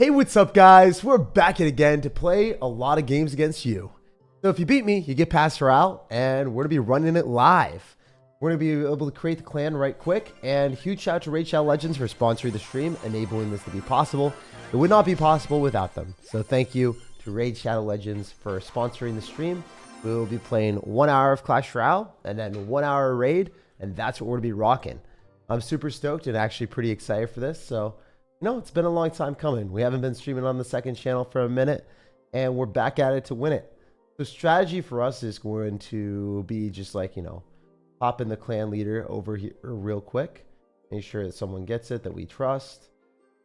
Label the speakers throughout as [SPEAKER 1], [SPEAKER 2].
[SPEAKER 1] Hey, what's up, guys? We're back at again to play a lot of games against you. So if you beat me, you get past Royale, and we're going to be running it live. We're going to be able to create the clan right quick, and huge shout out to Raid Shadow Legends for sponsoring the stream, enabling this to be possible. It would not be possible without them. So thank you to Raid Shadow Legends for sponsoring the stream. We will be playing 1 hour of Clash Royale, and then 1 hour Raid, and that's what we're going to be rocking. I'm super stoked and actually pretty excited for this, so... No, it's been a long time coming. We haven't been streaming on the second channel for a minute, and we're back at it to win it. The strategy for us is going to be just like, pop in the clan leader over here real quick. Make sure that someone gets it that we trust.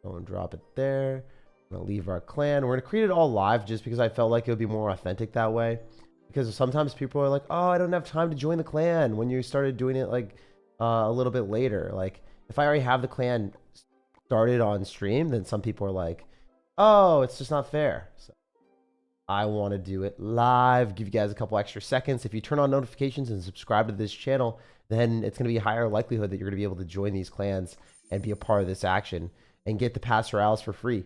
[SPEAKER 1] Go and drop it there. I'm going to leave our clan. We're going to create it all live just because I felt like it would be more authentic that way. Because sometimes people are like, oh, I don't have time to join the clan when you started doing it like a little bit later. Like, if I already have the clan started on stream, then some people are like, oh, it's just not fair. So I want to do it live, give you guys a couple extra seconds. If you turn on notifications and subscribe to this channel, then it's going to be a higher likelihood that you're going to be able to join these clans and be a part of this action and get the pass royales for free.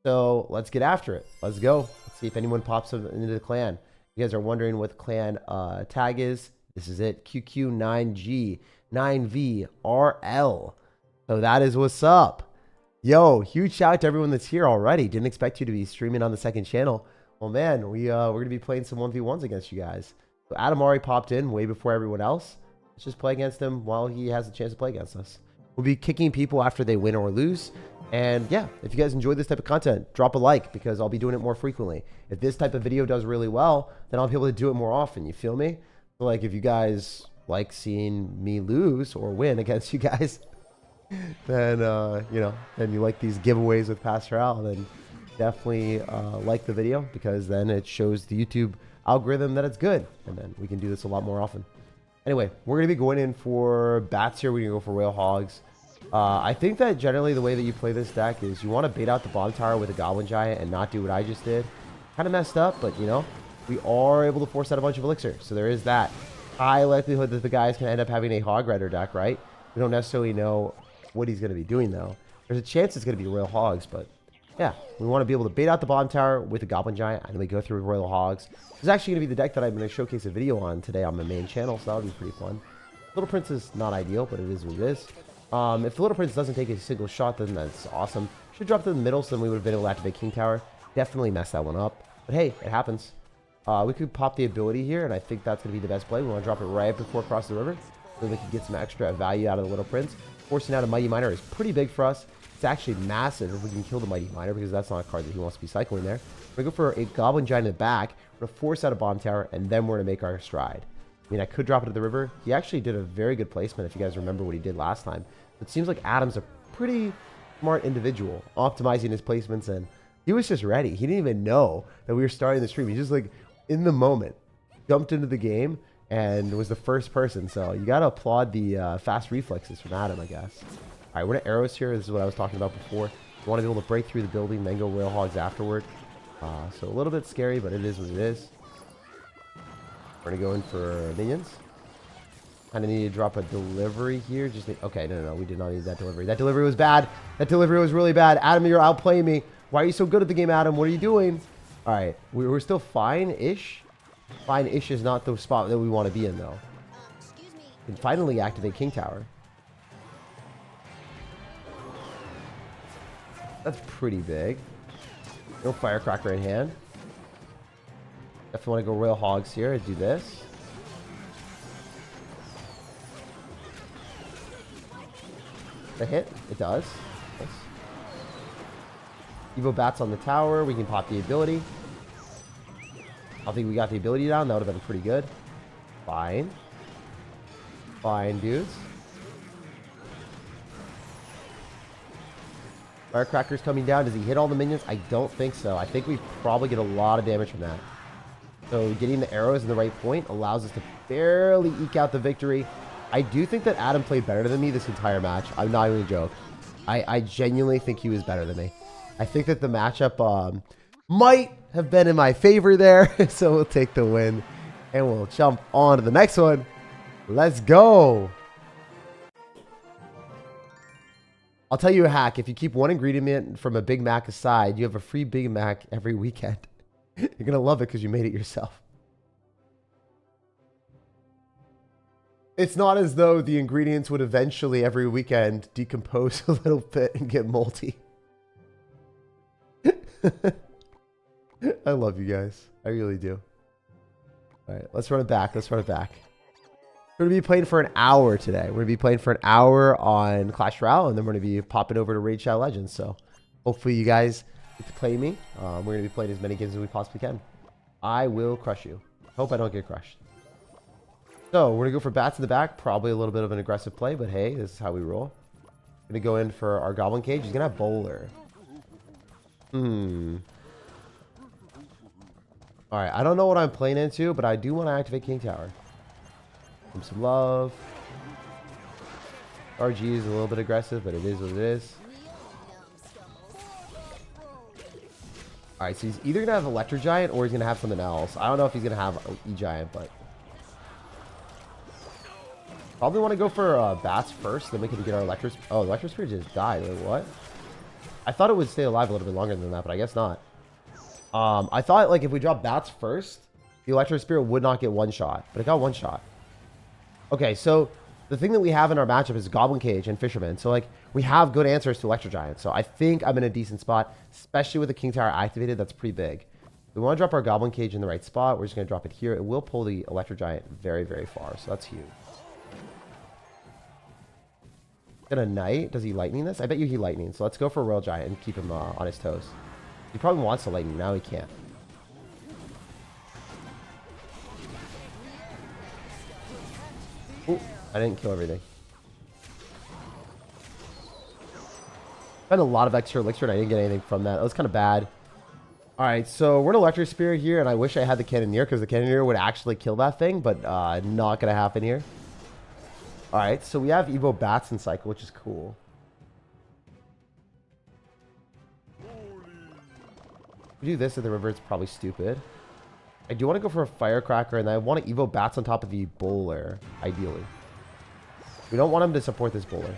[SPEAKER 1] So let's get after it. Let's go. Let's see if anyone pops into the clan. You guys are wondering what the clan tag is. This is it. QQ9G9VRL. So that is what's up. Yo, huge shout out to everyone that's here already. Didn't expect you to be streaming on the second channel. Well, man, we're going to be playing some 1v1s against you guys. So Adam already popped in way before everyone else. Let's just play against him while he has a chance to play against us. We'll be kicking people after they win or lose. And yeah, if you guys enjoy this type of content, drop a like because I'll be doing it more frequently. If this type of video does really well, then I'll be able to do it more often. You feel me? So like if you guys like seeing me lose or win against you guys, then and you like these giveaways with Pass Royale, then definitely like the video because then it shows the YouTube algorithm that it's good, and then we can do this a lot more often. Anyway, we're gonna be going in for bats here. We're gonna go for Royal Hogs. I think that generally the way that you play this deck is you want to bait out the bottom tower with a Goblin Giant and not do what I just did. Kind of messed up, but we are able to force out a bunch of elixir, so there is that high likelihood that the guys can end up having a Hog Rider deck, right? We don't necessarily know what he's going to be doing though. There's a chance it's going to be Royal Hogs, but yeah, we want to be able to bait out the bottom tower with a Goblin Giant, and then we go through Royal Hogs. This is actually going to be the deck that I'm going to showcase a video on today on my main channel, so that'll be pretty fun. Little Prince is not ideal, but it is what it is. If the Little Prince doesn't take a single shot, then that's awesome. Should drop to the middle, so then we would have been able to activate King Tower. Definitely messed that one up, but hey, it happens. We could pop the ability here, and I think that's going to be the best play. We want to drop it right before across the river, so we can get some extra value out of the Little Prince. Forcing out a Mighty Miner is pretty big for us. It's actually massive if we can kill the Mighty Miner because that's not a card that he wants to be cycling there. We're going to go for a Goblin Giant in the back. We're going to force out a Bomb Tower, and then we're going to make our stride. I mean, I could drop it to the river. He actually did a very good placement if you guys remember what he did last time. It seems like Adam's a pretty smart individual, optimizing his placements, and he was just ready. He didn't even know that we were starting the stream. He just, like, in the moment, jumped into the game and was the first person. So you got to applaud the fast reflexes from Adam, I guess. All right, we're going to arrows here. This is what I was talking about before. You want to be able to break through the building, then go Royal Hogs afterward. So a little bit scary, but it is what it is. We're going to go in for minions. Kind of need to drop a delivery here. Okay, no, we did not need that delivery. That delivery was bad. That delivery was really bad. Adam, you're outplaying me. Why are you so good at the game, Adam? What are you doing? All right, we're still fine-ish. Fine-ish is not the spot that we want to be in, though. We can finally activate King Tower. That's pretty big. No Firecracker in hand. Definitely want to go Royal Hogs here and do this. The hit? It does. Nice. Evo Bats on the tower. We can pop the ability. I think we got the ability down. That would have been pretty good. Fine. Fine, dudes. Firecracker's coming down. Does he hit all the minions? I don't think so. I think we probably get a lot of damage from that. So getting the arrows in the right point allows us to barely eke out the victory. I do think that Adam played better than me this entire match. I'm not even a joke. I genuinely think he was better than me. I think that the matchup might have been in my favor there. So we'll take the win and we'll jump on to the next one. Let's go. I'll tell you a hack. If you keep one ingredient from a Big Mac aside, you have a free Big Mac every weekend. You're going to love it because you made it yourself. It's not as though the ingredients would eventually every weekend decompose a little bit and get moldy. I love you guys. I really do. All right, let's run it back. Let's run it back. We're going to be playing for an hour today. We're going to be playing for an hour on Clash Royale, and then we're going to be popping over to Raid Shadow Legends. So hopefully you guys get to play me. We're going to be playing as many games as we possibly can. I will crush you. Hope I don't get crushed. So we're going to go for bats in the back. Probably a little bit of an aggressive play, but hey, this is how we roll. Going to go in for our Goblin Cage. He's going to have Bowler. Alright, I don't know what I'm playing into, but I do want to activate King Tower. Give him some love. RG is a little bit aggressive, but it is what it is. Alright, so he's either going to have Electro Giant or he's going to have something else. I don't know if he's going to have E-Giant, but... Probably want to go for Bats first, then we can get our Electro... Oh, Electro Spirit just died. Wait, what? I thought it would stay alive a little bit longer than that, but I guess not. I thought, like, if we drop Bats first, the Electro Spirit would not get one shot, but it got one shot. Okay, so the thing that we have in our matchup is Goblin Cage and Fisherman. So, like, we have good answers to Electro Giant. So I think I'm in a decent spot, especially with the King Tower activated. That's pretty big. We want to drop our Goblin Cage in the right spot. We're just going to drop it here. It will pull the Electro Giant very, very far, so that's huge. Gonna Knight. Does he Lightning this? I bet you he Lightning. So let's go for a Royal Giant and keep him on his toes. He probably wants to Lightning. Now he can't. Ooh, I didn't kill everything. Spent a lot of extra elixir and I didn't get anything from that. That was kind of bad. Alright, so we're an Electric Spear here, and I wish I had the Cannoneer because the Cannoneer would actually kill that thing, but not going to happen here. Alright, so we have Evo Bats in cycle, which is cool. If we do this at the river, it's probably stupid. I do want to go for a Firecracker, and I want to Evo Bats on top of the Bowler, ideally. We don't want him to support this Bowler.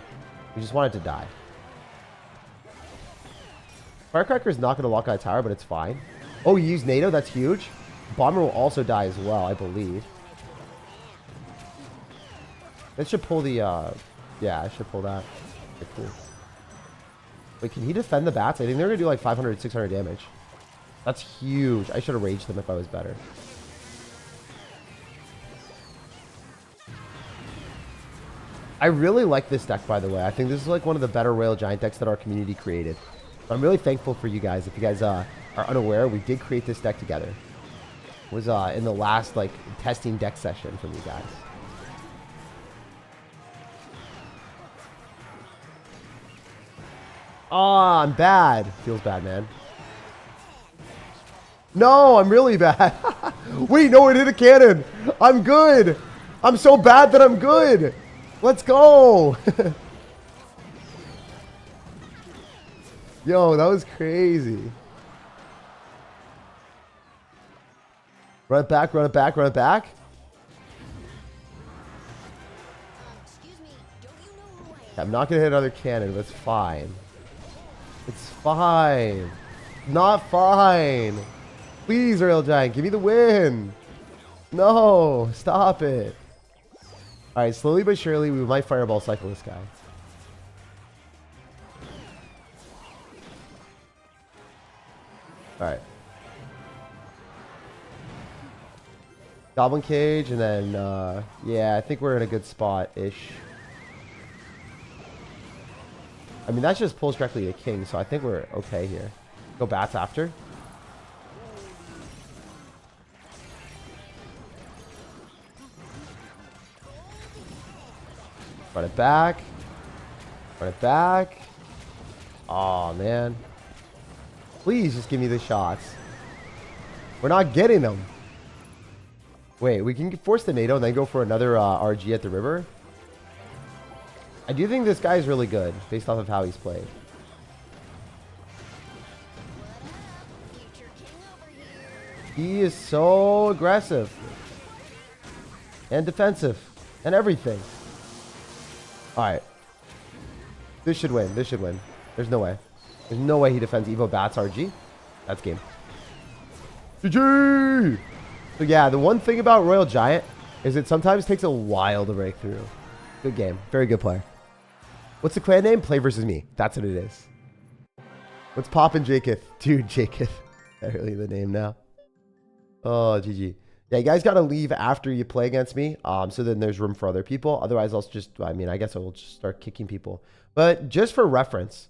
[SPEAKER 1] We just want it to die. Firecracker is not going to lock out Tower, but it's fine. Oh, you use NATO? That's huge. Bomber will also die as well, I believe. That should pull the, yeah, I should pull that. Okay, cool. Wait, can he defend the bats? I think they're going to do like 500, 600 damage. That's huge. I should have raged them if I was better. I really like this deck, by the way. I think this is like one of the better Royal Giant decks that our community created. I'm really thankful for you guys. If you guys are unaware, we did create this deck together. It was in the last like testing deck session from you guys. Ah, I'm bad. Feels bad, man. No, I'm really bad. Wait, no, it hit a cannon. I'm good. I'm so bad that I'm good. Let's go. Yo, that was crazy. Run it back, run it back, run it back. I'm not going to hit another cannon, but it's fine. It's fine. Not fine. Please, Royal Giant, give me the win. No, stop it. All right, slowly but surely, we might Fireball cycle this guy. All right. Goblin Cage, and then, yeah, I think we're in a good spot-ish. I mean, that just pulls directly to King, so I think we're okay here. Go Bats after. Run it back. Run it back. Oh man. Please just give me the shots. We're not getting them. Wait, we can force the NATO and then go for another RG at the river. I do think this guy is really good based off of how he's played. He is so aggressive and defensive and everything. All right. This should win. This should win. There's no way. There's no way he defends Evo Bats RG. That's game. GG! So yeah, the one thing about Royal Giant is it sometimes takes a while to break through. Good game. Very good player. What's the clan name? Play versus me. That's what it is. What's poppin', Jaketh? Dude, Jaketh. That's really the name now. Oh, GG. Yeah, you guys got to leave after you play against me. So then there's room for other people. Otherwise, I'll just, I mean, I guess I will just start kicking people. But just for reference,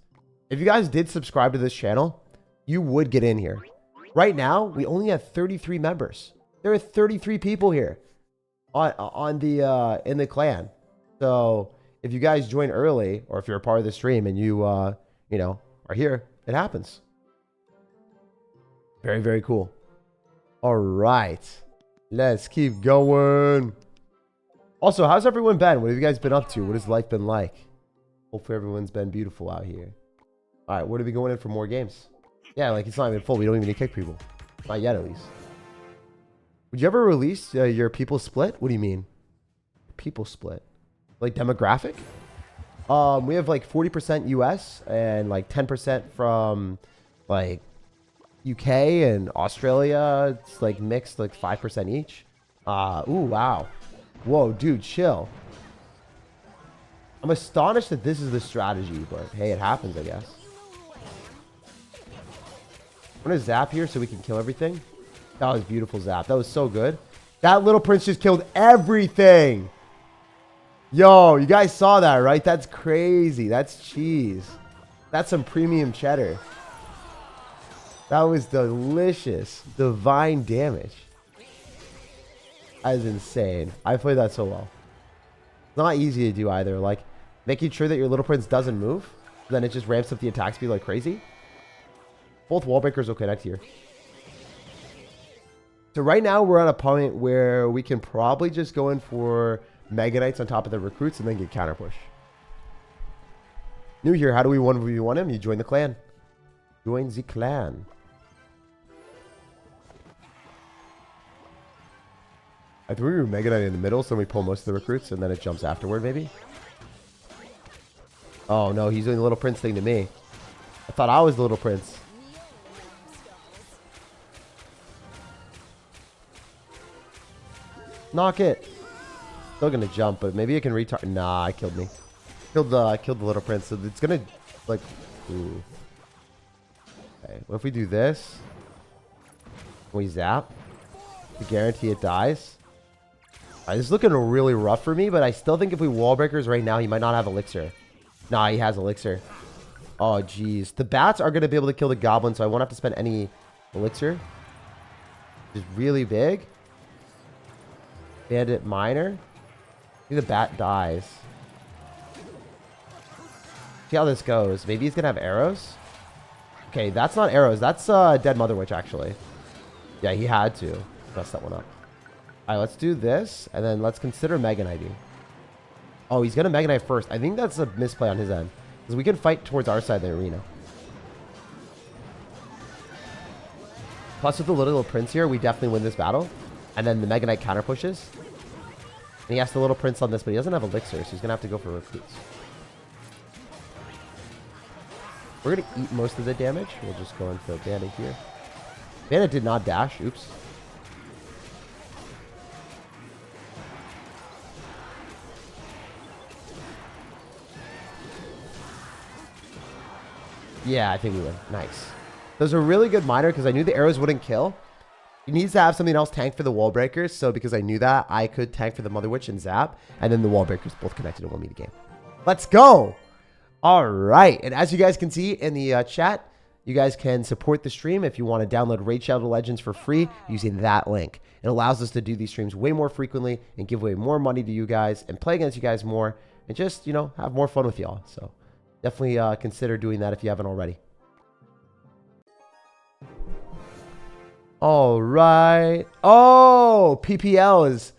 [SPEAKER 1] if you guys did subscribe to this channel, you would get in here. Right now, we only have 33 members. There are 33 people here on the in the clan. So if you guys join early, or if you're a part of the stream and you you know, are here, it happens. Very, very cool. All right. Let's keep going. Also, how's everyone been? What have you guys been up to? What has life been like? Hopefully everyone's been beautiful out here. All right, what are we going in for more games? Yeah, like it's not even full. We don't even need to kick people. Not yet, at least. Would you ever release your people split? What do you mean? People split? Like demographic? We have like 40% US and like 10% from like UK and Australia. It's like mixed, like 5% each. Ooh, wow. Whoa, dude, chill. I'm astonished that this is the strategy, but hey, it happens, I guess. I'm gonna zap here so we can kill everything. That was beautiful zap. That was so good. That little prince just killed everything. Yo, you guys saw that, right? That's crazy. That's cheese. That's some premium cheddar. That was delicious. Divine damage. That is insane. I played that so well. It's not easy to do either. Like, making sure that your little prince doesn't move. Then it just ramps up the attack speed like crazy. Both wall breakers will connect here. So right now we're at a point where we can probably just go in for Mega Knights on top of the recruits and then get counter push. New here, how do we 1v1 him? You join the clan. Join the clan. I think we were Mega Knight in the middle, so we pull most of the recruits and then it jumps afterward maybe. Oh no, he's doing the little prince thing to me. I thought I was the little prince. Knock it. Still gonna jump, but maybe it can retard. Nah, it killed me. Killed the little prince. So it's gonna like. Ooh. Okay, what if we do this? Can we zap to guarantee it dies? Alright, this is looking really rough for me, but I still think if we wall breakers right now, he might not have elixir. Nah, he has elixir. Oh, jeez. The bats are gonna be able to kill the goblin, so I won't have to spend any elixir. It's really big. Bandit Miner. I think the bat dies. See how this goes. Maybe he's gonna have arrows. Okay, that's not arrows. That's Dead Mother Witch, actually. Yeah, he had to. Mess that one up. Alright, let's do this. And then let's consider Mega Knighting. Oh, he's gonna Mega Knight first. I think that's a misplay on his end. Because we can fight towards our side of the arena. Plus with the little prince here, we definitely win this battle. And then the Mega Knight counter pushes. And he has the little prince on this, but he doesn't have elixir, so he's going to have to go for recruits. We're going to eat most of the damage. We'll just go in for Bandit here. Bandit did not dash. Oops. Yeah, I think we win. Nice. Those are really good miner because I knew the arrows wouldn't kill. He needs to have something else tank for the wall breakers. So because I knew that, I could tank for the Mother Witch and zap. And then the wall breakers both connected in one meet game. Let's go. All right. And as you guys can see in the chat, you guys can support the stream if you want to download Raid Shadow Legends for free using that link. It allows us to do these streams way more frequently and give away more money to you guys and play against you guys more and just, you know, have more fun with y'all. So definitely consider doing that if you haven't already. All right. Oh, PPL is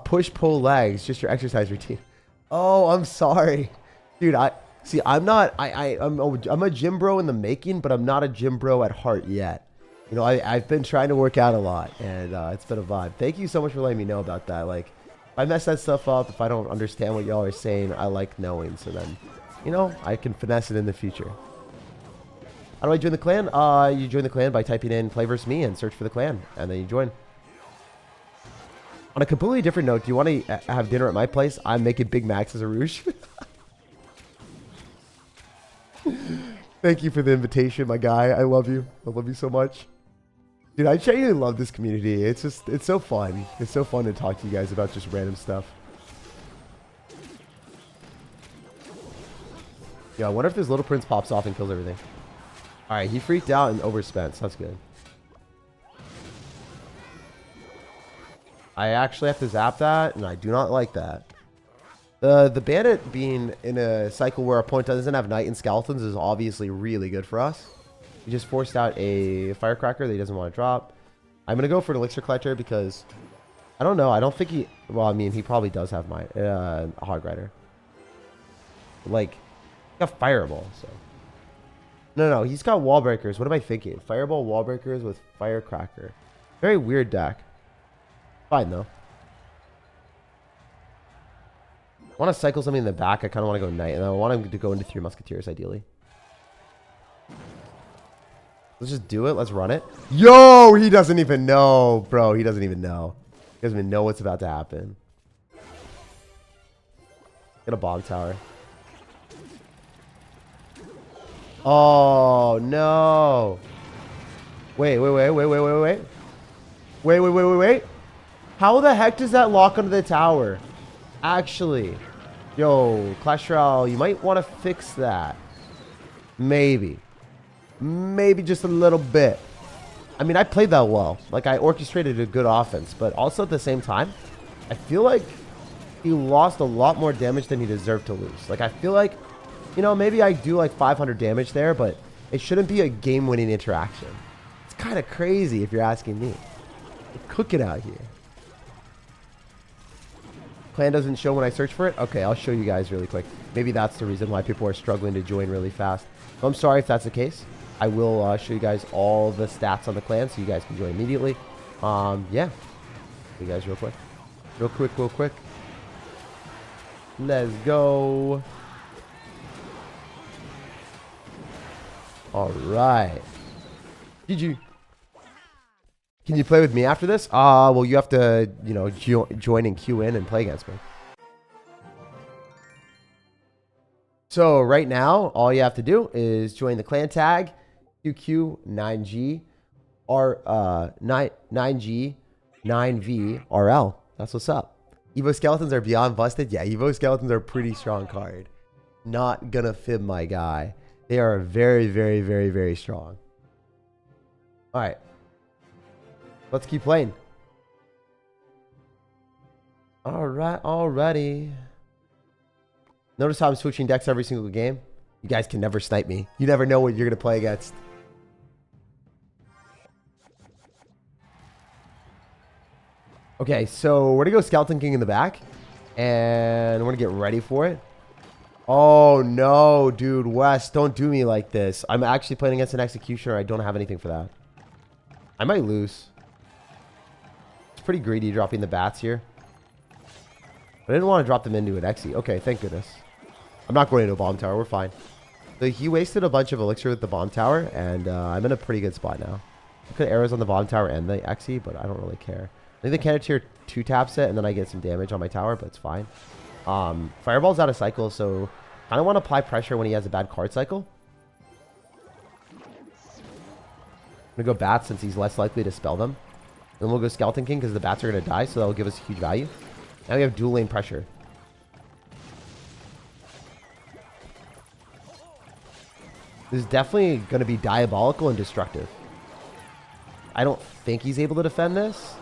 [SPEAKER 1] push, pull legs, just your exercise routine. Oh, I'm sorry. Dude, I'm a gym bro in the making, but I'm not a gym bro at heart yet. You know, I've been trying to work out a lot, and it's been a vibe. Thank you so much for letting me know about that. Like, if I mess that stuff up, if I don't understand what y'all are saying, I like knowing. So then you know, I can finesse it in the future. How do I join the clan? You join the clan by typing in play versus me and search for the clan, and then you join. On a completely different note, do you want to have dinner at my place? I'm making Big Macs as a Rouge. Thank you for the invitation, my guy. I love you. I love you so much. Dude, I genuinely love this community. It's so fun. It's so fun to talk to you guys about just random stuff. Yeah, I wonder if this little prince pops off and kills everything. Alright, he freaked out and overspent, so that's good. I actually have to zap that, and I do not like that. The bandit being in a cycle where our opponent doesn't have knight and skeletons is obviously really good for us. He just forced out a firecracker that he doesn't want to drop. I'm going to go for an elixir collector because, I don't know, I don't think he, well, I mean, he probably does have my hog rider. Like, a fireball, so. No, he's got wall breakers. What am I thinking? Fireball, wall breakers with firecracker. Very weird deck. Fine, though. I want to cycle something in the back. I kind of want to go knight, and I want him to go into 3 musketeers, ideally. Let's just do it. Let's run it. Yo, he doesn't even know, bro. He doesn't even know. He doesn't even know what's about to happen. Get a bomb tower. Oh, no. Wait. Wait. How the heck does that lock onto the tower? Actually, yo, Clash Royale, you might want to fix that. Maybe just a little bit. I mean, I played that well. Like, I orchestrated a good offense, but also at the same time, I feel like he lost a lot more damage than he deserved to lose. Like, I feel like, you know, maybe I do like 500 damage there, but it shouldn't be a game-winning interaction. It's kind of crazy if you're asking me. Cook it out here. Clan doesn't show when I search for it? Okay, I'll show you guys really quick. Maybe that's the reason why people are struggling to join really fast. So I'm sorry if that's the case. I will show you guys all the stats on the clan so you guys can join immediately. Yeah. See you guys real quick. Real quick. Let's go. All right. GG. Can you play with me after this? Well, you have to, you know, join and queue in and play against me. So right now, all you have to do is join the clan tag, QQ9G, 9G, 9V, RL. That's what's up. Evo Skeletons are beyond busted. Yeah, Evo Skeletons are a pretty strong card. Not gonna fib my guy. They are very strong. All right. Let's keep playing. Alright, already. Notice how I'm switching decks every single game? You guys can never snipe me. You never know what you're going to play against. Okay, so we're going to go Skeleton King in the back. And we're going to get ready for it. Oh, no, dude. Wes, don't do me like this. I'm actually playing against an Executioner. I don't have anything for that. I might lose. Pretty greedy dropping the bats here. I didn't want to drop them into an Exy. Okay, thank goodness. I'm not going into a bomb tower. We're fine. So he wasted a bunch of elixir with the bomb tower, and I'm in a pretty good spot now. I could arrows on the bomb tower and the Exy, but I don't really care. I think the Cannoneer 2 taps it, and then I get some damage on my tower, but it's fine. Fireball's out of cycle, so I don't want to apply pressure when he has a bad card cycle. I'm going to go bats since he's less likely to spell them. Then we'll go Skeleton King because the bats are going to die, so that will give us huge value. Now we have dual lane pressure. This is definitely going to be diabolical and destructive. I don't think he's able to defend this.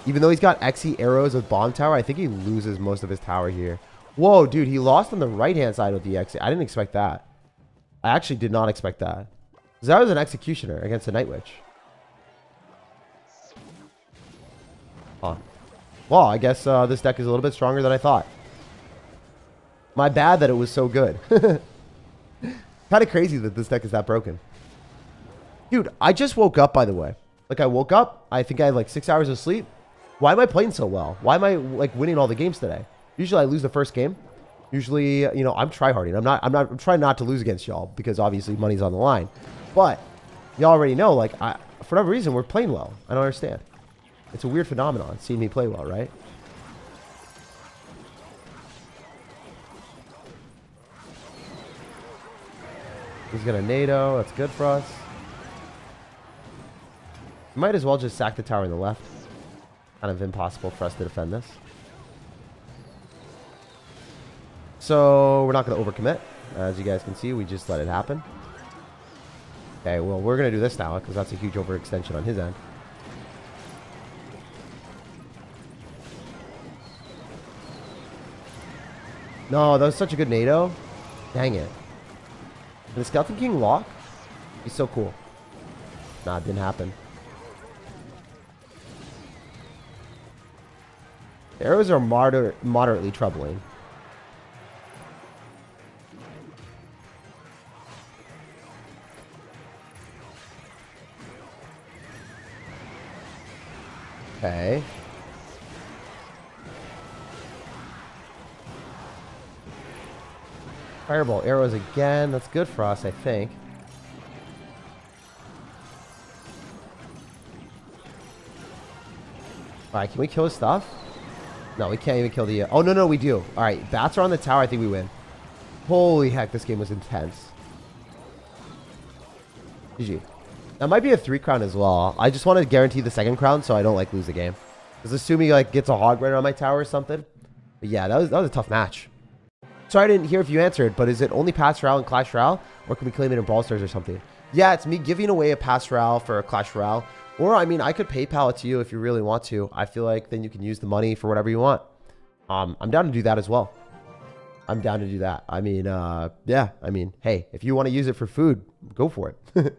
[SPEAKER 1] Even though he's got Exy arrows with bomb tower, I think he loses most of his tower here. Whoa, dude, he lost on the right-hand side with the Exy. I didn't expect that. I actually did not expect that. Because that was an Executioner against a Night Witch. Huh. Well, I guess this deck is a little bit stronger than I thought. My bad that it was so good. Kind of crazy that this deck is that broken. Dude, I just woke up, by the way. Like, I woke up. I think I had like 6 hours of sleep. Why am I playing so well? Why am I like winning all the games today? Usually I lose the first game. Usually, you know, I'm tryharding. I'm trying not to lose against y'all because obviously money's on the line. But y'all already know, like, for whatever reason, we're playing well. I don't understand. It's a weird phenomenon, seeing me play well, right? He's got a NATO. That's good for us. Might as well just sack the tower on the left. Kind of impossible for us to defend this. So we're not going to overcommit. As you guys can see, we just let it happen. Okay, well, we're going to do this now because that's a huge overextension on his end. No, that was such a good NATO. Dang it. And the Skeleton King lock? He's so cool. Nah, it didn't happen. The arrows are moderately troubling. Okay. Fireball arrows again. That's good for us, I think. Alright, can we kill his stuff? No, we can't even kill the... oh, no, we do. Alright, bats are on the tower. I think we win. Holy heck, this game was intense. GG. That might be a 3 crown as well. I just want to guarantee the 2nd crown so I don't, like, lose the game. Because assuming he, like, gets a hog right on my tower or something. But yeah, that was a tough match. Sorry I didn't hear if you answered, but is it only Pass Royale and Clash Royale? Or can we claim it in Brawl Stars or something? Yeah, it's me giving away a Pass Royale for a Clash Royale. Or, I mean, I could PayPal it to you if you really want to. I feel like then you can use the money for whatever you want. I'm down to do that as well. I'm down to do that. I mean, yeah. I mean, hey, if you want to use it for food, go for it.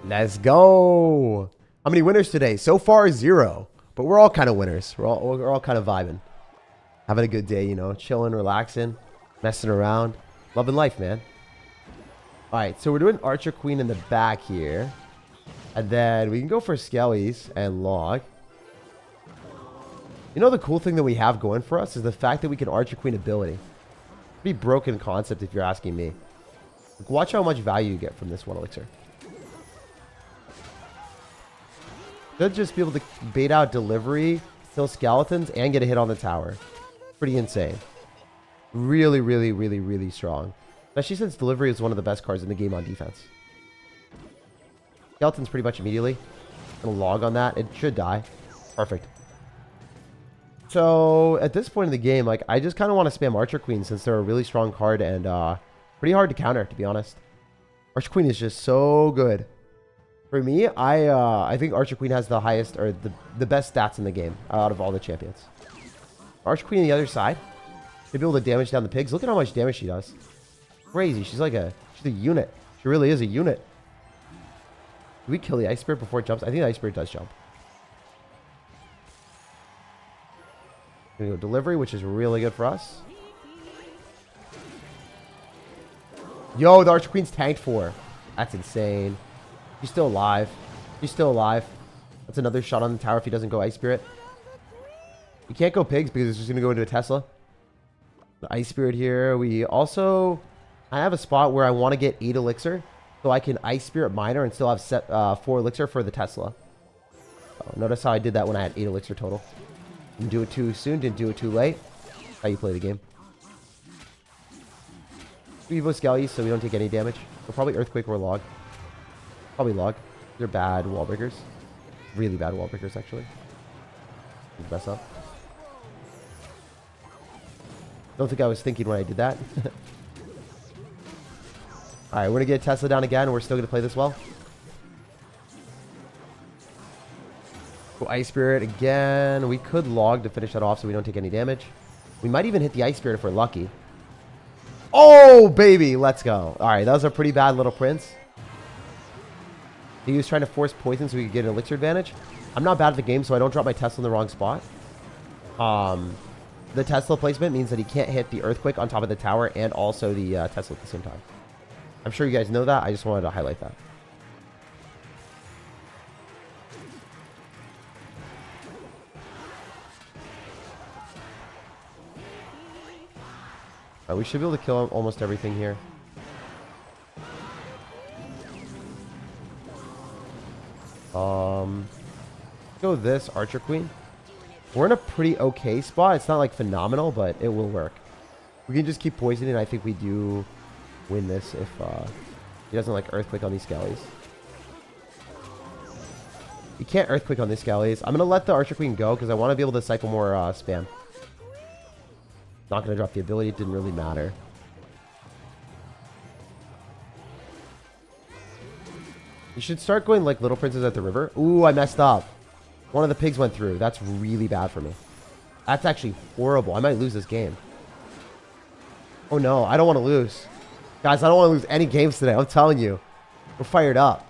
[SPEAKER 1] Let's go. How many winners today? So far, 0. But we're all kind of winners. We're all kind of vibing. Having a good day, you know. Chilling, relaxing, messing around. Loving life, man. Alright, so we're doing Archer Queen in the back here. And then we can go for Skellies and Log. You know the cool thing that we have going for us is the fact that we can Archer Queen ability. Pretty broken concept if you're asking me. Like, watch how much value you get from this 1 elixir. Should just be able to bait out delivery, kill skeletons, and get a hit on the tower. Pretty insane. Really, really, really, really strong. Especially since delivery is one of the best cards in the game on defense. Skeletons pretty much immediately. Gonna log on that. It should die. Perfect. So, at this point in the game, like, I just kind of want to spam Archer Queen since they're a really strong card and pretty hard to counter, to be honest. Archer Queen is just so good. For me, I think Archer Queen has the highest, or the best stats in the game out of all the champions. Archer Queen on the other side. To be able to damage down the pigs. Look at how much damage she does. Crazy. She's a unit. She really is a unit. Do we kill the Ice Spirit before it jumps? I think the Ice Spirit does jump. Gonna go delivery, which is really good for us. Yo, the Archer Queen's tanked 4. That's insane. He's still alive. He's still alive. That's another shot on the tower if he doesn't go Ice Spirit. You can't go pigs because it's just going to go into a Tesla. The Ice Spirit here. We also... I have a spot where I want to get 8 elixir. So I can Ice Spirit Miner and still have 4 elixir for the Tesla. Oh, notice how I did that when I had 8 elixir total. Didn't do it too soon. Didn't do it too late. That's how you play the game. We Evo Skellies so we don't take any damage. We'll probably Earthquake or Log. Probably Log. They're bad wall breakers. Really bad wall breakers, actually. Mess up. Don't think I was thinking when I did that. Alright, we're going to get Tesla down again. We're still going to play this well. Go Ice Spirit again. We could Log to finish that off so we don't take any damage. We might even hit the Ice Spirit if we're lucky. Oh, baby. Let's go. Alright, that was a pretty bad little Prince. He was trying to force poison so we could get an elixir advantage. I'm not bad at the game, so I don't drop my Tesla in the wrong spot. The Tesla placement means that he can't hit the Earthquake on top of the tower and also the Tesla at the same time. I'm sure you guys know that. I just wanted to highlight that. Alright, we should be able to kill almost everything here. Go this Archer Queen. We're in a pretty okay spot. It's not like phenomenal, but it will work. We can just keep poisoning. I think we do win this if he doesn't like Earthquake on these Skellies. You can't Earthquake on these Skellies. I'm going to let the Archer Queen go because I want to be able to cycle more spam. Not going to drop the ability. It didn't really matter. You should start going like Little Princess at the river. Ooh, I messed up. One of the pigs went through. That's really bad for me. That's actually horrible. I might lose this game. Oh no, I don't want to lose. Guys, I don't want to lose any games today. I'm telling you. We're fired up.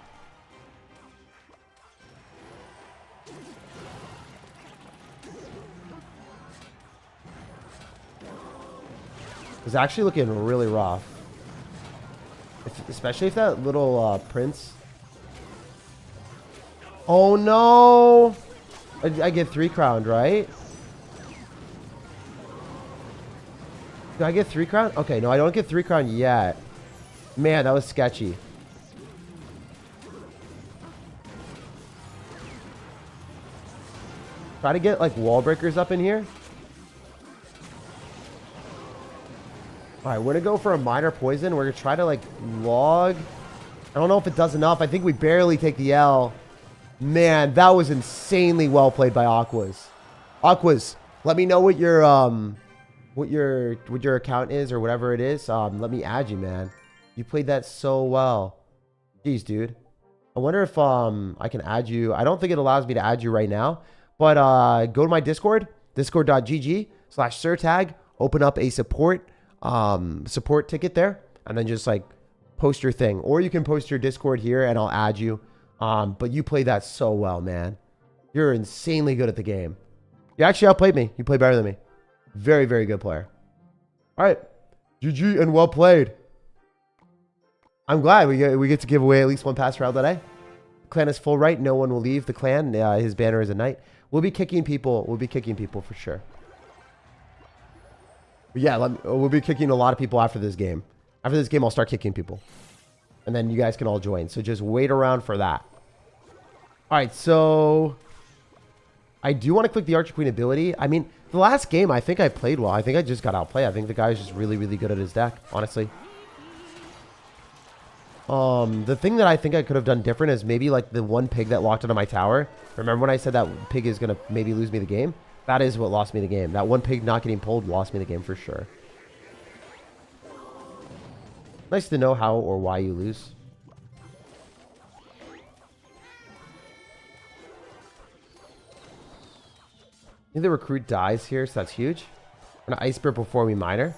[SPEAKER 1] It's actually looking really rough. Especially if that little prince... Oh no! I get 3 crowned, right? Do I get 3 crown? Okay, no, I don't get 3 crown yet. Man, that was sketchy. Try to get like wall breakers up in here. Alright, we're gonna go for a minor poison. We're gonna try to like log. I don't know if it does enough. I think we barely take the L. Man, that was insanely well played by Aquas. Aquas, let me know what your account is or whatever it is. Let me add you, man. You played that so well. Jeez, dude. I wonder if I can add you. I don't think it allows me to add you right now. But go to my Discord, discord.gg/SIRTAG. Open up a support ticket there, and then just like post your thing. Or you can post your Discord here, and I'll add you. But you played that so well, man. You're insanely good at the game. You actually outplayed me. You play better than me. Very, very good player. All right. GG and well played. I'm glad we get to give away at least 1 pass round today. Clan is full right. No one will leave the clan. His banner is a knight. We'll be kicking people. We'll be kicking people for sure. But yeah, we'll be kicking a lot of people after this game. After this game, I'll start kicking people. And then you guys can all join. So just wait around for that. All right, so I do want to click the Archer Queen ability. I mean, the last game, I think I played well. I think I just got outplayed. I think the guy's just really, really good at his deck, honestly. The thing that I think I could have done different is maybe like the one pig that locked onto my tower. Remember when I said that pig is going to maybe lose me the game? That is what lost me the game. That one pig not getting pulled lost me the game for sure. Nice to know how or why you lose. I think the recruit dies here, so that's huge. We're going to Ice Spirit before we Miner.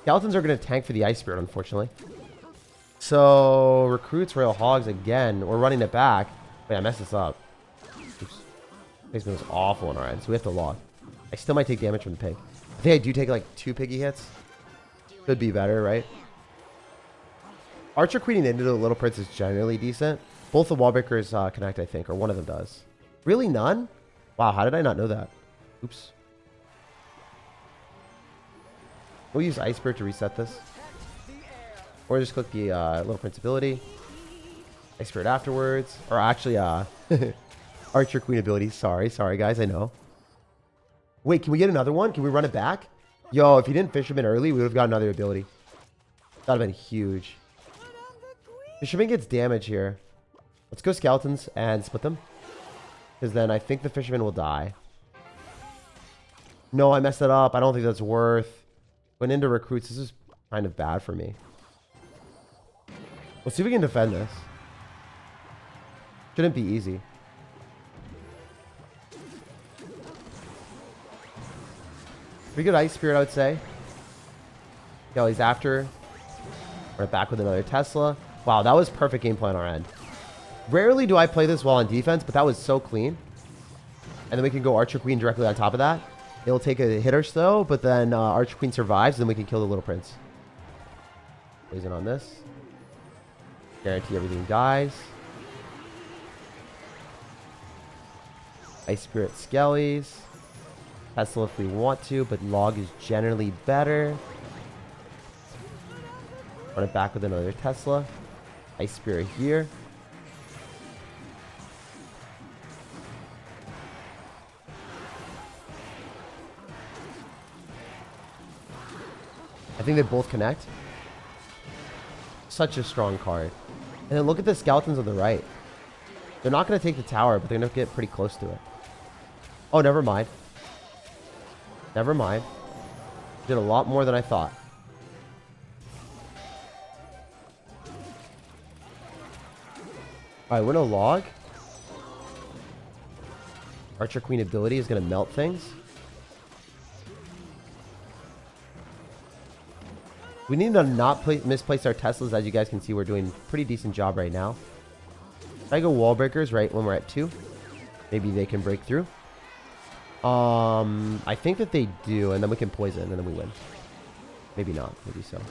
[SPEAKER 1] Skeletons are going to tank for the Ice Spirit, unfortunately. So, recruits, Royal Hogs again. We're running it back. Wait, I messed this up. Oops. Placement was awful on our end, so we have to log. I still might take damage from the pig. I think I do take like 2 piggy hits. Could be better, right? Archer Queening into the Little Prince is generally decent. Both the wall breakers connect, I think, or one of them does. Really, none? Wow, how did I not know that? Oops. We'll use Ice Spirit to reset this. Or just click the Little Prince ability. Ice Spirit afterwards. Or actually, Archer Queen ability. Sorry, guys, I know. Wait, can we get another one? Can we run it back? Yo, if you didn't Fisherman early, we would have got another ability. That would have been huge. Fisherman gets damage here. Let's go Skeletons and split them. Because then I think the Fisherman will die. No, I messed that up. I don't think that's worth. Went into recruits. This is kind of bad for me. Let's see if we can defend this. Shouldn't be easy. Pretty good Ice Spirit, I would say. Kelly's after. We're back with another Tesla. Wow, that was perfect gameplay on our end. Rarely do I play this well on defense, but that was so clean. And then we can go Archer Queen directly on top of that. It'll take a hit or so, but then Archer Queen survives, and then we can kill the Little Prince. Poison on this. Guarantee everything dies. Ice Spirit Skellies. Tesla if we want to, but Log is generally better. Run it back with another Tesla. Ice Spirit here. I think they both connect. Such a strong card. And then look at the skeletons on the right. They're not going to take the tower, but they're going to get pretty close to it. Oh, never mind. Never mind. Did a lot more than I thought. Alright, we're in a log. Archer Queen ability is going to melt things. We need to not misplace our Teslas. As you guys can see, we're doing a pretty decent job right now. If I go wall breakers right when we're at 2, maybe they can break through. I think that they do, and then we can poison, and then we win. Maybe not. Maybe so.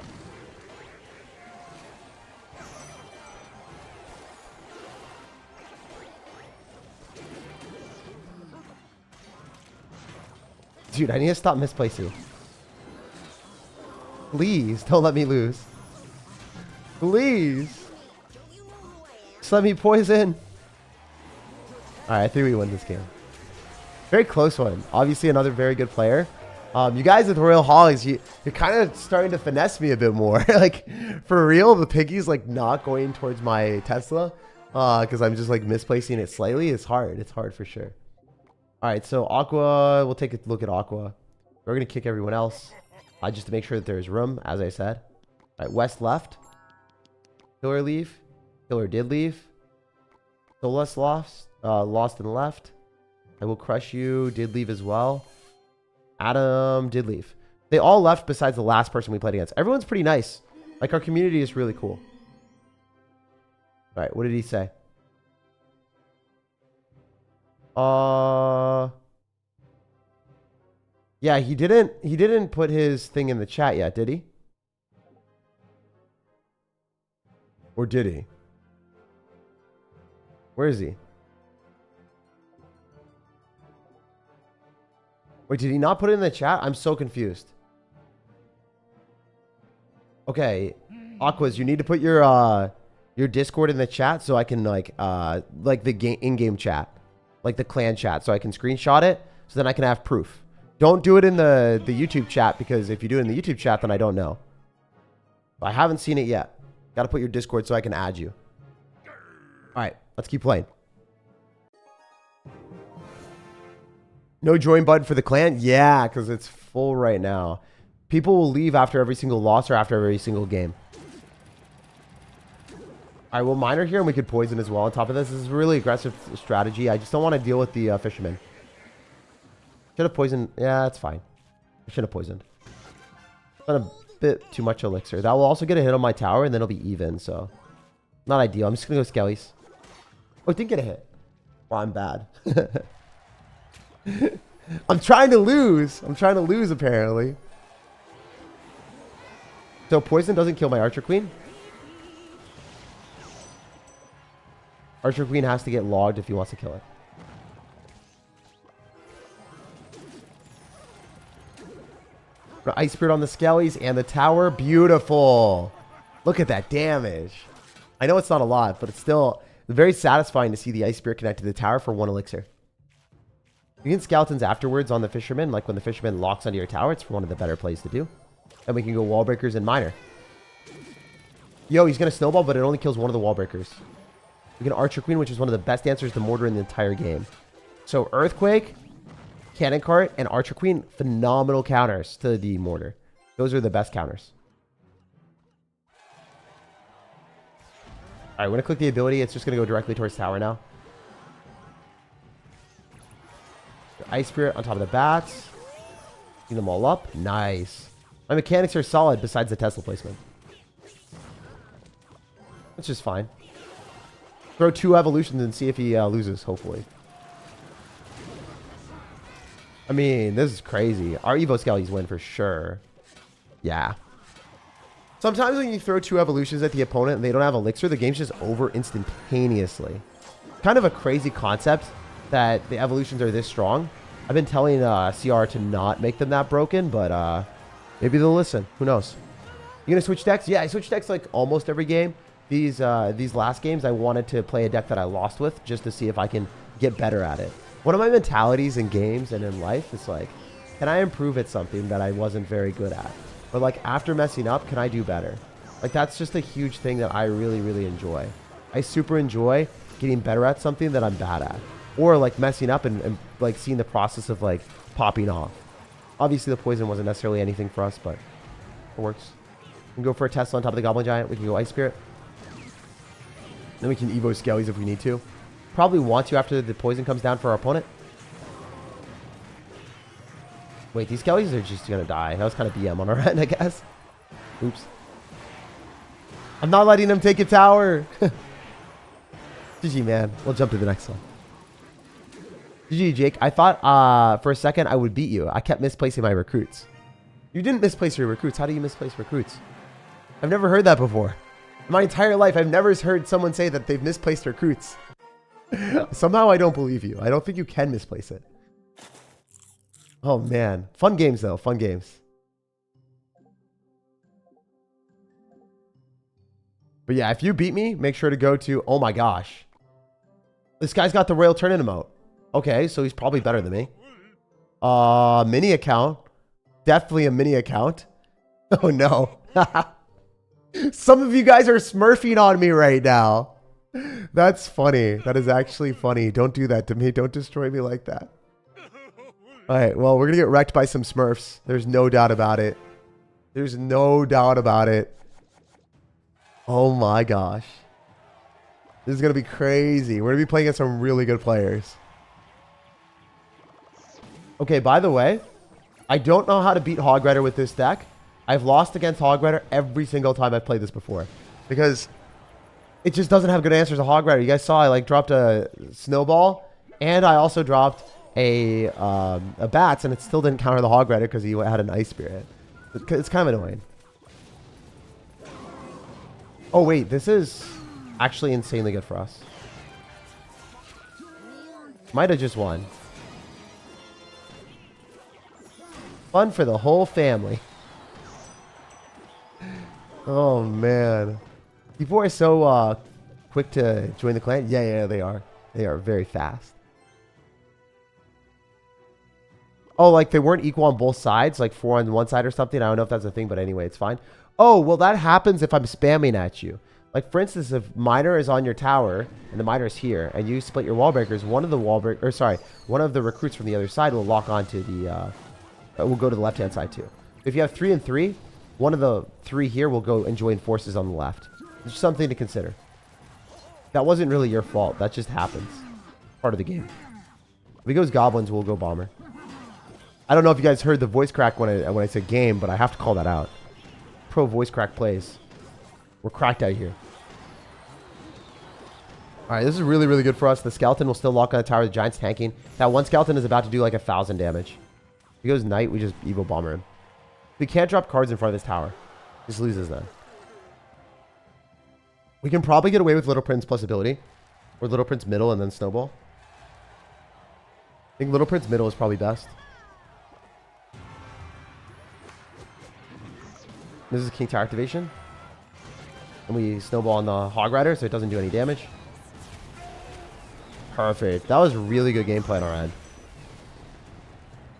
[SPEAKER 1] Dude, I need to stop misplacing. Please, don't let me lose. Please. Just let me poison. Alright, I think we win this game. Very close one. Obviously, another very good player. You guys with Royal Hollies, you're kind of starting to finesse me a bit more. Like, for real, the piggy's like not going towards my Tesla. Because I'm just like misplacing it slightly. It's hard. It's hard for sure. Alright, so Aqua, we'll take a look at Aqua. We're going to kick everyone else. Just to make sure that there's room, as I said. Alright, West left. Killer leave. Killer did leave. Solus lost. Lost and left. I will crush you. Did leave as well. Adam did leave. They all left besides the last person we played against. Everyone's pretty nice. Like, our community is really cool. Alright, what did he say? Yeah, he didn't put his thing in the chat yet, did he? Or did he? Where is he? Wait, did he not put it in the chat? I'm so confused. Okay, Aquas, you need to put your Discord in the chat so I can like the in-game chat, like the clan chat, so I can screenshot it, so then I can have proof. Don't do it in the YouTube chat, because if you do it in the YouTube chat, then I don't know. I haven't seen it yet. Got to put your Discord so I can add you. All right, let's keep playing. No join button for the clan? Yeah, because it's full right now. People will leave after every single loss or after every single game. All right, we'll miner here, and we could poison as well on top of this. This is a really aggressive strategy. I just don't want to deal with the fisherman. Should have poisoned. Yeah, that's fine. I should have poisoned. Not a bit too much elixir. That will also get a hit on my tower, and then it'll be even, so not ideal. I'm just going to go skellies. Oh, it didn't get a hit. Well, I'm bad. I'm trying to lose. I'm trying to lose, apparently. So poison doesn't kill my Archer Queen. Archer Queen has to get logged if he wants to kill it. Ice Spirit on the skellies and the tower. Beautiful. Look at that damage. I know it's not a lot, but it's still very satisfying to see the Ice Spirit connect to the tower for 1 elixir. You can skeletons afterwards on the fisherman, like when the fisherman locks onto your tower. It's one of the better plays to do. And we can go wall breakers and miner. Yo, he's going to snowball, but it only kills one of the wall breakers. We can Archer Queen, which is one of the best answers to mortar in the entire game. So Earthquake, Cannon Cart, and Archer Queen, phenomenal counters to the mortar. Those are the best counters. Alright, we're going to click the ability. It's just going to go directly towards tower now. Ice Spirit on top of the bats. Clean them all up. Nice. My mechanics are solid besides the Tesla placement. That's just fine. Throw 2 evolutions and see if he loses, hopefully. I mean, this is crazy. Our Evo Skellies win for sure. Yeah. Sometimes when you throw 2 evolutions at the opponent and they don't have elixir, the game's just over instantaneously. Kind of a crazy concept that the evolutions are this strong. I've been telling CR to not make them that broken, but maybe they'll listen. Who knows? You gonna switch decks? Yeah, I switch decks like almost every game. These last games, I wanted to play a deck that I lost with just to see if I can get better at it. One of my mentalities in games and in life is like, can I improve at something that I wasn't very good at? Or like after messing up, can I do better? Like that's just a huge thing that I really, really enjoy. I super enjoy getting better at something that I'm bad at. Or like messing up and like seeing the process of like popping off. Obviously the poison wasn't necessarily anything for us, but it works. We can go for a Tesla on top of the Goblin Giant. We can go Ice Spirit. Then we can Evo Skellies if we need to. Probably want to after the poison comes down for our opponent. Wait, these Skellies are just going to die. That was kind of BM on our end, I guess. Oops. I'm not letting them take a tower. GG, man. We'll jump to the next one. GG, Jake. I thought for a second I would beat you. I kept misplacing my recruits. You didn't misplace your recruits. How do you misplace recruits? I've never heard that before. In my entire life, I've never heard someone say that they've misplaced recruits. Somehow I don't believe you. I don't think you can misplace it. Oh, man. Fun games, though. Fun games. But yeah, if you beat me, make sure to go to... Oh, my gosh. This guy's got the Royal Turn-In emote. Okay, so he's probably better than me. Mini account. Definitely a mini account. Oh, no. Some of you guys are smurfing on me right now. That's funny. That is actually funny. Don't do that to me. Don't destroy me like that. All right, well, we're going to get wrecked by some smurfs. There's no doubt about it. There's no doubt about it. Oh, my gosh. This is going to be crazy. We're going to be playing against some really good players. Okay, by the way, I don't know how to beat Hog Rider with this deck. I've lost against Hog Rider every single time I've played this before. Because it just doesn't have good answers to Hog Rider. You guys saw I like dropped a Snowball. And I also dropped a Bats. And it still didn't counter the Hog Rider because he had an Ice Spirit. It's kind of annoying. Oh, wait. This is actually insanely good for us. Might have just won. Fun for the whole family. Oh, man. People are so quick to join the clan. Yeah, they are. They are very fast. Oh, like they weren't equal on both sides? Like 4 on one side or something? I don't know if that's a thing, but anyway, it's fine. Oh, well, that happens if I'm spamming at you. Like, for instance, if Miner is on your tower, and the Miner is here, and you split your wall breakers, one of the recruits from the other side will lock onto the... will go to the left-hand side, too. If you have 3 and 3... one of the 3 here will go and join forces on the left. It's something to consider. That wasn't really your fault. That just happens. Part of the game. If he goes Goblins, we'll go Bomber. I don't know if you guys heard the voice crack when I said game, but I have to call that out. Pro voice crack plays. We're cracked out here. Alright, this is really, really good for us. The Skeleton will still lock on the tower. The Giant's tanking. That one Skeleton is about to do like 1,000 damage. If he goes Knight, we just Evo Bomber him. We can't drop cards in front of this tower. Just loses then. We can probably get away with Little Prince plus ability. Or Little Prince middle and then Snowball. I think Little Prince middle is probably best. This is King Tower activation. And we Snowball on the Hog Rider so it doesn't do any damage. Perfect. That was really good gameplay on our end.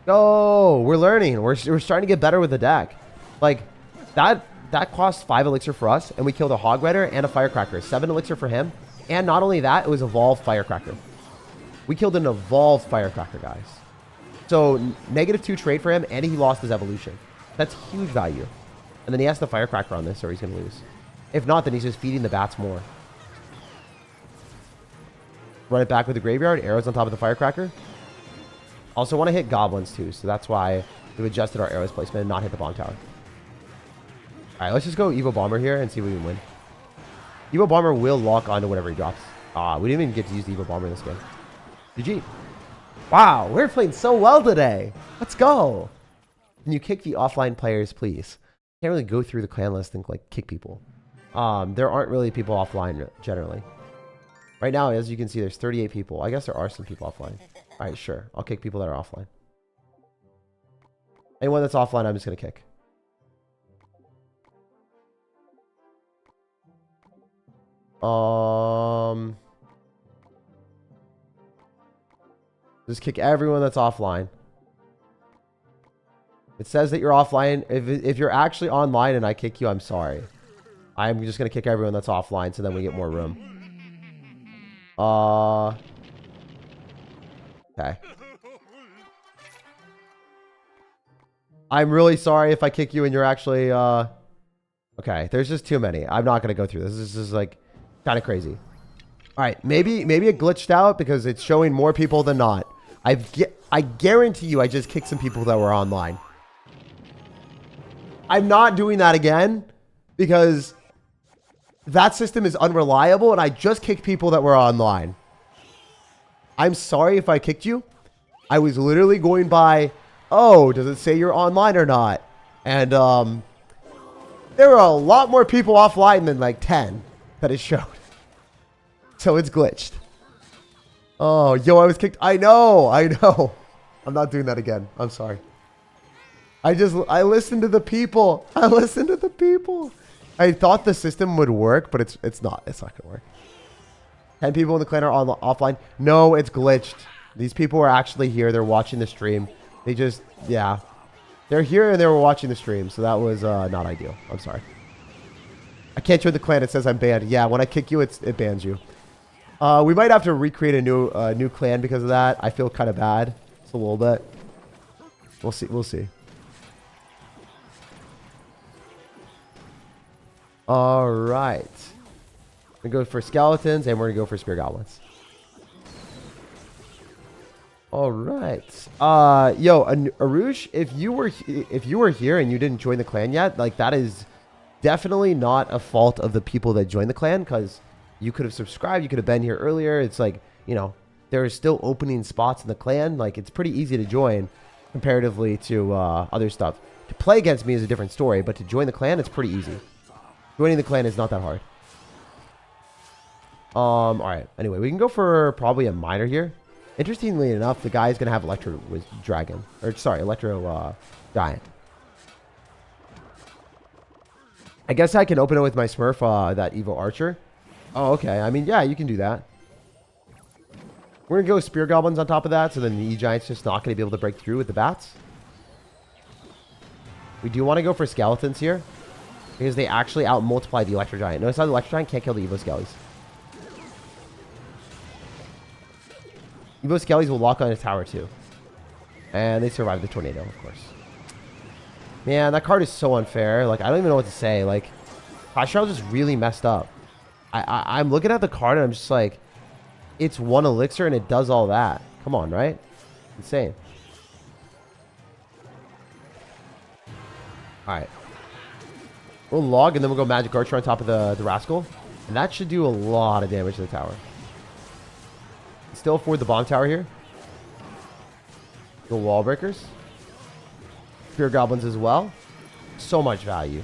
[SPEAKER 1] Oh, we're learning. We're starting to get better with the deck. Like, that cost 5 elixir for us, and we killed a Hog Rider and a Firecracker. 7 elixir for him. And not only that, it was evolved Firecracker. We killed an evolved Firecracker, guys. So, -2 trade for him, and he lost his evolution. That's huge value. And then he has the Firecracker on this, or he's going to lose. If not, then he's just feeding the Bats more. Run it back with the Graveyard. Arrows on top of the Firecracker. Also want to hit Goblins too, so that's why we've adjusted our arrows placement and not hit the Bomb Tower. Alright, let's just go Evo Bomber here and see if we can win. Evo Bomber will lock onto whatever he drops. We didn't even get to use the Evo Bomber in this game. GG. Wow, we're playing so well today. Let's go. Can you kick the offline players, please? Can't really go through the clan list and like kick people. There aren't really people offline generally. Right now, as you can see, there's 38 people. I guess there are some people offline. All right, sure. I'll kick people that are offline. Anyone that's offline, I'm just going to kick. Just kick everyone that's offline. It says that you're offline. If you're actually online and I kick you, I'm sorry. I'm just going to kick everyone that's offline so then we get more room. Okay. I'm really sorry if I kick you and you're actually... Okay, there's just too many. I'm not going to go through this. This is like kind of crazy. All right, maybe it glitched out because it's showing more people than not. I guarantee you I just kicked some people that were online. I'm not doing that again because that system is unreliable and I just kicked people that were online. I'm sorry if I kicked you. I was literally going by, oh, does it say you're online or not? And there were a lot more people offline than like 10 that it showed. So it's glitched. Oh, yo, I was kicked. I know. I'm not doing that again. I'm sorry. I listened to the people. I thought the system would work, but it's not. It's not going to work. 10 people in the clan are offline. No, it's glitched. These people are actually here. They're watching the stream. They just, yeah. They're here and they were watching the stream. So that was not ideal. I'm sorry. I can't join the clan. It says I'm banned. Yeah, when I kick you, it bans you. We might have to recreate a new clan because of that. I feel kind of bad. Just a little bit. We'll see. We'll see. All right. We're going to go for skeletons and we're going to go for spear goblins. All right. Yo, Arush, if you were here and you didn't join the clan yet, like that is definitely not a fault of the people that joined the clan because you could have subscribed, you could have been here earlier. It's like, you know, there are still opening spots in the clan. Like it's pretty easy to join comparatively to other stuff. To play against me is a different story, but to join the clan, it's pretty easy. Joining the clan is not that hard. All right. Anyway, we can go for probably a miner here. Interestingly enough, the guy is going to have Electro Dragon. Or, sorry, Electro Giant. I guess I can open it with my Smurf, that Evo Archer. Oh, okay. I mean, yeah, you can do that. We're going to go Spear Goblins on top of that, so then the E-Giant's just not going to be able to break through with the bats. We do want to go for Skeletons here, because they actually out-multiply the Electro Giant. Notice how the Electro Giant can't kill the Evo Skellies. Evo Skellies will lock on a tower too. And they survive the tornado, of course. Man, that card is so unfair. Like, I don't even know what to say. Like, Clash Royale just really messed up. I'm looking at the card and I'm just like, it's one elixir and it does all that. Come on, right? Insane. Alright. We'll log and then we'll go Magic Archer on top of the Rascal. And that should do a lot of damage to the tower. Still afford the bomb tower here. The wall breakers. Spear goblins as well. So much value.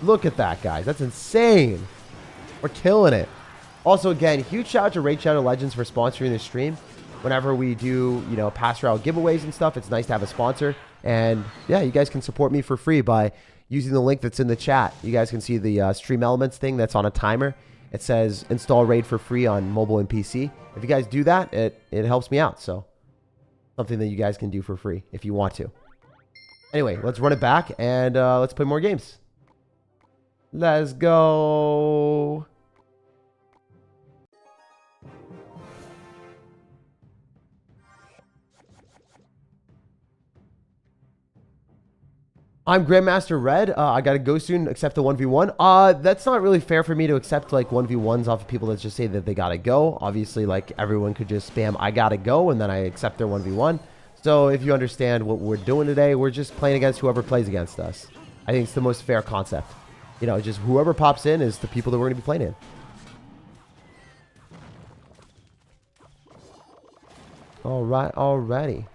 [SPEAKER 1] Look at that, guys. That's insane. We're killing it. Also, again, huge shout out to Raid Shadow Legends for sponsoring this stream. Whenever we do, you know, Pass Royale giveaways and stuff, it's nice to have a sponsor. And yeah, you guys can support me for free by using the link that's in the chat. You guys can see the Stream Elements thing that's on a timer. It says install Raid for free on mobile and PC. If you guys do that, it helps me out. So something that you guys can do for free if you want to. Anyway, let's run it back and let's play more games. Let's go. I'm Grandmaster Red. I gotta go soon, accept the 1v1. That's not really fair for me to accept like 1v1s off of people that just say that they gotta go. Obviously, like everyone could just spam I gotta go and then I accept their 1v1. So if you understand what we're doing today, we're just playing against whoever plays against us. I think it's the most fair concept. You know, just whoever pops in is the people that we're gonna be playing in. Alright, alrighty.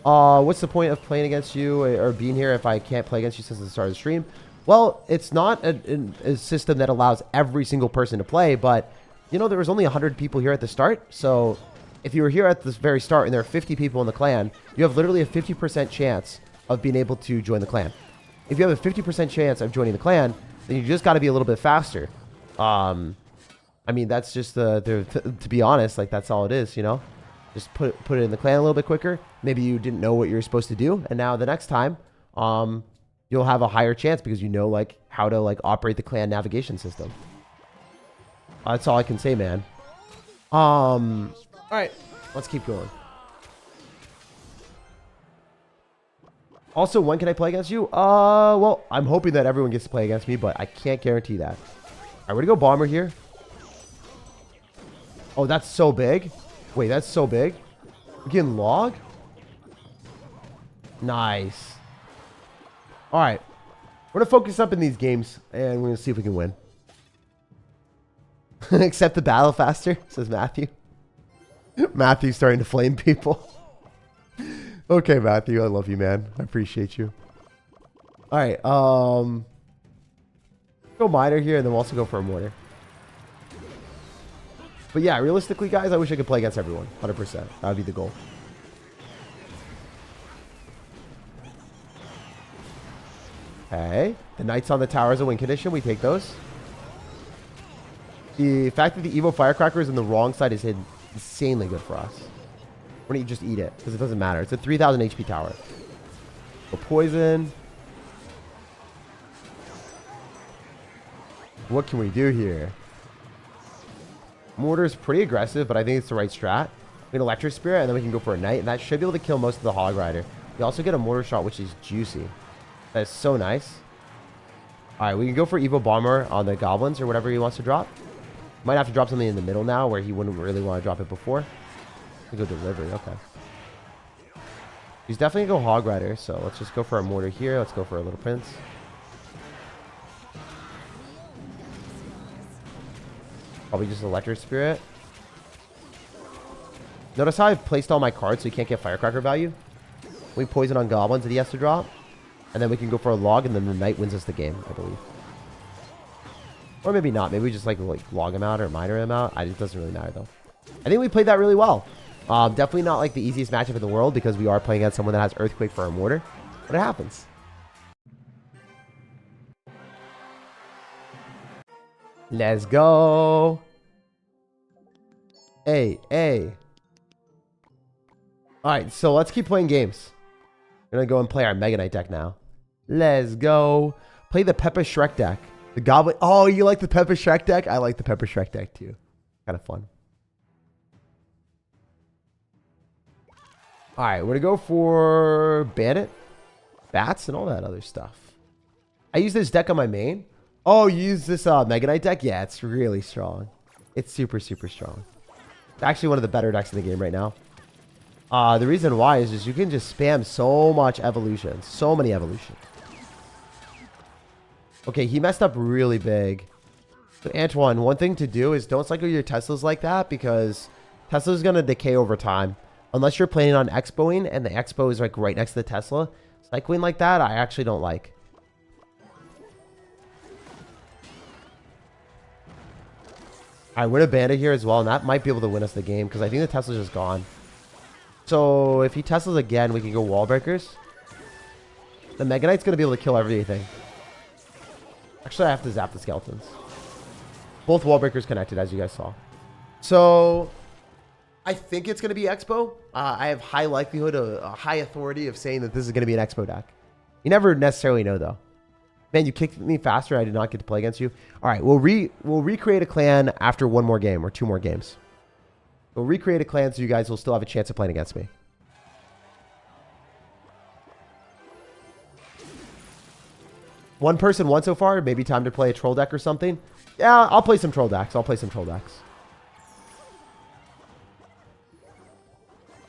[SPEAKER 1] What's the point of playing against you or being here if I can't play against you since the start of the stream? Well, it's not a system that allows every single person to play, but, you know, there was only 100 people here at the start. So if you were here at the very start and there are 50 people in the clan, you have literally a 50% chance of being able to join the clan. If you have a 50% chance of joining the clan, then you just got to be a little bit faster. I mean, that's just to be honest, like that's all it is, you know. Just put it in the clan a little bit quicker. Maybe you didn't know what you were supposed to do, and now the next time, you'll have a higher chance because you know like how to like operate the clan navigation system. That's all I can say, man. All right, let's keep going. Also, when can I play against you? Well, I'm hoping that everyone gets to play against me, but I can't guarantee that. All right, we're gonna go bomber here. Oh, that's so big. Wait, that's so big. We're getting log? Nice. All right. We're going to focus up in these games, and we're going to see if we can win. Accept the battle faster, says Matthew. Matthew's starting to flame people. Okay, Matthew, I love you, man. I appreciate you. All right. Go miner here, and then we'll also go for a mortar. But yeah, realistically, guys, I wish I could play against everyone. 100%. That would be the goal. Okay. The knights on the tower is a win condition. We take those. The fact that the Evo Firecracker is in the wrong side is insanely good for us. We're going to just eat it because it doesn't matter. It's a 3,000 HP tower. A poison. What can we do here? Mortar is pretty aggressive, but I think it's the right strat. We can Electric Spirit, and then we can go for a Knight, and that should be able to kill most of the Hog Rider. We also get a Mortar Shot, which is juicy. That is so nice. All right, we can go for Evo Bomber on the Goblins or whatever he wants to drop. Might have to drop something in the middle now where he wouldn't really want to drop it before. We go Delivery, okay. He's definitely going to go Hog Rider, so let's just go for a Mortar here. Let's go for a Little Prince. Probably just Electric Spirit. Notice how I've placed all my cards so he can't get Firecracker value. We poison on Goblins that he has to drop. And then we can go for a log, and then the Knight wins us the game, I believe. Or maybe not. Maybe we just like log him out or miner him out. It doesn't really matter, though. I think we played that really well. Definitely not like the easiest matchup in the world because we are playing against someone that has Earthquake for a mortar. But it happens. Let's go. Hey. Alright, so let's keep playing games. We're going to go and play our Mega Knight deck now. Let's go. Play the Peppa Shrek deck. The Goblin. Oh, you like the Peppa Shrek deck? I like the Peppa Shrek deck too. Kind of fun. Alright, we're going to go for Bandit, Bats, and all that other stuff. I use this deck on my main. Oh, you use this Mega Knight deck? Yeah, it's really strong. It's super, super strong. It's actually one of the better decks in the game right now. The reason why is just you can just spam so much evolution. So many evolutions. Okay, he messed up really big. So, Antoine, one thing to do is don't cycle your Teslas like that because Tesla's going to decay over time. Unless you're planning on expoing and the expo is like right next to the Tesla. Cycling like that, I actually don't like. I win a Bandit here as well, and that might be able to win us the game because I think the Tesla's just gone. So if he Teslas again, we can go Wall Breakers. The Mega Knight's going to be able to kill everything. Actually, I have to zap the Skeletons. Both Wall Breakers connected, as you guys saw. So I think it's going to be Expo. I have high likelihood, a high authority of saying that this is going to be an Expo deck. You never necessarily know, though. Man, you kicked me faster. I did not get to play against you. All right, we'll recreate a clan after one more game or two more games. We'll recreate a clan so you guys will still have a chance of playing against me. One person won so far. Maybe time to play a troll deck or something. Yeah, I'll play some troll decks.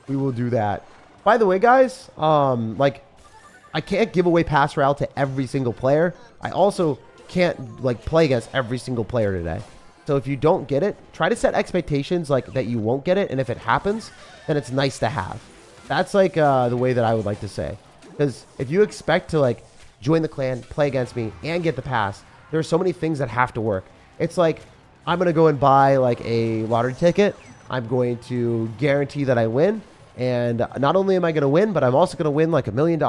[SPEAKER 1] We will do that. By the way, guys, I can't give away Pass Royale to every single player. I also can't play against every single player today. So if you don't get it, try to set expectations that you won't get it, and if it happens, then it's nice to have. That's the way that I would like to say. Because if you expect to join the clan, play against me, and get the pass, there are so many things that have to work. It's like I'm gonna go and buy a lottery ticket. I'm going to guarantee that I win, And not only am I going to win, but I'm also going to win like $1 million.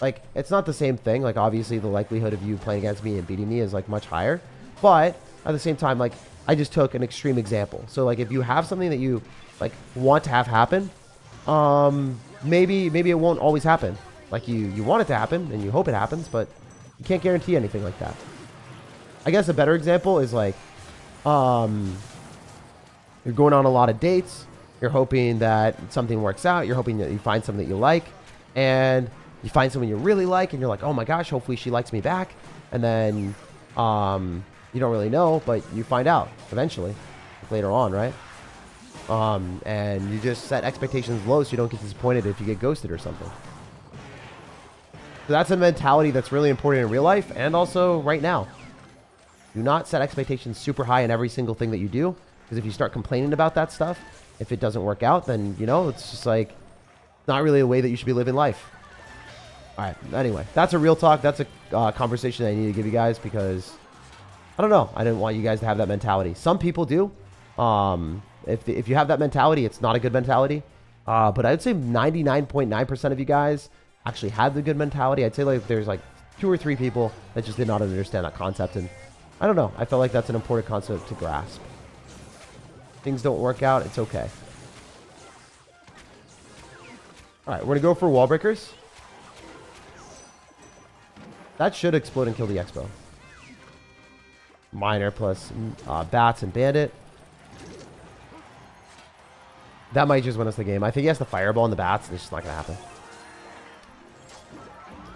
[SPEAKER 1] Like, it's not the same thing. Like, obviously, the likelihood of you playing against me and beating me is like much higher. But at the same time, like, I just took an extreme example. So, like, if you have something that you like want to have happen, maybe it won't always happen. Like, you want it to happen and you hope it happens, but you can't guarantee anything like that. I guess a better example is like, you're going on a lot of dates. You're hoping that something works out. You're hoping that you find something that you like, and you find someone you really like, and you're like, oh my gosh, hopefully she likes me back. And then you don't really know, but you find out eventually, later on, right? And you just set expectations low so you don't get disappointed if you get ghosted or something. So that's a mentality that's really important in real life and also right now. Do not set expectations super high in every single thing that you do, because if you start complaining about that stuff, if it doesn't work out, then, you know, it's just like not really a way that you should be living life. All right. Anyway, that's a real talk. That's a conversation I need to give you guys because I don't know. I didn't want you guys to have that mentality. Some people do. If you have that mentality, it's not a good mentality. But I'd say 99.9% of you guys actually have the good mentality. I'd say like there's like 2 or 3 people that just did not understand that concept. And I don't know. I felt like that's an important concept to grasp. Things don't work out, it's okay. All right, we're gonna go for wall breakers. That should explode and kill the expo. Miner plus bats and bandit. That might just win us the game. I think he has the fireball and the bats, and it's just not gonna happen.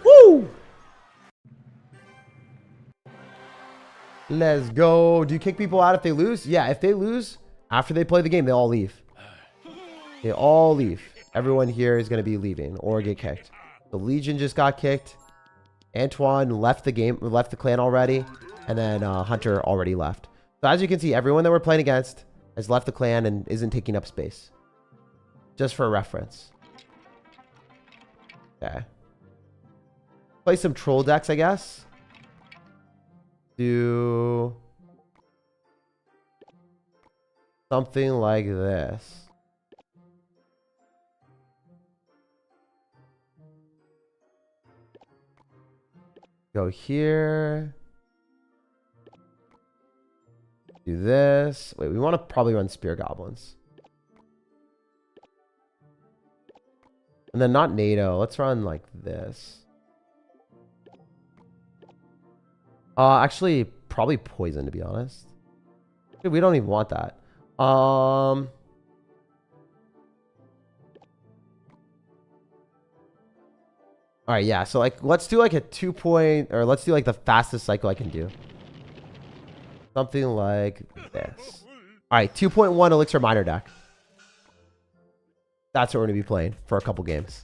[SPEAKER 1] Woo! Let's go. Do you kick people out if they lose? Yeah, if they lose, after they play the game, they all leave. They all leave. Everyone here is going to be leaving or get kicked. The Legion just got kicked. Antoine left the game, left the clan already. And then Hunter already left. So as you can see, everyone that we're playing against has left the clan and isn't taking up space. Just for reference. Okay. Play some troll decks, I guess. Do something like this. Go here. Do this. Wait, we want to probably run spear goblins. And then not NATO. Let's run like this. Actually, probably poison, to be honest. Dude, we don't even want that. All right, yeah. So like, let's do like a 2-point, or let's do like the fastest cycle I can do. Something like this. All right, 2.1 elixir miner deck. That's what we're gonna be playing for a couple games.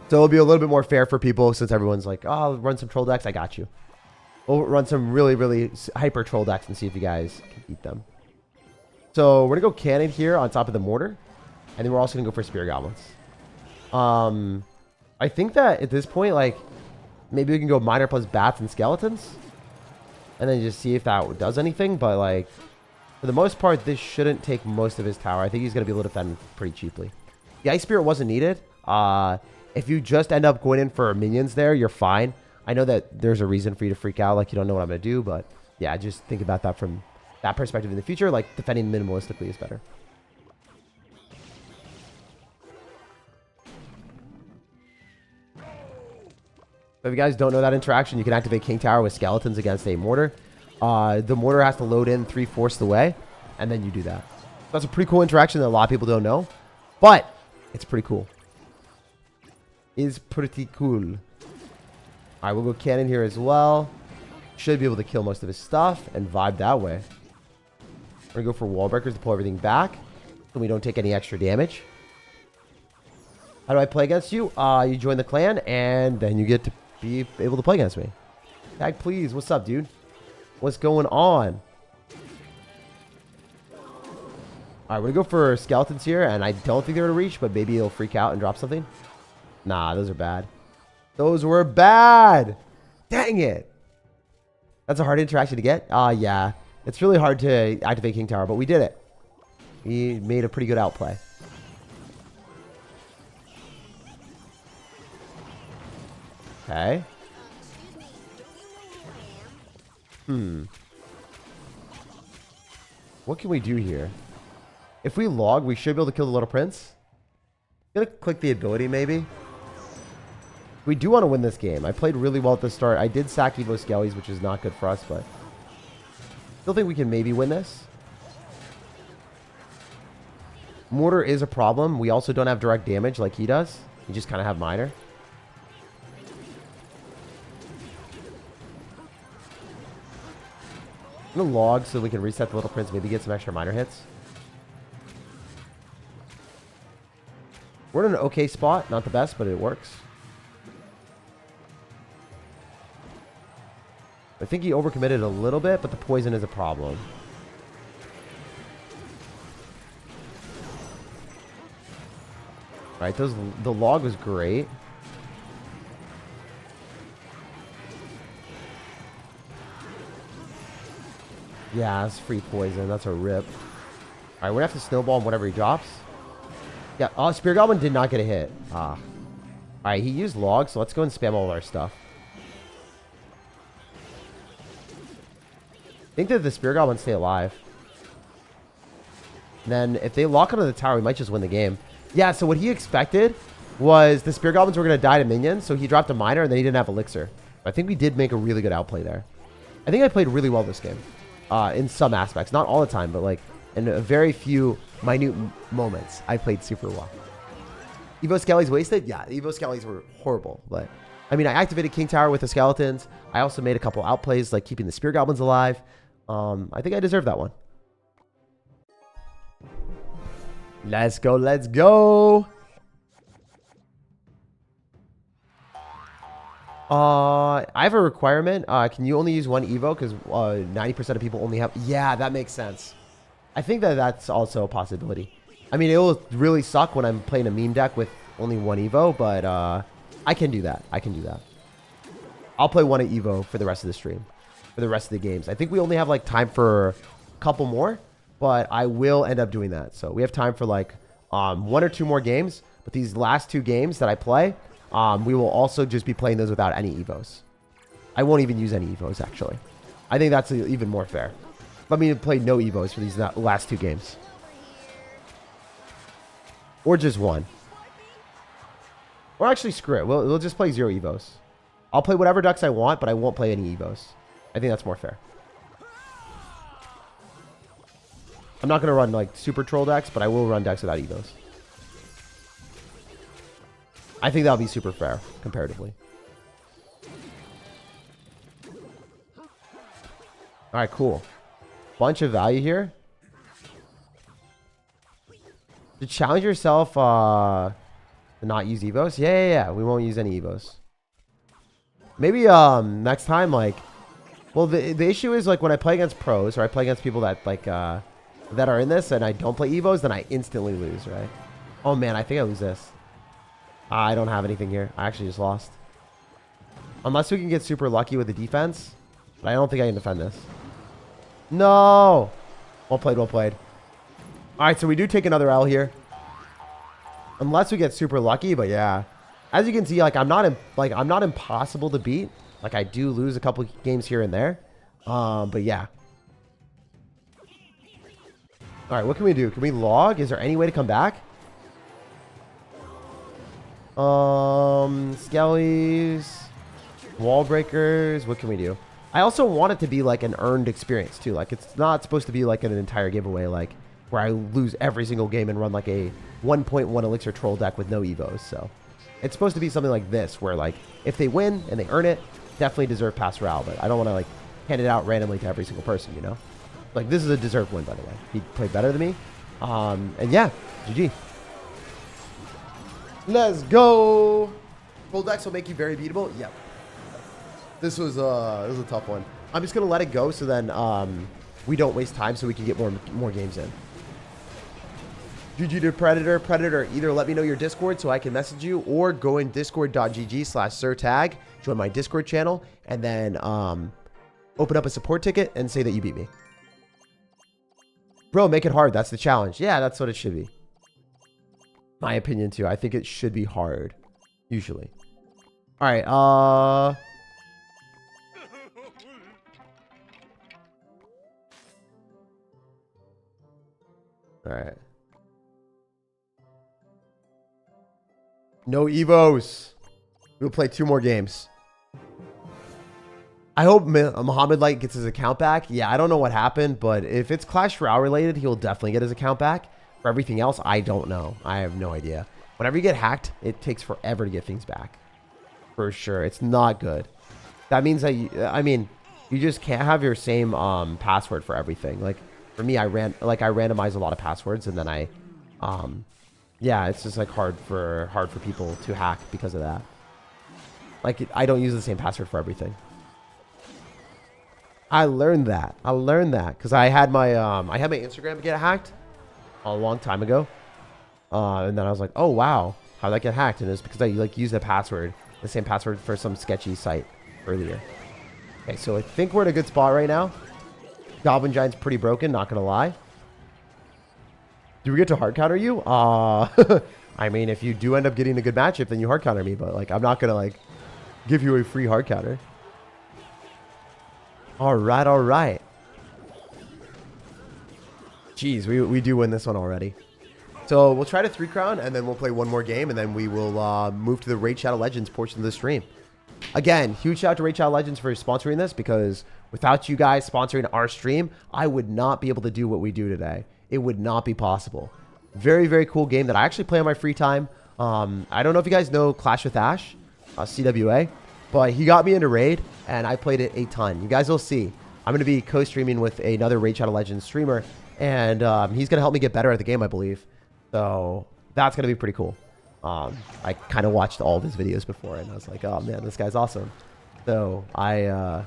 [SPEAKER 1] So it'll be a little bit more fair for people since everyone's like, oh, run some troll decks. I got you. We'll run some really, really hyper troll decks and see if you guys can beat them. So we're gonna go cannon here on top of the mortar, and then we're also gonna go for spear goblins. I think that at this point, like, maybe we can go miner plus bats and skeletons, and then just see if that does anything. But like, for the most part, this shouldn't take most of his tower. I think he's gonna be able to defend pretty cheaply. The ice spirit wasn't needed. If you just end up going in for minions there, you're fine. I know that there's a reason for you to freak out, like you don't know what I'm going to do, but yeah, just think about that from that perspective in the future. Like, defending minimalistically is better. So if you guys don't know that interaction, you can activate King Tower with skeletons against a mortar. The mortar has to load in 3/4 the way, and then you do that. That's a pretty cool interaction that a lot of people don't know, but it's pretty cool. Is pretty cool. All right, we'll go cannon here as well. Should be able to kill most of his stuff and vibe that way. We're going to go for wall breakers to pull everything back so we don't take any extra damage. How do I play against you? You join the clan, and then you get to be able to play against me. Tag, please. What's up, dude? What's going on? All right, we're going to go for skeletons here, and I don't think they're going to reach, but maybe he'll freak out and drop something. Nah, those are bad. Those were bad. Dang it. That's a hard interaction to get. Yeah. It's really hard to activate King Tower, but we did it. We made a pretty good outplay. Okay. What can we do here? If we log, we should be able to kill the little prince. I'm gonna click the ability, maybe. We do want to win this game. I played really well at the start. I did sack Evo Skellies, which is not good for us, but still think we can maybe win this. Mortar is a problem. We also don't have direct damage like he does. We just kind of have minor. I'm gonna log so we can reset the little prince, maybe get some extra minor hits. We're in an okay spot. Not the best, but it works. I think he overcommitted a little bit, but the poison is a problem. Alright, the log was great. Yeah, it's free poison. That's a rip. Alright, we're gonna have to snowball him whatever he drops. Yeah, oh, Spear Goblin did not get a hit. Ah. Alright, he used log, so let's go and spam all of our stuff. I think that the Spear Goblins stay alive. And then if they lock onto the tower, we might just win the game. Yeah, so what he expected was the Spear Goblins were going to die to minions, so he dropped a minor, and then he didn't have Elixir. I think we did make a really good outplay there. I think I played really well this game. In some aspects. Not all the time, but like in a very few minute moments, I played super well. Evo Skellies wasted? Yeah, Evo Skellies were horrible, but I mean, I activated King Tower with the skeletons. I also made a couple outplays, like keeping the Spear Goblins alive. I think I deserve that one. Let's go, let's go. I have a requirement. Can you only use one Evo? Because 90% of people only have... Yeah, that makes sense. I think that that's also a possibility. I mean, it will really suck when I'm playing a meme deck with only one Evo, but I can do that. I can do that. I'll play one Evo for the rest of the stream. For the rest of the games. I think we only have like time for a couple more, but I will end up doing that. So we have time for like 1 or 2 more games. But these last 2 games that I play... we will also just be playing those without any Evos. I won't even use any Evos, actually. I think that's even more fair. Let me play no Evos for these last 2 games. Or just 1. Or actually, screw it. We'll just play 0 Evos. I'll play whatever decks I want, but I won't play any Evos. I think that's more fair. I'm not going to run like super troll decks, but I will run decks without Evos. I think that'll be super fair, comparatively. Alright, cool. Bunch of value here. To challenge yourself to not use Evos? Yeah. We won't use any Evos. Maybe next time, like... Well, the issue is, like, when I play against pros, or I play against people that, like, that are in this, and I don't play Evos, then I instantly lose, right? Oh, man, I think I lose this. I don't have anything here. I actually just lost. Unless we can get super lucky with the defense. But I don't think I can defend this. No! Well played, well played. Alright, so we do take another L here. Unless we get super lucky, but yeah. As you can see, like I'm not impossible to beat. Like I do lose a couple games here and there. But yeah. Alright, what can we do? Can we log? Is there any way to come back? Skellies, wall breakers. What can we do? I also want it to be like an earned experience too. Like it's not supposed to be like an entire giveaway, like where I lose every single game and run like a 1.1 elixir troll deck with no Evos. So it's supposed to be something like this, where like if they win and they earn it, definitely deserve Clash Royale. But I don't want to like hand it out randomly to every single person, you know? Like this is a deserved win, by the way. He played better than me. And yeah, GG. Let's go. Full decks will make you very beatable. Yep. This was a tough one. I'm just gonna let it go so then we don't waste time, so we can get more games in. GG to Predator. Predator, either let me know your Discord so I can message you, or go in discord.gg/SIRTAG, join my Discord channel, and then open up a support ticket and say that you beat me. Bro, make it hard. That's the challenge. Yeah, that's what it should be. My opinion too. I think it should be hard, usually. right. All right. No Evos. We'll play 2 more games. I hope Muhammad Light gets his account back. Yeah, I don't know what happened, but if it's Clash Royale related, he'll definitely get his account back. For everything else, I don't know. I have no idea. Whenever you get hacked, it takes forever to get things back. For sure. It's not good. That means that, you just can't have your same password for everything. Like, for me, I randomize a lot of passwords, and then yeah, it's just like hard for people to hack because of that. Like, I don't use the same password for everything. I learned that because I had my Instagram get hacked a long time ago, and then I was like, oh wow, how did that get hacked? And it's because I used the same password for some sketchy site earlier. Okay, so I think we're in a good spot right now. Goblin Giant's pretty broken, not gonna lie. Do we get to hard counter you? I mean, if you do end up getting a good matchup, then you hard counter me, but like, I'm not gonna like give you a free hard counter. All right. Jeez, we do win this one already. So we'll try to 3 crown, and then we'll play 1 more game, and then we will move to the Raid Shadow Legends portion of the stream. Again, huge shout out to Raid Shadow Legends for sponsoring this, because without you guys sponsoring our stream, I would not be able to do what we do today. It would not be possible. Very, very cool game that I actually play on my free time. I don't know if you guys know Clash with Ash, CWA, but he got me into Raid, and I played it a ton. You guys will see. I'm going to be co-streaming with another Raid Shadow Legends streamer, and he's going to help me get better at the game, I believe. So that's going to be pretty cool. I kind of watched all of his videos before, and I was like, oh man, this guy's awesome. So I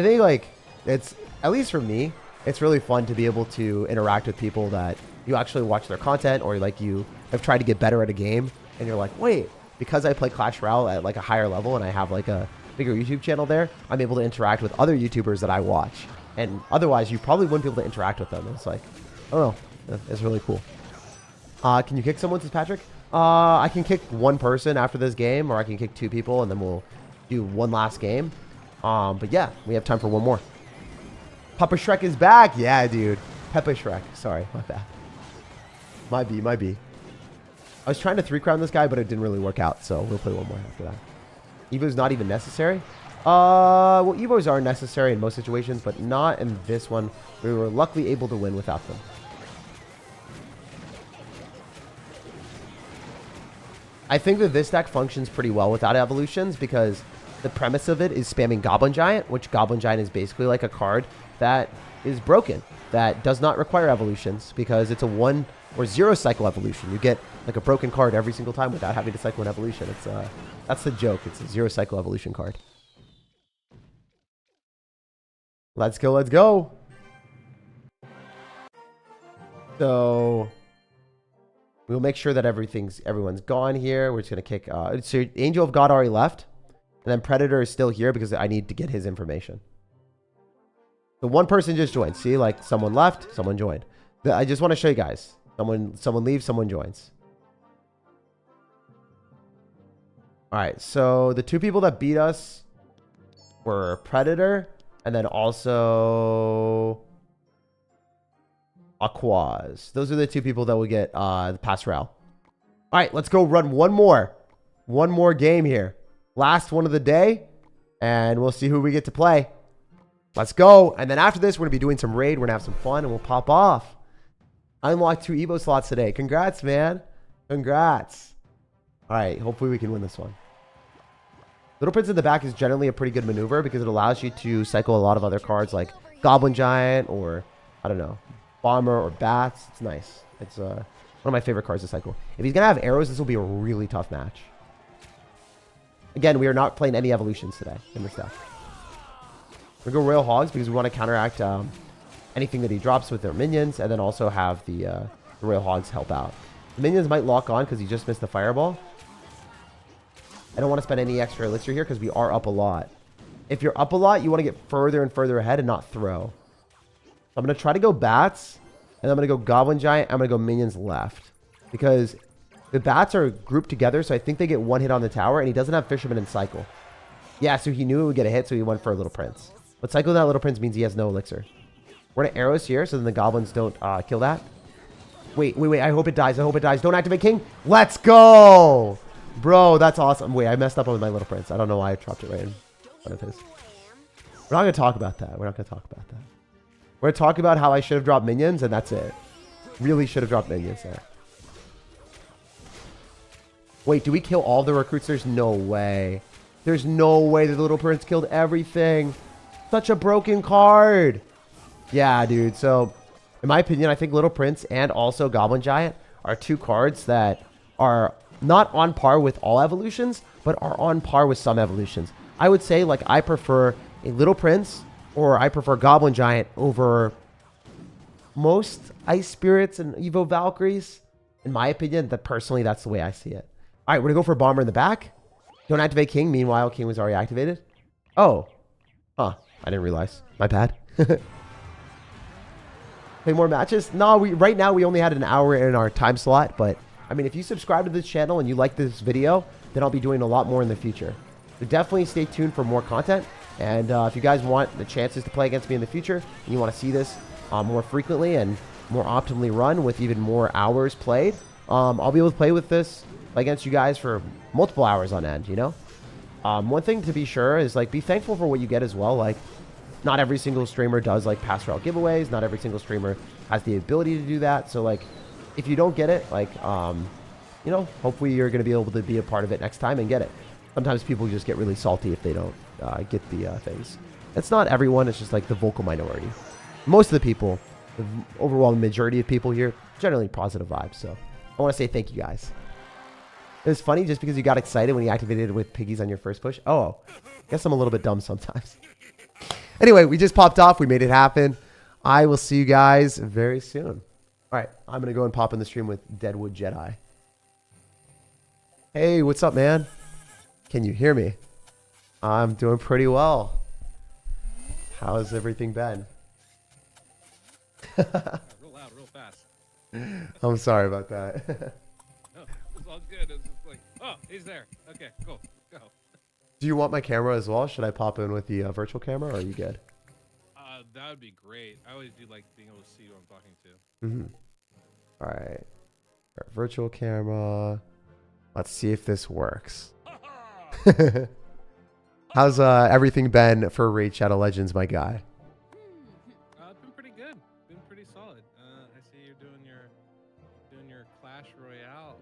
[SPEAKER 1] think, like, it's, at least for me, it's really fun to be able to interact with people that you actually watch their content, or like you have tried to get better at a game, and you're like, wait, because I play Clash Royale at like a higher level and I have like a bigger YouTube channel there, I'm able to interact with other YouTubers that I watch. And otherwise, you probably wouldn't be able to interact with them. It's like, I don't know. It's really cool. Can you kick someone, says Patrick? I can kick 1 person after this game, or I can kick 2 people, and then we'll do 1 last game. But yeah, we have time for 1 more. Papa Shrek is back. Yeah, dude. Peppa Shrek. Sorry, my bad. Might be. I was trying to 3 crown this guy, but it didn't really work out, so we'll play 1 more after that. Evo's not even necessary? Well, Evos are necessary in most situations, but not in this one. We were luckily able to win without them. I think that this deck functions pretty well without evolutions, because the premise of it is spamming Goblin Giant, which Goblin Giant is basically like a card that is broken, that does not require evolutions, because it's a 1 or 0 cycle evolution. You get like a broken card every single time without having to cycle an evolution. It's that's the joke. It's a 0 cycle evolution card. Let's go. So we'll make sure that everyone's gone here. We're just gonna kick. So Angel of God already left, and then Predator is still here because I need to get his information. So 1 person just joined. See, like, someone left, someone joined. I just want to show you guys. Someone leaves, someone joins. All right, so the 2 people that beat us were Predator, and then also Aquaz. Those are the 2 people that will get the pass route. All right, let's go run 1 more game here. Last one of the day, and we'll see who we get to play. Let's go. And then after this, we're going to be doing some raid. We're going to have some fun, and we'll pop off. I unlocked 2 Evo slots today. Congrats, man. Congrats. All right, hopefully we can win this one. Little Prince in the back is generally a pretty good maneuver because it allows you to cycle a lot of other cards like Goblin Giant or, I don't know, Bomber or Bats. It's nice. It's one of my favorite cards to cycle. If he's going to have arrows, this will be a really tough match. Again, we are not playing any evolutions today in this deck. We're going to go Royal Hogs because we want to counteract anything that he drops with their minions, and then also have the Royal Hogs help out. The minions might lock on because he just missed the Fireball. I don't want to spend any extra elixir here because we are up a lot. If you're up a lot, you want to get further and further ahead and not throw. I'm going to try to go Bats, and I'm going to go Goblin Giant. I'm going to go minions left. Because The bats are grouped together, so I think they get one hit on the tower, and he doesn't have Fisherman and Cycle. Yeah, so he knew it would get a hit, so he went for a Little Prince. But Cycle that Little Prince means he has no elixir. We're gonna arrows here, so then the goblins don't kill that. Wait. I hope it dies. Don't activate King. Let's go! Bro, that's awesome. Wait, I messed up with my Little Prince. I don't know why I dropped it right in front of his. We're not gonna talk about that. We're gonna talk about how I should have dropped minions, and that's it. Really should have dropped minions there. Wait, do we kill all the recruits? There's no way. There's no way that the Little Prince killed everything. Such a broken card. Yeah, dude. So, in my opinion, I think Little Prince and also Goblin Giant are two cards that are not on par with all evolutions, but are on par with some evolutions. I would say, like, I prefer a Little Prince or I prefer Goblin Giant over most Ice Spirits and Evo Valkyries. In my opinion, personally, that's the way I see it. All right, we're going to go for Bomber in the back. Don't activate King. Meanwhile, King was already activated. Oh. Huh. I didn't realize. My bad. Play more matches? No, right now we only had an hour in our time slot. But, I mean, if you subscribe to this channel and you like this video, then I'll be doing a lot more in the future. So definitely stay tuned for more content. And if you guys want the chances to play against me in the future, and you want to see this more frequently and more optimally run with even more hours played, I'll be able to play with this against you guys for multiple hours on end, you know? One thing to be sure is, like, be thankful for what you get as well. Like, not every single streamer does, like, Pass Royale giveaways. Not every single streamer has the ability to do that. So, like, if you don't get it, like, you know, hopefully you're going to be able to be a part of it next time and get it. Sometimes people just get really salty if they don't get the things. It's not everyone. It's just, like, the vocal minority. Most of the people, the overwhelming majority of people here, generally positive vibes. So I want to say thank you guys. It was funny just because you got excited when you activated with piggies on your first push. Oh, I guess I'm a little bit dumb sometimes. Anyway, we just popped off. We made it happen. I will see you guys very soon. All right, I'm going to go and pop in the stream with Deadwood Jedi. Hey, what's up, man? Can you hear me? I'm doing pretty well. How's everything been?
[SPEAKER 2] Real loud, real fast.
[SPEAKER 1] I'm sorry about that.
[SPEAKER 2] No, it's all good. It's just like, oh, he's there. Okay, cool. Go.
[SPEAKER 1] Do you want my camera as well? Should I pop in with the virtual camera, or are you good?
[SPEAKER 2] That would be great. I always do like being able to see who I'm talking to.
[SPEAKER 1] All right. Virtual camera. Let's see if this works. How's everything been for Raid Shadow Legends, my guy?
[SPEAKER 2] It's been pretty good. Been pretty solid. I see you're doing your Clash Royale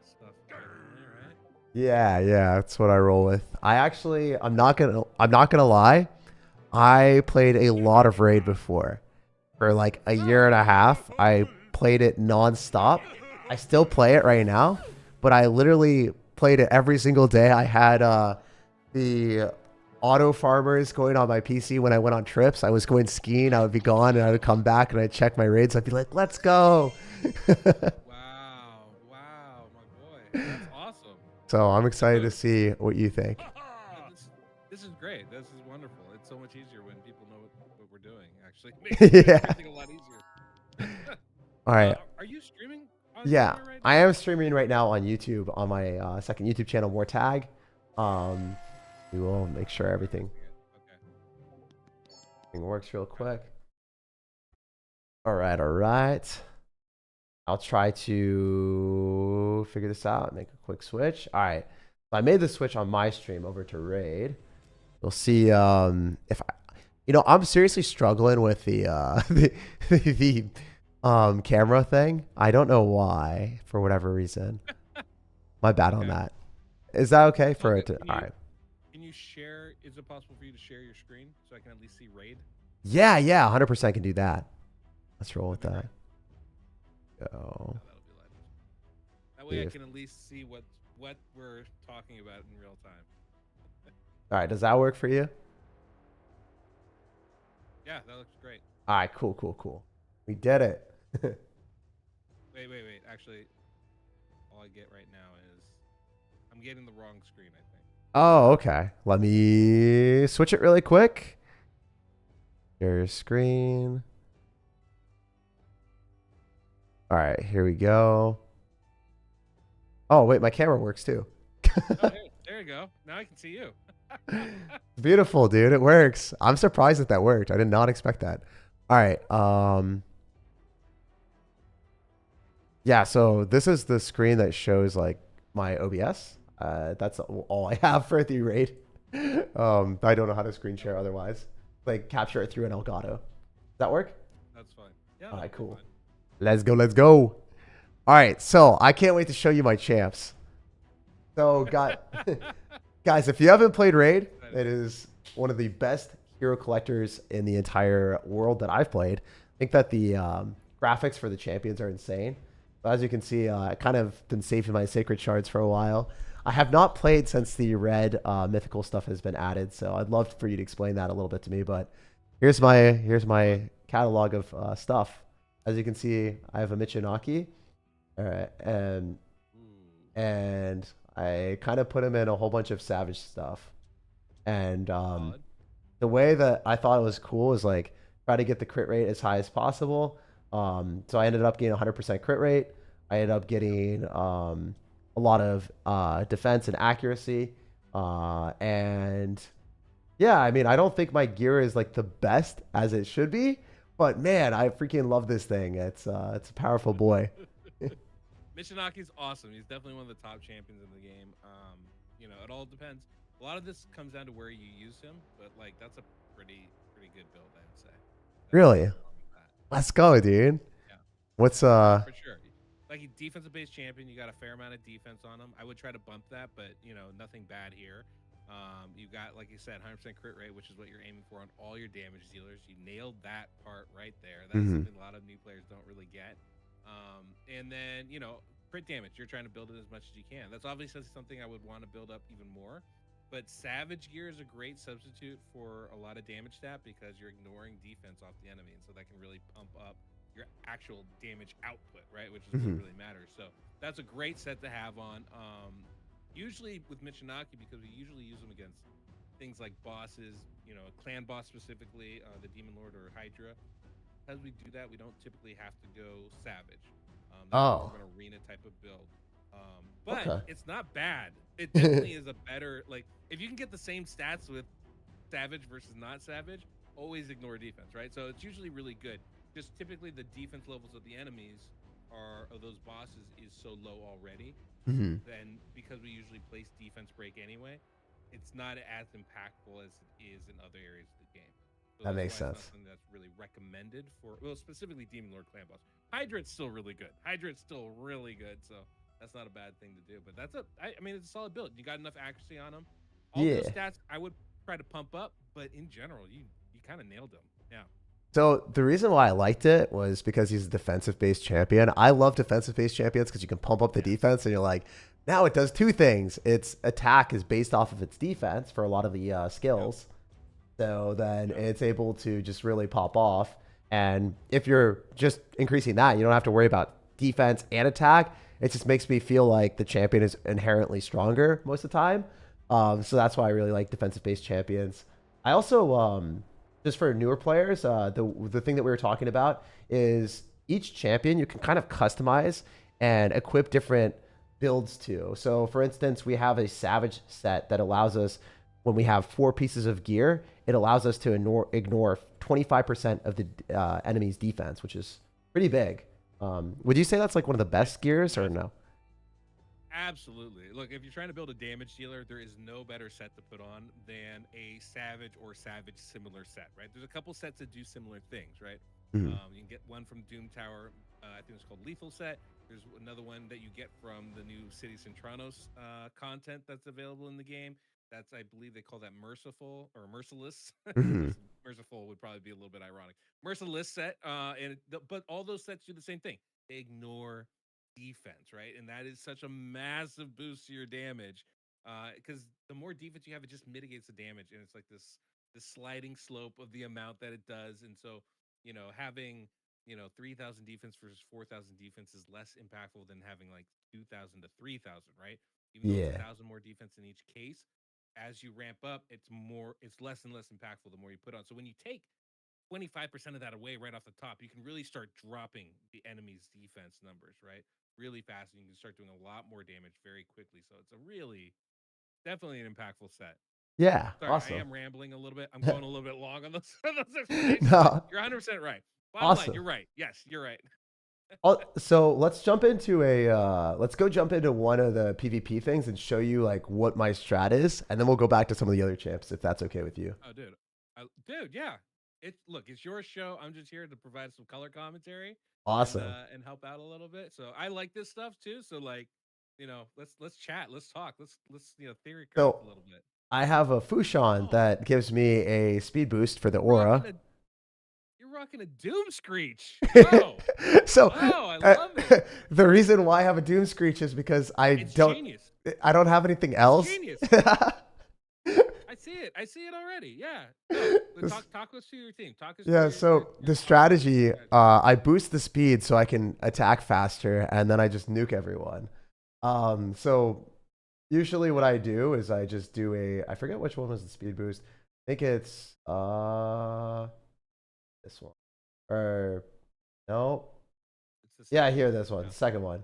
[SPEAKER 2] stuff currently, right?
[SPEAKER 1] Yeah, that's what I roll with. I'm not gonna lie. I played a lot of Raid before. For like a year and a half, I played it non-stop. I still play it right now, but I literally played it every single day. I had the auto farmers going on my PC when I went on trips. I was going skiing, I would be gone, and I would come back and I'd check my raids. I'd be like, let's go.
[SPEAKER 2] Wow, my boy. That's awesome.
[SPEAKER 1] So I'm excited to see what you think.
[SPEAKER 2] This is great. This is wonderful. It's so much easier when people know what we're doing, actually. It makes everything a lot easier.
[SPEAKER 1] All right.
[SPEAKER 2] Are you streaming?
[SPEAKER 1] Yeah,
[SPEAKER 2] right now?
[SPEAKER 1] I am streaming right now on YouTube on my second YouTube channel, SIRTAG. We will make sure everything works real quick. All right. I'll try to figure this out, make a quick switch. All right. So I made the switch on my stream over to Raid. We'll see if I, I'm seriously struggling with the camera thing. I don't know why, for whatever reason. My bad on that. Is that okay for it to? All right.
[SPEAKER 2] Can you share? Is it possible for you to share your screen so I can at least see Raid?
[SPEAKER 1] Yeah, 100% can do that. Let's roll with that. Go.
[SPEAKER 2] That'll be that way I can at least see what we're talking about in real time.
[SPEAKER 1] All right, does that work for you?
[SPEAKER 2] Yeah, that looks great.
[SPEAKER 1] All right, cool. We did it.
[SPEAKER 2] Wait. Actually, all I get right now is I'm getting the wrong screen, I think.
[SPEAKER 1] Oh, okay. Let me switch it really quick. Share your screen. All right, here we go. Oh, wait, my camera works too.
[SPEAKER 2] Oh, there you go. Now I can see you.
[SPEAKER 1] Beautiful, dude. It works. I'm surprised that worked. I did not expect that. All right. Yeah, so this is the screen that shows like my OBS. That's all I have for the raid. I don't know how to screen share otherwise. Like capture it through an Elgato. Does that work?
[SPEAKER 2] That's fine. Yeah,
[SPEAKER 1] All
[SPEAKER 2] that'll
[SPEAKER 1] right,
[SPEAKER 2] be
[SPEAKER 1] cool.
[SPEAKER 2] fine.
[SPEAKER 1] Let's go. Let's go. All right, so I can't wait to show you my champs. So, guys, if you haven't played Raid, it is one of the best hero collectors in the entire world that I've played. I think that the graphics for the champions are insane. But as you can see, I kind of been saving my sacred shards for a while. I have not played since the red mythical stuff has been added, so I'd love for you to explain that a little bit to me. But here's my catalog of stuff. As you can see, I have a Michinaki, and
[SPEAKER 2] Ooh,
[SPEAKER 1] and I kind of put him in a whole bunch of savage stuff. And
[SPEAKER 2] solid.
[SPEAKER 1] the way that I thought it was cool is like try to get the crit rate as high as possible. So I ended up getting 100% crit rate. I ended up getting a lot of defense and accuracy. And yeah, I mean, I don't think my gear is like the best as it should be, but man, I freaking love this thing. It's a powerful boy.
[SPEAKER 2] Michinaki's awesome. He's definitely one of the top champions in the game. It all depends. A lot of this comes down to where you use him, but like that's a pretty good build, I would say. Definitely
[SPEAKER 1] Really?
[SPEAKER 2] nothing wrong with that.
[SPEAKER 1] Let's go, dude.
[SPEAKER 2] Yeah.
[SPEAKER 1] What's
[SPEAKER 2] Yeah, for sure. Like a defensive based champion, you got a fair amount of defense on him. I would try to bump that, but nothing bad here. You got, like you said, 100% crit rate, which is what you're aiming for on all your damage dealers. You nailed that part right there. That's
[SPEAKER 1] mhm.
[SPEAKER 2] something a lot of new players don't really get. And then, crit damage. You're trying to build it as much as you can. That's obviously something I would want to build up even more. But Savage Gear is a great substitute for a lot of damage stat because you're ignoring defense off the enemy, and so that can really pump up your actual damage output, right? Which is what
[SPEAKER 1] Mhm.
[SPEAKER 2] really matters. So that's a great set to have on. Usually with Michinaki, because we usually use them against things like bosses, a clan boss specifically, the Demon Lord or Hydra. Because we do that, we don't typically have to go Savage. That's more
[SPEAKER 1] Oh,
[SPEAKER 2] of an arena type of build. But
[SPEAKER 1] okay.
[SPEAKER 2] it's not bad. It definitely is a better, like, if you can get the same stats with Savage versus not Savage, always ignore defense, right? So it's usually really good. Just typically the defense levels of the enemies of those bosses is so low already.
[SPEAKER 1] Mhm.
[SPEAKER 2] Then because we usually place defense break anyway, it's not as impactful as it is in other areas of the game. So
[SPEAKER 1] That
[SPEAKER 2] that's
[SPEAKER 1] makes
[SPEAKER 2] why it's not
[SPEAKER 1] sense.
[SPEAKER 2] something that's really recommended for, well, specifically Demon Lord Clan boss. Hydra's still really good. Hydra's still really good. So that's not a bad thing to do. But I mean, it's a solid build. You got enough accuracy on him. All those
[SPEAKER 1] Yeah.
[SPEAKER 2] stats I would try to pump up, but in general, you kind of nailed them. Yeah.
[SPEAKER 1] So the reason why I liked it was because he's a defensive-based champion. I love defensive-based champions because you can pump up the
[SPEAKER 2] Yes.
[SPEAKER 1] defense, and you're like, now it does two things. Its attack is based off of its defense for a lot of the
[SPEAKER 2] Yep.
[SPEAKER 1] skills. So then
[SPEAKER 2] Yep.
[SPEAKER 1] it's able to just really pop off. And if you're just increasing that, you don't have to worry about defense and attack. It just makes me feel like the champion is inherently stronger most of the time. So that's why I really like defensive-based champions. I also, just for newer players, the thing that we were talking about is each champion you can kind of customize and equip different builds to. So, for instance, we have a savage set that allows us, when we have 4 pieces of gear, it allows us to ignore 25% of the enemy's defense, which is pretty big. Would you say that's like one of the best gears or
[SPEAKER 2] That's
[SPEAKER 1] no?
[SPEAKER 2] Absolutely. Look, if you're trying to build a damage dealer, there is no better set to put on than a Savage or Savage similar set, right? There's a couple sets that do similar things, right?
[SPEAKER 1] Mhm.
[SPEAKER 2] You can get one from Doom Tower. I think it's called Lethal Set. There's another one that you get from the new City Centranos content that's available in the game. That's, I believe they call that Merciful or Merciless.
[SPEAKER 1] Mhm.
[SPEAKER 2] Merciful would probably be a little bit ironic. Merciless set, but all those sets do the same thing. They ignore defense, right? And that is such a massive boost to your damage. Because the more defense you have, it just mitigates the damage, and it's like this sliding slope of the amount that it does. And so, having 3,000 defense versus 4,000 defense is less impactful than having like 2,000 to 3,000, right? Even though it's a
[SPEAKER 1] Yeah.
[SPEAKER 2] thousand more defense in each case, as you ramp up, it's less and less impactful the more you put on. So when you take 25% of that away right off the top, you can really start dropping the enemy's defense numbers, right? really fast, and you can start doing a lot more damage very quickly. So it's a really definitely an impactful set.
[SPEAKER 1] Yeah,
[SPEAKER 2] Sorry, I
[SPEAKER 1] awesome.
[SPEAKER 2] am rambling a little bit. I'm going a little bit long on those, on those explanations, but
[SPEAKER 1] No,
[SPEAKER 2] you're 100% right. Bottom line,
[SPEAKER 1] awesome.
[SPEAKER 2] you're right. Yes, you're right.
[SPEAKER 1] So let's jump into let's go jump into one of the PvP things and show you like what my strat is, and then we'll go back to some of the other champs if that's okay with you.
[SPEAKER 2] Oh, dude, dude, yeah. Look, it's your show. I'm just here to provide some color commentary
[SPEAKER 1] Awesome.
[SPEAKER 2] and help out a little bit. So I like this stuff too. So like, let's chat, let's talk, let's theory craft
[SPEAKER 1] So
[SPEAKER 2] a little bit.
[SPEAKER 1] I have a Fushan
[SPEAKER 2] Oh,
[SPEAKER 1] that gives me a speed boost for the
[SPEAKER 2] you're rocking
[SPEAKER 1] aura.
[SPEAKER 2] a you're rocking a Doom Screech. Oh,
[SPEAKER 1] So
[SPEAKER 2] oh, I love it.
[SPEAKER 1] the reason why I have a Doom Screech is because
[SPEAKER 2] It's genius.
[SPEAKER 1] I don't have anything
[SPEAKER 2] It's
[SPEAKER 1] else.
[SPEAKER 2] genius. I see it. I see it already. Yeah. No, but talk us through your team. Talk us through
[SPEAKER 1] Yeah, so the strategy, I boost the speed so I can attack faster, and then I just nuke everyone. So usually what I do is I just do I forget which one was the speed boost. I think it's this one. Or no. Yeah, here, this one, the second one.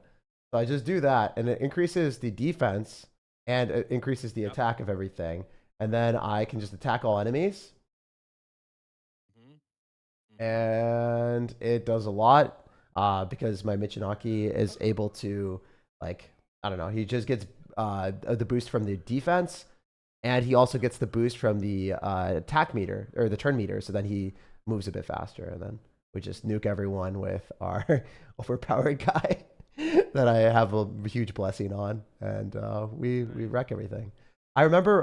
[SPEAKER 1] So I just do that, and it increases the defense and it increases the attack of everything. And then I can just attack all enemies. And it does a lot because my Michinaki is able to, like, I don't know, he just gets the boost from the defense, and he also gets the boost from the attack meter, or the turn meter, so then he moves a bit faster, and then we just nuke everyone with our overpowered guy that I have a huge blessing on, and we wreck everything. I remember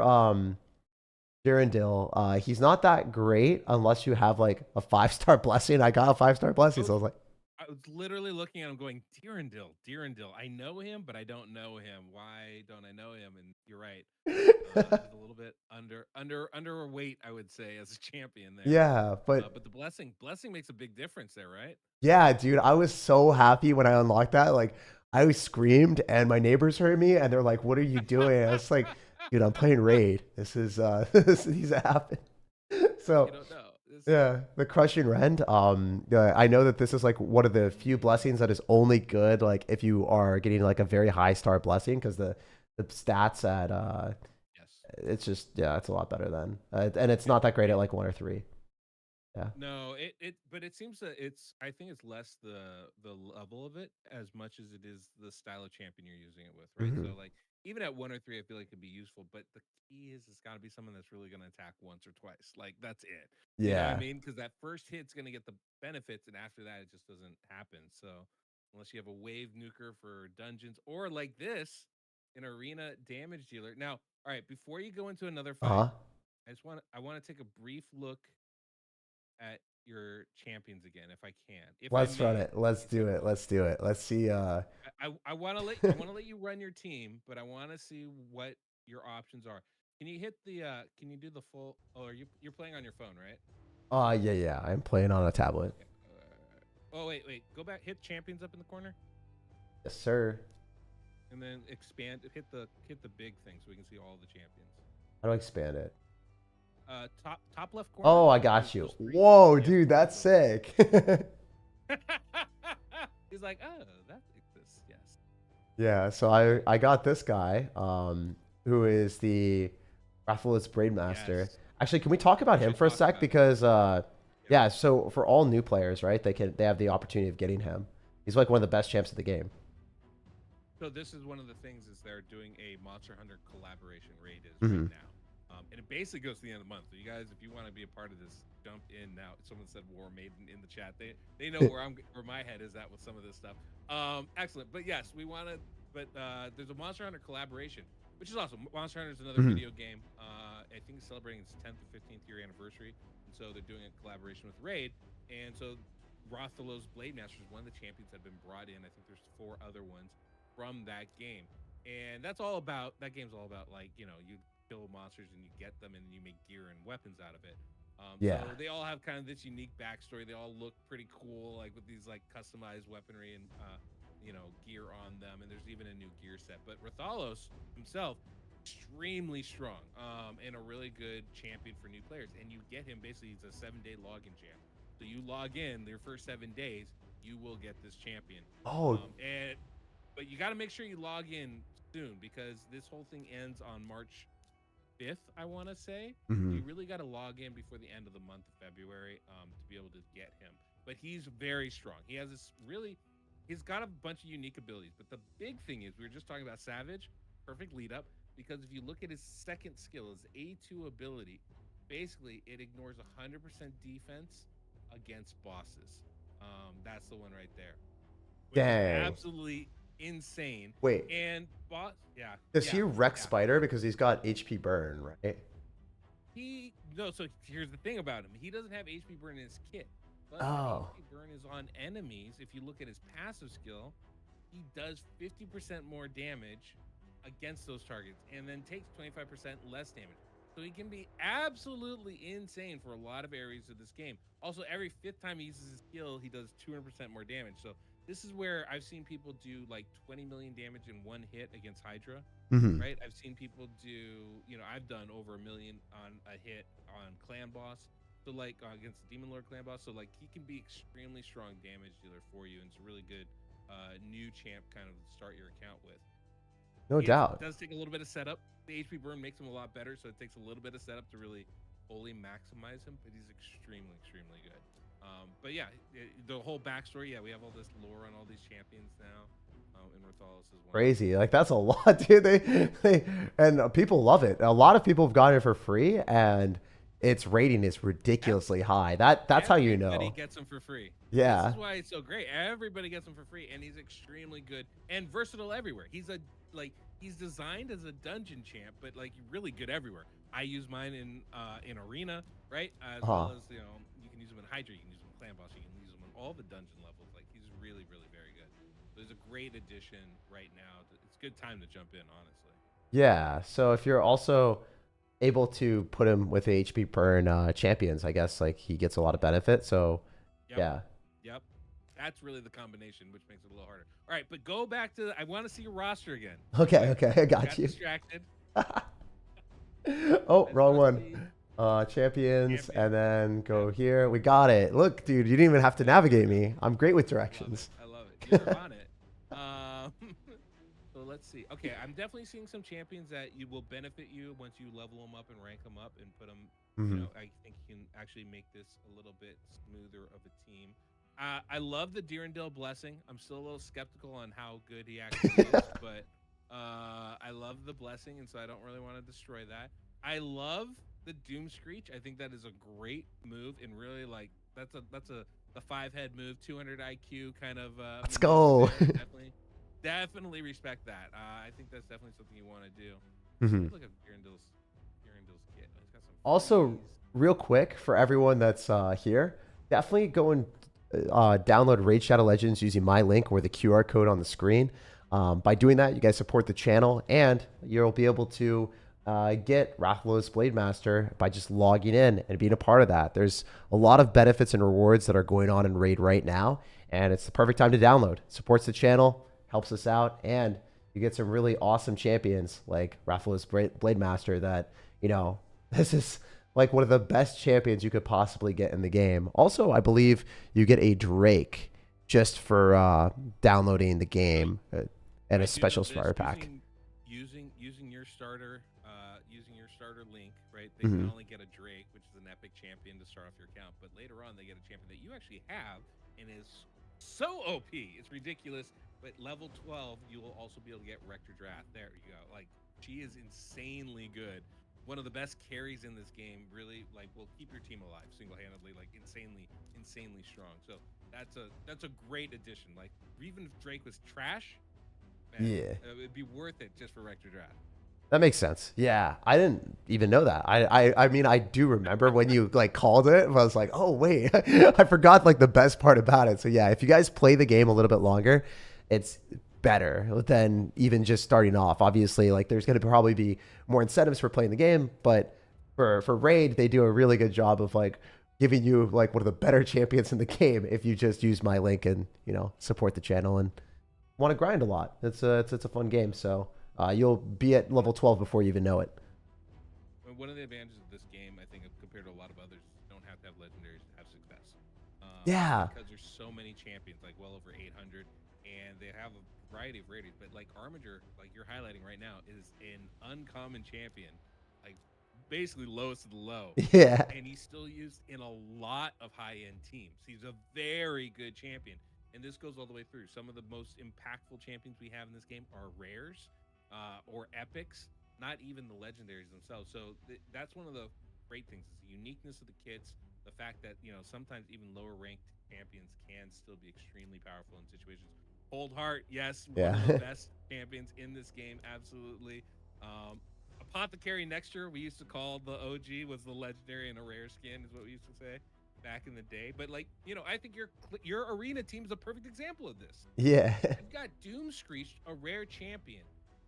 [SPEAKER 1] Durandil, he's not that great unless you have like a 5-star blessing. I got a 5-star blessing, so I was like,
[SPEAKER 2] I was literally looking at him going, Durandil. I know him, but I don't know him. Why don't I know him? And you're right. He's a little bit underweight, I would say, as a champion there.
[SPEAKER 1] yeah,
[SPEAKER 2] But the blessing makes a big difference there, right?
[SPEAKER 1] yeah, dude, I was so happy when I unlocked that. Like, I screamed, and my neighbors heard me, and they're like, "What are you doing?" I was like, "Dude, I'm playing Raid. This is this needs to happen." So,
[SPEAKER 2] you don't know.
[SPEAKER 1] yeah, the crushing rend. I know that this is like one of the few blessings that is only good like if you are getting like a very high star blessing, because the stats at
[SPEAKER 2] Yes.
[SPEAKER 1] it's just, yeah, it's a lot better than and it's not that great at like 1 or 3. Yeah.
[SPEAKER 2] No, but it seems that I think it's less the level of it as much as it is the style of champion you're using it with, right?
[SPEAKER 1] Hmm.
[SPEAKER 2] So like even at 1 or 3, I feel like it could be useful, but the key is it's got to be someone that's really going to attack once or twice. Like that's it. You know what I
[SPEAKER 1] Yeah.
[SPEAKER 2] mean? Because that first hit's going to get the benefits, and after that, it just doesn't happen. So unless you have a wave nuker for dungeons or like this, an arena damage dealer. Now, all right, before you go into another fight,
[SPEAKER 1] Uh-huh.
[SPEAKER 2] I want to take a brief look at your champions again, if I can, if I
[SPEAKER 1] Let's run
[SPEAKER 2] may.
[SPEAKER 1] it. Let's do it. Let's do it. Let's see.
[SPEAKER 2] I want to let you run your team, but I want to see what your options are. Can you hit the? Can you do the full? Oh, you're playing on your phone, right?
[SPEAKER 1] Yeah, yeah. I'm playing on a tablet.
[SPEAKER 2] Okay. Oh wait. Go back. Hit champions up in the corner,
[SPEAKER 1] Yes, sir.
[SPEAKER 2] and then expand. Hit the big thing so we can see all the champions.
[SPEAKER 1] How do I expand it?
[SPEAKER 2] Top left corner.
[SPEAKER 1] Oh, I got you. Whoa, dude, that's sick.
[SPEAKER 2] He's like, oh, that exists. Yes.
[SPEAKER 1] Yeah, so I got this guy, who is the Rathalos Braidmaster.
[SPEAKER 2] Yes.
[SPEAKER 1] Actually, can we talk about him for a sec? Because yeah, so for all new players, right? They have the opportunity of getting him. He's like one of the best champs of the game.
[SPEAKER 2] So this is one of the things is they're doing a Monster Hunter collaboration raid is
[SPEAKER 1] Mhm.
[SPEAKER 2] right now. And it basically goes to the end of the month. So you guys, if you want to be a part of this, jump in now. Someone said War Maiden in the chat. They know where my head is at with some of this stuff. Excellent. But yes, we want to. But there's a Monster Hunter collaboration, which is awesome. Monster Hunter is another video game. I think it's celebrating its 10th or 15th year anniversary, and so they're doing a collaboration with Raid. And so Rathalos Blade Master is one of the champions that have been brought in. I think there's 4 other ones from that game, and that's all about. That game's all about like you kill monsters and you get them and you make gear and weapons out of it.
[SPEAKER 1] Yeah.
[SPEAKER 2] So they all have kind of this unique backstory. They all look pretty cool, like with these like customized weaponry and gear on them. And there's even a new gear set. But Rathalos himself, extremely strong, and a really good champion for new players. And you get him basically. He's a 7-day login champ. So you log in your first 7 days, you will get this champion.
[SPEAKER 1] Oh,
[SPEAKER 2] and But you got to make sure you log in soon because this whole thing ends on March 5th, I want to say.
[SPEAKER 1] Hmm.
[SPEAKER 2] You really got to log in before the end of the month of February to be able to get him. But he's very strong. He has this really, he's got a bunch of unique abilities. But the big thing is, we were just talking about Savage, perfect lead up, because if you look at his second skill, his A2 ability, basically it ignores 100% defense against bosses. That's the one right there, which is
[SPEAKER 1] Dang.
[SPEAKER 2] absolutely insane.
[SPEAKER 1] Wait,
[SPEAKER 2] And boss, yeah,
[SPEAKER 1] does
[SPEAKER 2] yeah,
[SPEAKER 1] he wreck
[SPEAKER 2] yeah.
[SPEAKER 1] Spider because he's got HP burn, right?
[SPEAKER 2] He no. So here's the thing about him. He doesn't have HP burn in his kit, but when
[SPEAKER 1] Oh,
[SPEAKER 2] HP burn is on enemies, if you look at his passive skill, he does 50% more damage against those targets, and then takes 25% less damage. So he can be absolutely insane for a lot of areas of this game. Also, every fifth time he uses his skill, he does 200% more damage. So this is where I've seen people do like 20 million damage in one hit against Hydra,
[SPEAKER 1] hmm,
[SPEAKER 2] right? I've seen people do, I've done over 1 million on a hit on clan boss. So like against the demon lord clan boss. So like he can be extremely strong damage dealer for you, and it's a really good new champ kind of start your account with.
[SPEAKER 1] no
[SPEAKER 2] It
[SPEAKER 1] doubt.
[SPEAKER 2] does take a little bit of setup. The HP burn makes him a lot better, so it takes a little bit of setup to really fully maximize him. But he's extremely, extremely good. But yeah, the whole backstory. Yeah, we have all this lore on all these champions now. And Rathalos is one of them.
[SPEAKER 1] Crazy. Like that's a lot, dude. They and people love it. A lot of people have gotten it for free, and its rating is ridiculously high. That's how you
[SPEAKER 2] Everybody
[SPEAKER 1] know.
[SPEAKER 2] gets him for free. This
[SPEAKER 1] Yeah.
[SPEAKER 2] is why it's so great. Everybody gets him for free, and he's extremely good and versatile everywhere. He's designed as a dungeon champ, but like really good everywhere. I use mine in arena, right? As
[SPEAKER 1] Uh-huh.
[SPEAKER 2] well as you can use him in Hydra, you can use him in Clan Boss, you can use him in all the dungeon levels. Like he's really, really very good. So he's a great addition right now. It's a good time to jump in, honestly.
[SPEAKER 1] Yeah. So if you're also able to put him with HP burn champions, I guess like he gets a lot of benefit. So
[SPEAKER 2] Yep.
[SPEAKER 1] yeah.
[SPEAKER 2] Yep. That's really the combination, which makes it a little harder. All right, but go back to I want to see your roster again, real
[SPEAKER 1] Okay.
[SPEAKER 2] quick.
[SPEAKER 1] Okay. I
[SPEAKER 2] I
[SPEAKER 1] got
[SPEAKER 2] got
[SPEAKER 1] you.
[SPEAKER 2] distracted.
[SPEAKER 1] Oh,
[SPEAKER 2] I just
[SPEAKER 1] wrong
[SPEAKER 2] want to
[SPEAKER 1] one.
[SPEAKER 2] see
[SPEAKER 1] Champions,
[SPEAKER 2] champion.
[SPEAKER 1] and then
[SPEAKER 2] Yeah,
[SPEAKER 1] go here. We got it. Look, dude, you didn't even have to
[SPEAKER 2] there we
[SPEAKER 1] navigate
[SPEAKER 2] go.
[SPEAKER 1] me. I'm great with
[SPEAKER 2] I love it.
[SPEAKER 1] directions.
[SPEAKER 2] I love it. You're on it. Um, so let's see. Okay, I'm definitely seeing some champions that you will benefit you once you level them up and rank them up and put them.
[SPEAKER 1] Hmm.
[SPEAKER 2] I think you can actually make this a little bit smoother of a team. I love the Deerendale blessing. I'm still a little skeptical on how good he actually is, but I love the blessing, and so I don't really want to destroy that. I love the Doom Screech. I think that is a great move, and really like that's a the 5 head move, 200 IQ kind of
[SPEAKER 1] Let's
[SPEAKER 2] maneuver
[SPEAKER 1] go.
[SPEAKER 2] there. Definitely respect that. I think that's definitely something you want to do.
[SPEAKER 1] Hmm.
[SPEAKER 2] Let's look at Deerendale's kit. He's got some
[SPEAKER 1] Also,
[SPEAKER 2] freeze.
[SPEAKER 1] real quick for everyone that's here, definitely go and download Raid Shadow Legends using my link or the QR code on the screen. By doing that, you guys support the channel, and you'll be able to get Rathalos Blade Master by just logging in and being a part of that. There's a lot of benefits and rewards that are going on in Raid right now, and it's the perfect time to download. Supports the channel, helps us out, and you get some really awesome champions like Rathalos Blade Master that, this is like one of the best champions you could possibly get in the game. Also, I believe you get a Drake just for downloading the game and
[SPEAKER 2] I
[SPEAKER 1] a
[SPEAKER 2] do know
[SPEAKER 1] special
[SPEAKER 2] this
[SPEAKER 1] starter pack.
[SPEAKER 2] using your starter link, right? They can
[SPEAKER 1] Hmm.
[SPEAKER 2] only get a Drake, which is an epic champion to start off your account, but later on they get a champion that you actually have and is so OP. It's ridiculous. But level 12, you will also be able to get Rector Draft. There you go. Like she is insanely good. One of the best carries in this game. Really, like will keep your team alive single-handedly. Like insanely strong. So that's a great addition. Like even if Drake was trash, man,
[SPEAKER 1] Yeah.
[SPEAKER 2] it'd be worth it just for Rector Draft.
[SPEAKER 1] That makes sense. Yeah, I didn't even know that. I mean, I do remember when you like called it, but I was like, oh wait, I forgot like the best part about it. So yeah, if you guys play the game a little bit longer, it's better than even just starting off. Obviously, like there's going to probably be more incentives for playing the game, but for Raid, they do a really good job of like giving you like one of the better champions in the game if you just use my link and support the channel and want to grind a lot. It's a fun game. So you'll be at level 12 before you even know it.
[SPEAKER 2] One of the advantages of this game, I think, compared to a lot of others, you don't have to have legendaries to have success.
[SPEAKER 1] Yeah.
[SPEAKER 2] Because there's so many champions, like well over 800. and they have a variety of ratings. But like Armiger, like you're highlighting right now, is an uncommon champion, like basically lowest of the low,
[SPEAKER 1] Yeah.
[SPEAKER 2] and he's still used in a lot of high-end teams. He's a very good champion, and this goes all the way through. Some of the most impactful champions we have in this game are rares or epics, not even the legendaries themselves. So that's one of the great things is the uniqueness of the kits, the fact that sometimes even lower ranked champions can still be extremely powerful in situations. Cold Heart, yes, one of the
[SPEAKER 1] Yeah.
[SPEAKER 2] best champions in this game, absolutely. Um, Apothecary Nexture, we used to call the OG, was the legendary and a rare skin, is what we used to say back in the day. But like, I think your arena team is a perfect example of this.
[SPEAKER 1] Yeah.
[SPEAKER 2] You've got Doom Screech, a rare champion,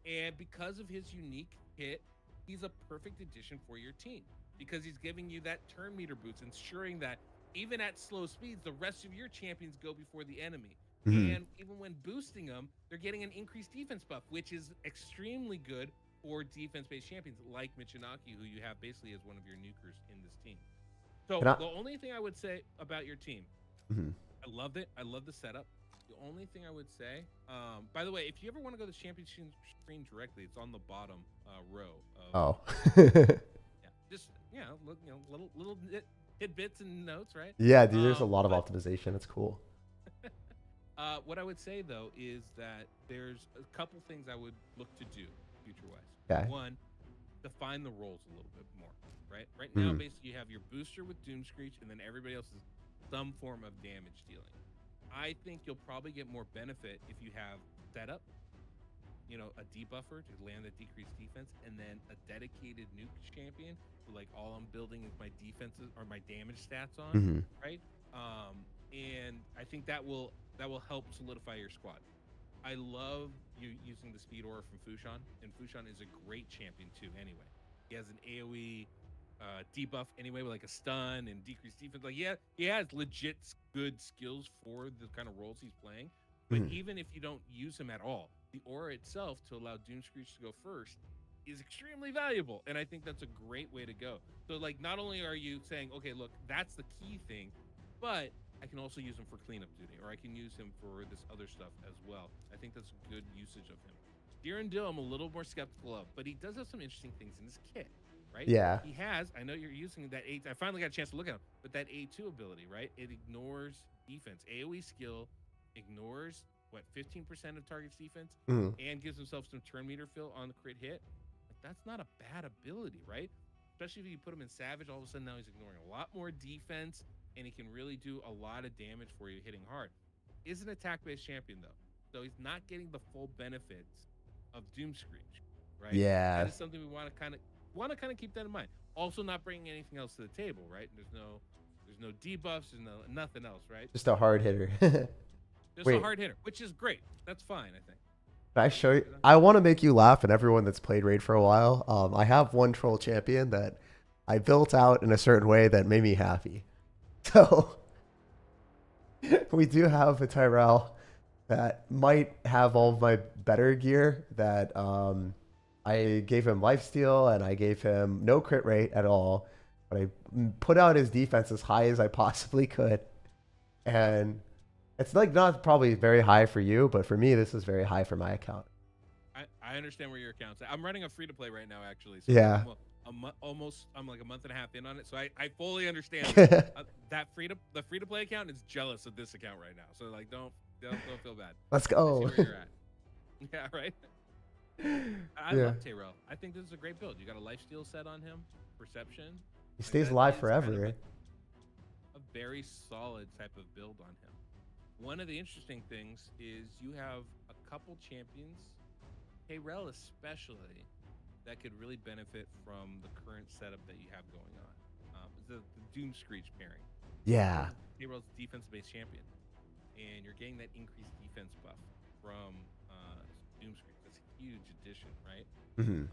[SPEAKER 2] and because of his unique hit, he's a perfect addition for your team because he's giving you that turn meter boost, ensuring that even at slow speeds, the rest of your champions go before the enemy.
[SPEAKER 1] Mhm.
[SPEAKER 2] And even when boosting them, they're getting an increased defense buff, which is extremely good for defense-based champions like Michinaki, who you have basically as one of your nukers in this team. So
[SPEAKER 1] Can I?
[SPEAKER 2] the only thing I would say about your team,
[SPEAKER 1] Mhm.
[SPEAKER 2] I loved it. I love the setup. The only thing I would say, by the way, if you ever want to go to the championship screen directly, it's on the bottom row of.
[SPEAKER 1] Oh.
[SPEAKER 2] Yeah, just look, little tidbits and notes, right?
[SPEAKER 1] Yeah, dude. There's a lot of
[SPEAKER 2] But
[SPEAKER 1] optimization. It's cool.
[SPEAKER 2] what I would say though is that there's a couple things I would look to do future wise.
[SPEAKER 1] Okay.
[SPEAKER 2] One, define the roles a little bit more, right? Right now,
[SPEAKER 1] Mhm.
[SPEAKER 2] basically, you have your booster with Doom Screech, and then everybody else is some form of damage dealing. I think you'll probably get more benefit if you have setup, a debuffer to land a decreased defense, and then a dedicated nuke champion who like all I'm building is my defenses or my damage stats on,
[SPEAKER 1] Mhm.
[SPEAKER 2] right? And I think that will help solidify your squad. I love you using the speed aura from Fushan, and Fushan is a great champion too. Anyway, he has an AOE debuff anyway with like a stun and decreased defense. Like, yeah, he has legit good skills for the kind of roles he's playing. But
[SPEAKER 1] Mhm.
[SPEAKER 2] even if you don't use him at all, the aura itself to allow Doom Screech to go first is extremely valuable, and I think that's a great way to go. So, like, not only are you saying, okay, look, that's the key thing, but I can also use him for cleanup duty, or I can use him for this other stuff as well. I think that's good usage of him. Dill, I'm a little more skeptical of, but he does have some interesting things in his kit, right?
[SPEAKER 1] Yeah.
[SPEAKER 2] He has, I know you're using that A. I finally got a chance to look at him, but that A2 ability, right? It ignores defense. AoE skill ignores, 15% of target's defense
[SPEAKER 1] Mhm.
[SPEAKER 2] and gives himself some turn meter fill on the crit hit. Like, that's not a bad ability, right? Especially if you put him in Savage, all of a sudden now he's ignoring a lot more defense and he can really do a lot of damage for you hitting hard. Is an attack-based champion though, so he's not getting the full benefits of Doom Screech, right? That
[SPEAKER 1] Yeah.
[SPEAKER 2] is something we want to keep that in mind. Also, not bringing anything else to the table, right? There's no debuffs, there's nothing else, right?
[SPEAKER 1] Just a hard hitter.
[SPEAKER 2] Just a
[SPEAKER 1] Wait.
[SPEAKER 2] hard hitter, which is great. That's fine, I think.
[SPEAKER 1] Can I
[SPEAKER 2] What were you
[SPEAKER 1] show
[SPEAKER 2] gonna
[SPEAKER 1] you?
[SPEAKER 2] say,
[SPEAKER 1] I want to make you laugh, and everyone that's played Raid for a while. I have one troll champion that I built out in a certain way that made me happy. So we do have a Tyrell that might have all of my better gear. That I gave him lifesteal and I gave him no crit rate at all, but I put out his defense as high as I possibly could, and it's like not probably very high for you, but for me, this is very high for my account.
[SPEAKER 2] I understand where your account's at. I'm running a free to play right now, actually. So
[SPEAKER 1] Yeah.
[SPEAKER 2] I'm like a month and a half in on it. So I fully understand that the free to play account is jealous of this account right now. So like don't feel bad.
[SPEAKER 1] Let's
[SPEAKER 2] I see
[SPEAKER 1] go.
[SPEAKER 2] where you're at. Yeah, right. I
[SPEAKER 1] Yeah.
[SPEAKER 2] love Tyrell. I think this is a great build. You got a lifesteal set on him, perception.
[SPEAKER 1] He
[SPEAKER 2] Like,
[SPEAKER 1] stays
[SPEAKER 2] that
[SPEAKER 1] alive
[SPEAKER 2] is kind of
[SPEAKER 1] forever.
[SPEAKER 2] a very solid type of build on him. One of the interesting things is you have a couple champions, Tyrell especially, that could really benefit from the current setup that you have going on. The Doom Screech pairing.
[SPEAKER 1] Yeah.
[SPEAKER 2] Tyrell's defense-based champion, and you're getting that increased defense buff from Doom Screech. That's a huge addition, right?
[SPEAKER 1] Hmm.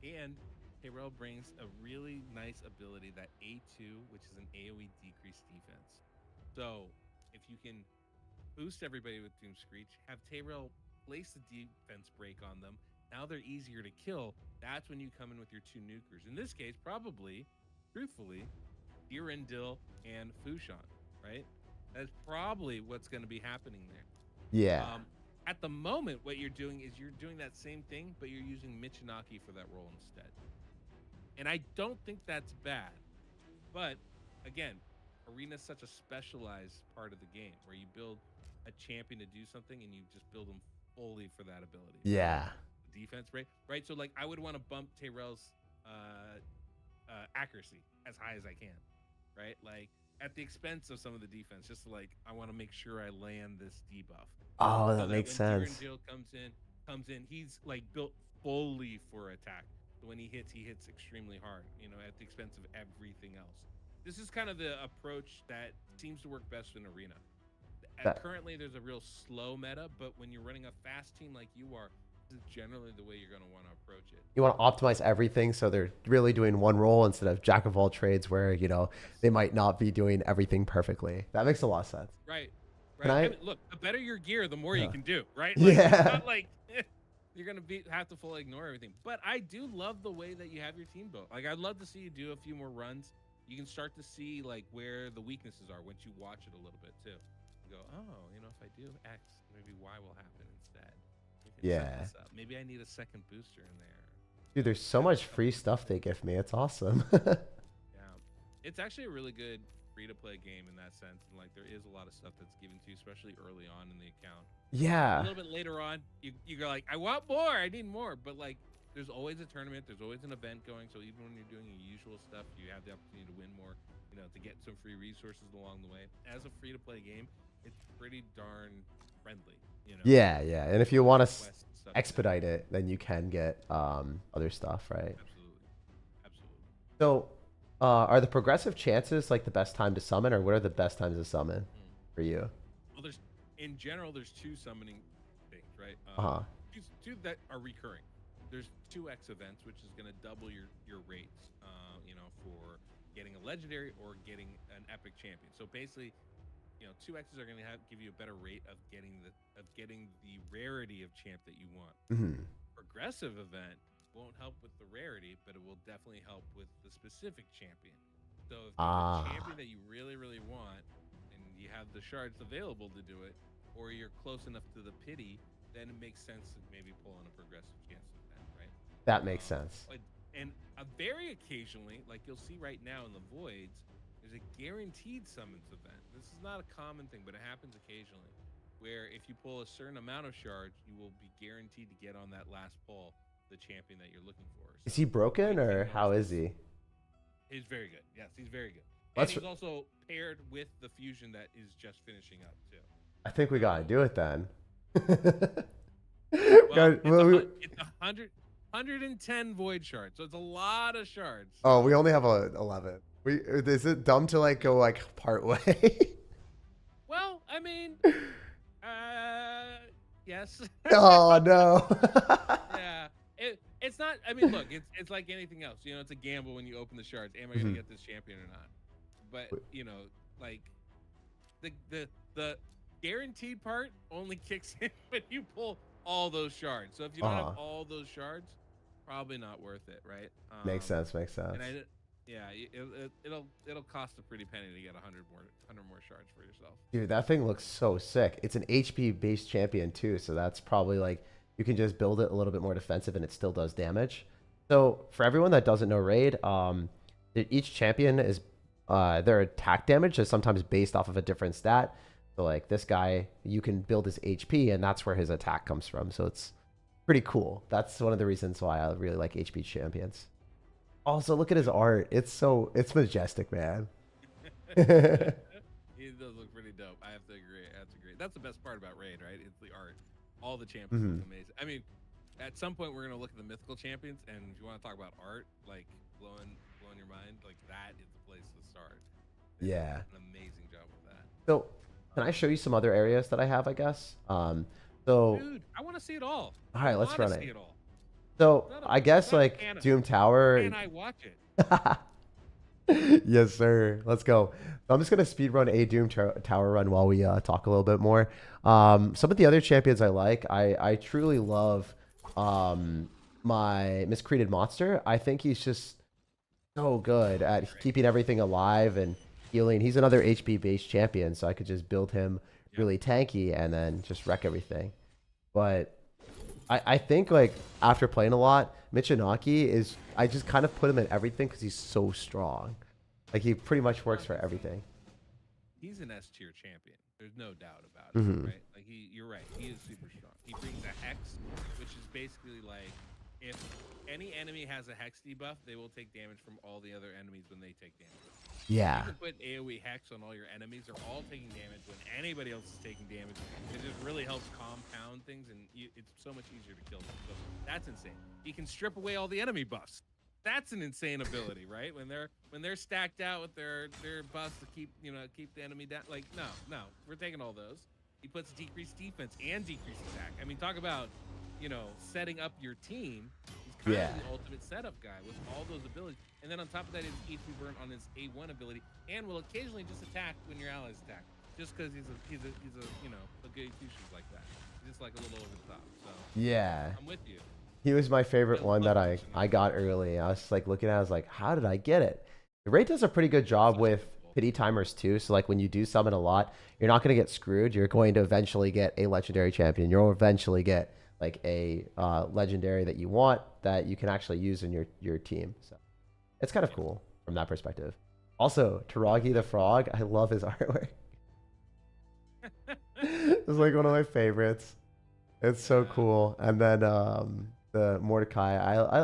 [SPEAKER 2] And Tyrell brings a really nice ability, that A2, which is an AoE decreased defense. So if you can boost everybody with Doom Screech, have Tyrell place the defense break on them. Now they're easier to kill. That's when you come in with your two nukers. In this case, probably, truthfully, Dill and Fushan, right? That's probably what's going to be happening there.
[SPEAKER 1] Yeah.
[SPEAKER 2] At the moment, what you're doing is you're doing that same thing, but you're using Michinaki for that role instead. And I don't think that's bad. But again, arena's such a specialized part of the game where you build a champion to do something and you just build them fully for that ability, right?
[SPEAKER 1] Yeah.
[SPEAKER 2] Defense, right? Right. So like I would want to bump Tyrell's accuracy as high as I can, right? Like at the expense of some of the defense, just like I want to make sure I land this debuff,
[SPEAKER 1] Oh,
[SPEAKER 2] so
[SPEAKER 1] that
[SPEAKER 2] that
[SPEAKER 1] makes
[SPEAKER 2] when
[SPEAKER 1] sense.
[SPEAKER 2] Jill comes in, he's like built fully for attack. So when he hits extremely hard, at the expense of everything else. This is kind of the approach that seems to work best in arena.
[SPEAKER 1] That
[SPEAKER 2] Currently, there's a real slow meta, but when you're running a fast team like you are, this is generally the way you're going to want to approach it.
[SPEAKER 1] you want to optimize everything so they're really doing one role instead of jack of all trades where,
[SPEAKER 2] Yes.
[SPEAKER 1] they might not be doing everything perfectly. That makes a lot of sense.
[SPEAKER 2] Right.
[SPEAKER 1] Can
[SPEAKER 2] Right. I
[SPEAKER 1] I?
[SPEAKER 2] mean, look, the better your gear, the more you
[SPEAKER 1] Yeah.
[SPEAKER 2] can do. Right. Like it's
[SPEAKER 1] Yeah.
[SPEAKER 2] not like you're gonna have to fully ignore everything. But I do love the way that you have your team built. Like I'd love to see you do a few more runs. You can start to see like where the weaknesses are once you watch it a little bit too. You go, oh, if I do X, maybe Y will happen instead. We can set
[SPEAKER 1] Yeah.
[SPEAKER 2] this up. Maybe I need a second booster in there.
[SPEAKER 1] Dude, there's so much free stuff they give me. It's awesome.
[SPEAKER 2] Yeah, it's actually a really good free-to-play game in that sense, and like there is a lot of stuff that's given to you, especially early on in the account. A
[SPEAKER 1] Yeah.
[SPEAKER 2] little bit later on, you go like, I want more, I need more, but like there's always a tournament, there's always an event going, so even when you're doing your usual stuff, you have the opportunity to win more, to get some free resources along the way. As a free-to-play game, it's pretty darn friendly,
[SPEAKER 1] Yeah, yeah. And if you want to
[SPEAKER 2] quests and stuff.
[SPEAKER 1] expedite it, then you can get other stuff, right?
[SPEAKER 2] Absolutely, absolutely.
[SPEAKER 1] So, are the progressive chances like the best time to summon, or what are the best times to summon
[SPEAKER 2] Mm.
[SPEAKER 1] for you?
[SPEAKER 2] Well, in general, there's two summoning things, right?
[SPEAKER 1] Uh-huh.
[SPEAKER 2] Two that are recurring. There's 2x events, which is going to double your rates, for getting a legendary or getting an epic champion. So basically, 2x's are going to give you a better rate of getting the rarity of champ that you want.
[SPEAKER 1] Hmm.
[SPEAKER 2] Progressive event won't help with the rarity, but it will definitely help with the specific champion. So if there's a champion that you really, really want, and you have the shards available to do it, or you're close enough to the pity, then it makes sense to maybe pull in a progressive chance event, right?
[SPEAKER 1] That makes sense.
[SPEAKER 2] And very occasionally, like you'll see right now in the voids, there's a guaranteed summons event. This is not a common thing, but it happens occasionally, where if you pull a certain amount of shards, you will be guaranteed to get on that last pull the champion that you're looking for.
[SPEAKER 1] Is he broken or how is he?
[SPEAKER 2] He's very good. Yes, he's very good. And
[SPEAKER 1] Let's.
[SPEAKER 2] he's also paired with the fusion that is just finishing up too.
[SPEAKER 1] I think we gotta do it then.
[SPEAKER 2] Well, it's 110 void shards, so it's a lot of shards.
[SPEAKER 1] Oh, we only have 11. Is it dumb to like go like part way?
[SPEAKER 2] Well, I mean, yes.
[SPEAKER 1] Oh no.
[SPEAKER 2] Yeah. It's not. I mean, look, it's like anything else. It's a gamble when you open the shards. Am I going to get this champion or not? But like the guaranteed part only kicks in when you pull all those shards. So if you don't have all those shards, probably not worth it, right?
[SPEAKER 1] Makes sense. Makes sense.
[SPEAKER 2] And it'll cost a pretty penny to get 100 more shards for yourself.
[SPEAKER 1] Dude, that thing looks so sick. It's an HP based champion too, so that's probably like you can just build it a little bit more defensive and it still does damage. So for everyone that doesn't know raid, each champion is their attack damage is sometimes based off of a different stat. So like this guy, you can build his HP and that's where his attack comes from. So it's pretty cool. That's one of the reasons why I really like HP champions. Also, look at his art. It's majestic, man.
[SPEAKER 2] He does look pretty dope. I have to agree. That's the best part about raid, right? It's the art. All the champions look amazing. I mean, at some point we're gonna look at the mythical champions, and if you want to talk about art, like blowing your mind, like that is the place to start. They do
[SPEAKER 1] Yeah.
[SPEAKER 2] an amazing job with that.
[SPEAKER 1] So, can I show you some other areas that I have? I guess.
[SPEAKER 2] Dude, I want to see it all.
[SPEAKER 1] All right, let's run
[SPEAKER 2] See
[SPEAKER 1] it.
[SPEAKER 2] it all.
[SPEAKER 1] So I guess like Doom Tower.
[SPEAKER 2] Can I watch it?
[SPEAKER 1] Yes, sir. Let's go. So I'm just gonna speed run a Doom Tower run while we talk a little bit more. Some of the other champions I like, I truly love my Miscreated Monster. I think he's just so good at keeping everything alive and healing. He's another HP based champion, so I could just build him really tanky and then just wreck everything. But I think like after playing a lot, Michinaki is I just kind of put him in everything because he's so strong. Like he pretty much works for everything.
[SPEAKER 2] He's an S tier champion. There's no doubt about it,
[SPEAKER 1] Hmm.
[SPEAKER 2] right? Like you're right. He is super strong. He brings a hex, which is basically like if any enemy has a hex debuff, they will take damage from all the other enemies when they take damage. If you
[SPEAKER 1] Yeah.
[SPEAKER 2] can put AoE hex on all your enemies, they're all taking damage when anybody else is taking damage. It just really helps compound things, and it's so much easier to kill them. So that's insane. He can strip away all the enemy buffs. That's an insane ability, right? When they're stacked out with their buffs to keep the enemy down. Like no, we're taking all those. He puts decreased defense and decreased attack. I mean, talk about setting up your team. He's kind
[SPEAKER 1] Yeah.
[SPEAKER 2] of the ultimate setup guy with all those abilities. And then on top of that, his HP burn on his A1 ability, and will occasionally just attack when your allies attack, just because he's a good two-shoes like that. He's just like a little over the top. So
[SPEAKER 1] Yeah.
[SPEAKER 2] I'm with you.
[SPEAKER 1] He was my favorite
[SPEAKER 2] I
[SPEAKER 1] one
[SPEAKER 2] love
[SPEAKER 1] that
[SPEAKER 2] watching
[SPEAKER 1] I
[SPEAKER 2] him.
[SPEAKER 1] got early. I was like looking at it, I was like, how did I get it? The rate does a pretty good job
[SPEAKER 2] Such a
[SPEAKER 1] with
[SPEAKER 2] good pull.
[SPEAKER 1] pity timers too. So like when you do summon a lot, you're not going to get screwed. You're going to eventually get a legendary champion. You'll eventually get like a legendary that you want that you can actually use in your team. So it's kind of
[SPEAKER 2] Yeah.
[SPEAKER 1] cool from that perspective. Also, Taragi the Frog, I love his artwork. It's like one of my favorites. It's so
[SPEAKER 2] Yeah.
[SPEAKER 1] cool. And then the Mordecai,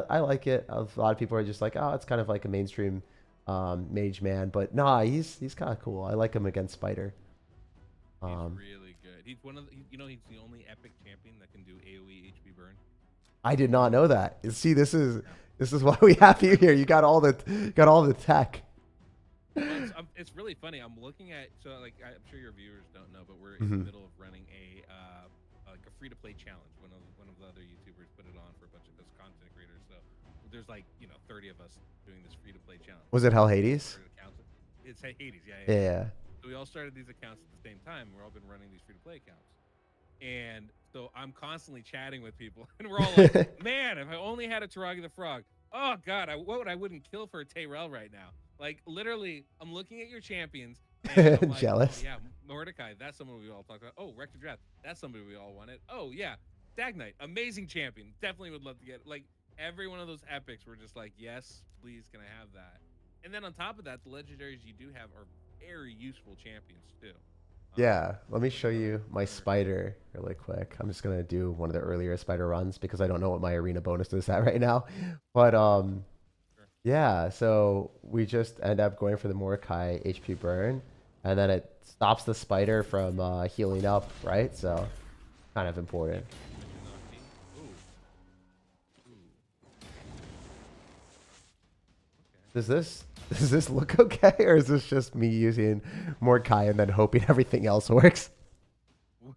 [SPEAKER 1] I like it. A lot of people are just like, oh, it's kind of like a mainstream mage man, but nah, he's kind of cool. I like him against Spider.
[SPEAKER 2] He's
[SPEAKER 1] Um,
[SPEAKER 2] really good. He's one of the, he's the only epic champion that can do AoE HP burn.
[SPEAKER 1] I did not know that. See,
[SPEAKER 2] Yeah.
[SPEAKER 1] this is why we have you here. You got all the tech.
[SPEAKER 2] Well, it's really funny. I'm looking at like I'm sure your viewers don't know, but we're in the
[SPEAKER 1] Mhm.
[SPEAKER 2] middle of running a like a free to play challenge. One of the other YouTubers put it on for a bunch of us content creators. So there's like 30 of us doing this free to play challenge.
[SPEAKER 1] Was it Hell Hades?
[SPEAKER 2] Started accounts. It's Hades, yeah.
[SPEAKER 1] Yeah.
[SPEAKER 2] So we all started these accounts at the same time. We've all been running these free to play accounts. And so I'm constantly chatting with people, and we're all like, "Man, if I only had a Taragi the Frog, oh God, I wouldn't kill for a Tayrell right now." Like literally, I'm looking at your champions, and I'm like, "Oh
[SPEAKER 1] Jealous.
[SPEAKER 2] yeah, Mordecai, that's someone we all talked about. Oh, Rector Draft, that's somebody we all wanted. Oh yeah, Stag Knight, amazing champion, definitely would love to get like every one of those epics. We're just like, yes, please, can I have that? And then on top of that, the legendaries you do have are very useful champions too.
[SPEAKER 1] Yeah, let me
[SPEAKER 2] Like
[SPEAKER 1] show
[SPEAKER 2] another
[SPEAKER 1] you my
[SPEAKER 2] another
[SPEAKER 1] spider really quick. I'm just gonna do one of the earlier spider runs because I don't know what my arena bonus is at right now. But
[SPEAKER 2] Sure.
[SPEAKER 1] yeah, so we just end up going for the Mordecai HP burn, and then it stops the spider from healing up, right? So kind of
[SPEAKER 2] Yep.
[SPEAKER 1] important.
[SPEAKER 2] Michinaki. Ooh. Ooh. Okay.
[SPEAKER 1] Does this does this look okay, or is this just me using Mordecai and then hoping everything else works?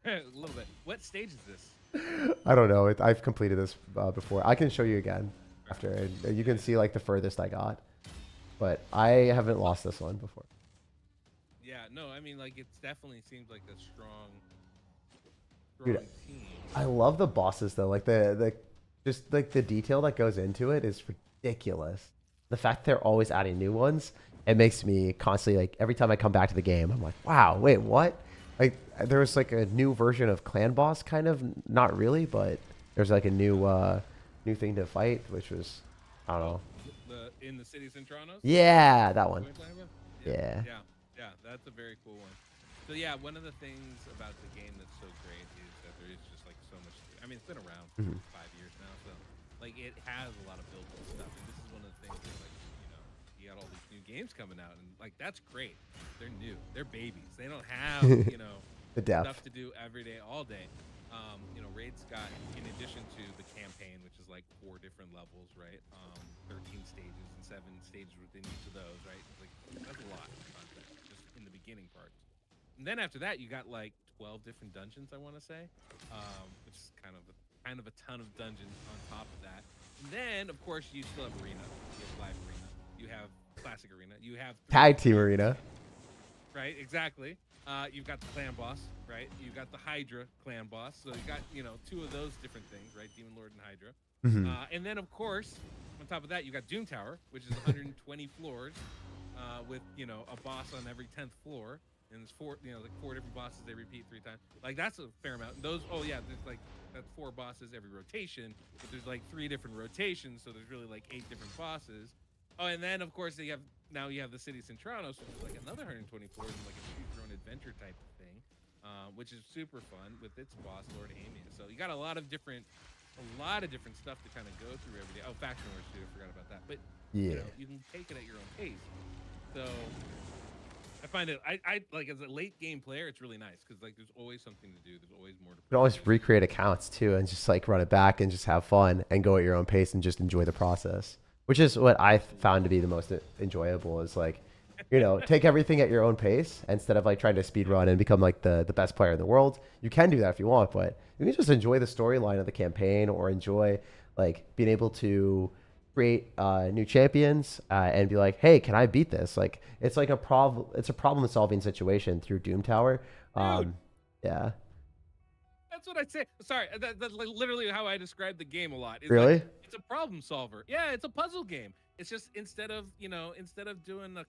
[SPEAKER 2] A little bit. What stage is this?
[SPEAKER 1] I don't know. I've completed this before. I can show you again
[SPEAKER 2] Okay.
[SPEAKER 1] after, and you
[SPEAKER 2] Yeah,
[SPEAKER 1] can see like the furthest I got. But I haven't lost this one before.
[SPEAKER 2] yeah. No, I mean, like, it definitely seems like a
[SPEAKER 1] Dude,
[SPEAKER 2] strong team.
[SPEAKER 1] I love the bosses though. Like the just like the detail that goes into it is ridiculous. The fact they're always adding new ones, it makes me constantly like every time I come back to the game, I'm like, wow, wait, what? Like there was like a new version of Clan Boss, kind of not really, but there's like a new thing to fight, which was I don't
[SPEAKER 2] Oh,
[SPEAKER 1] know.
[SPEAKER 2] the in the cities in Toronto.
[SPEAKER 1] Yeah, that
[SPEAKER 2] What
[SPEAKER 1] one.
[SPEAKER 2] are you talking about? Yeah,
[SPEAKER 1] Yeah.
[SPEAKER 2] yeah. That's a very cool one. So yeah, one of the things about the game that's so great is that there is just like so much. I mean, it's been around for
[SPEAKER 1] Mhm.
[SPEAKER 2] 5 years now, so like it has a lot of built-in stuff. And this is one of the things that like you got all these new games coming out, and like that's great. They're new. They're babies. They don't have
[SPEAKER 1] The
[SPEAKER 2] stuff
[SPEAKER 1] depth.
[SPEAKER 2] to do every day, all day. Raid's got, in addition to the campaign, which is like 4 different levels, right? 13 stages and 7 stages within each of those, right? Like that's a lot of content just in the beginning parts. And then after that, you got like 12 different dungeons, I want to say, which is kind of a ton of dungeons on top of that. And then, of course, you still have arena. You have live arena. You have classic arena. You have
[SPEAKER 1] Tag team arena.
[SPEAKER 2] right? Exactly. You've got the clan boss, right? You've got the Hydra clan boss. So you got 2 of those different things, right? Demon Lord and Hydra.
[SPEAKER 1] Mhm.
[SPEAKER 2] And then of course, on top of that, you got Doom Tower, which is 120 floors, with a boss on every 10th floor. and there's four, like 4 different bosses they repeat 3 times. Like that's a fair amount. And those, oh yeah, there's like that's 4 bosses every rotation, but there's like 3 different rotations, so there's really like 8 different bosses. Oh, and then of course you have the City Centranos, which is like another 124, and like a choose your own adventure type of thing, which is super fun with its boss Lord Amius. So you got a lot of different stuff to kind of go through every day. Oh, faction wars too, I forgot about that. But
[SPEAKER 1] Yeah.
[SPEAKER 2] you can take it at your own pace. So I find it, I like as a late game player, it's really nice because like there's always something to do. There's always more to.
[SPEAKER 1] You can always recreate accounts too, and just like run it back and just have fun and go at your own pace and just enjoy the process. Which is what I found to be the most enjoyable. Is like, take everything at your own pace instead of like trying to speed run and become like the best player in the world. You can do that if you want, but you can just enjoy the storyline of the campaign or enjoy like being able to create new champions and be like, hey, can I beat this? Like it's like a problem. It's a problem solving situation through Doom Tower. Yeah.
[SPEAKER 2] That's what I say. Sorry, that's like literally how I describe the game a lot. It's
[SPEAKER 1] Really?
[SPEAKER 2] like it's a problem solver. Yeah, it's a puzzle game. It's just instead of doing a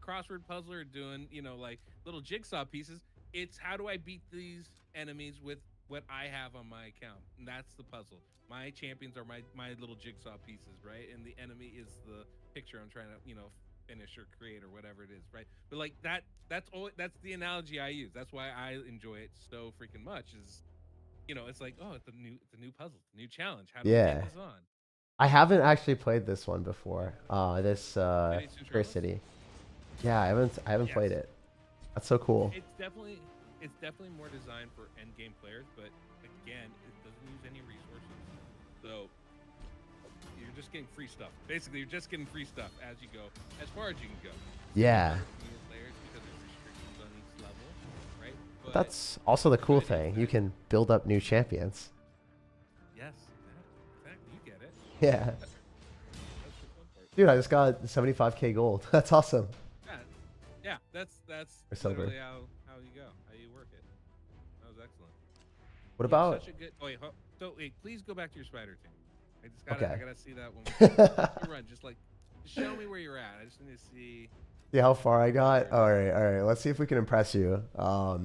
[SPEAKER 2] crossword puzzle or doing like little jigsaw pieces, it's how do I beat these enemies with what I have on my account, and that's the puzzle. My champions are my little jigsaw pieces, right? And the enemy is the picture I'm trying to finish or create or whatever it is, right? But like that's the analogy I use. That's why I enjoy it so freaking much. Is it's like, oh, it's a new puzzle, it's a new challenge. How do we
[SPEAKER 1] Yeah.
[SPEAKER 2] take this on?
[SPEAKER 1] I haven't actually played this one before. This
[SPEAKER 2] City
[SPEAKER 1] First
[SPEAKER 2] Centralis?
[SPEAKER 1] City. Yeah, I haven't played
[SPEAKER 2] Yes.
[SPEAKER 1] it. That's so cool.
[SPEAKER 2] It's definitely more designed for end game players, but again, it doesn't use any resources. So you're just getting free stuff. Basically, you're just getting free stuff as you go, as far as you can go.
[SPEAKER 1] Yeah.
[SPEAKER 2] Players because there's restrictions on each level, right? But
[SPEAKER 1] That's also the cool
[SPEAKER 2] it is
[SPEAKER 1] thing. You
[SPEAKER 2] nice.
[SPEAKER 1] can build up new champions.
[SPEAKER 2] Yes, exactly. You get it.
[SPEAKER 1] Yeah.
[SPEAKER 2] That's the fun part.
[SPEAKER 1] Dude, I just got 75k gold. That's awesome.
[SPEAKER 2] Yeah, that's
[SPEAKER 1] Or silver.
[SPEAKER 2] literally how you go, how you work it. That was excellent.
[SPEAKER 1] What
[SPEAKER 2] You have
[SPEAKER 1] about
[SPEAKER 2] such a good. Oh wait, wait, please go back to your spider team.
[SPEAKER 1] Okay.
[SPEAKER 2] I gotta see that one. You run, just show me where you're at. I just need to see.
[SPEAKER 1] see how far I got? All right. Let's see if we can impress you. I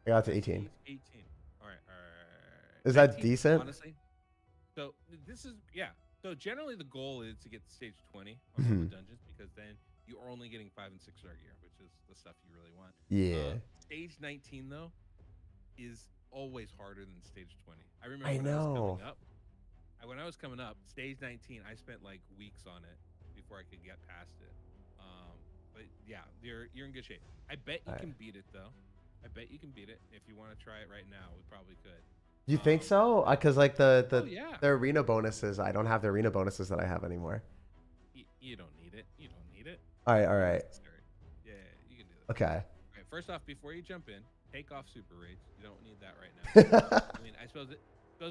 [SPEAKER 1] got to 18.
[SPEAKER 2] 18. All right.
[SPEAKER 1] Is that
[SPEAKER 2] 19,
[SPEAKER 1] decent?
[SPEAKER 2] honestly. So this is So generally the goal is to get to stage 20 on all the dungeons because then you are only getting 5 and 6 star gear, which is the stuff you really want.
[SPEAKER 1] Yeah.
[SPEAKER 2] Stage 19 though is always harder than stage 20. I remember when I was coming up, stage 19, I spent like weeks on it before I could get past it. But yeah, you're in good shape. I bet you can beat it though. I bet you can beat it. If you want to try it right now, we probably could.
[SPEAKER 1] You think so? Because like the
[SPEAKER 2] yeah.
[SPEAKER 1] the arena bonuses, I don't have the arena bonuses that I have anymore.
[SPEAKER 2] You don't need it. You don't need it.
[SPEAKER 1] All right.
[SPEAKER 2] Yeah, you can do it.
[SPEAKER 1] Okay.
[SPEAKER 2] All right, first off, before you jump in, take off super rage. You don't need that right now. I mean, I suppose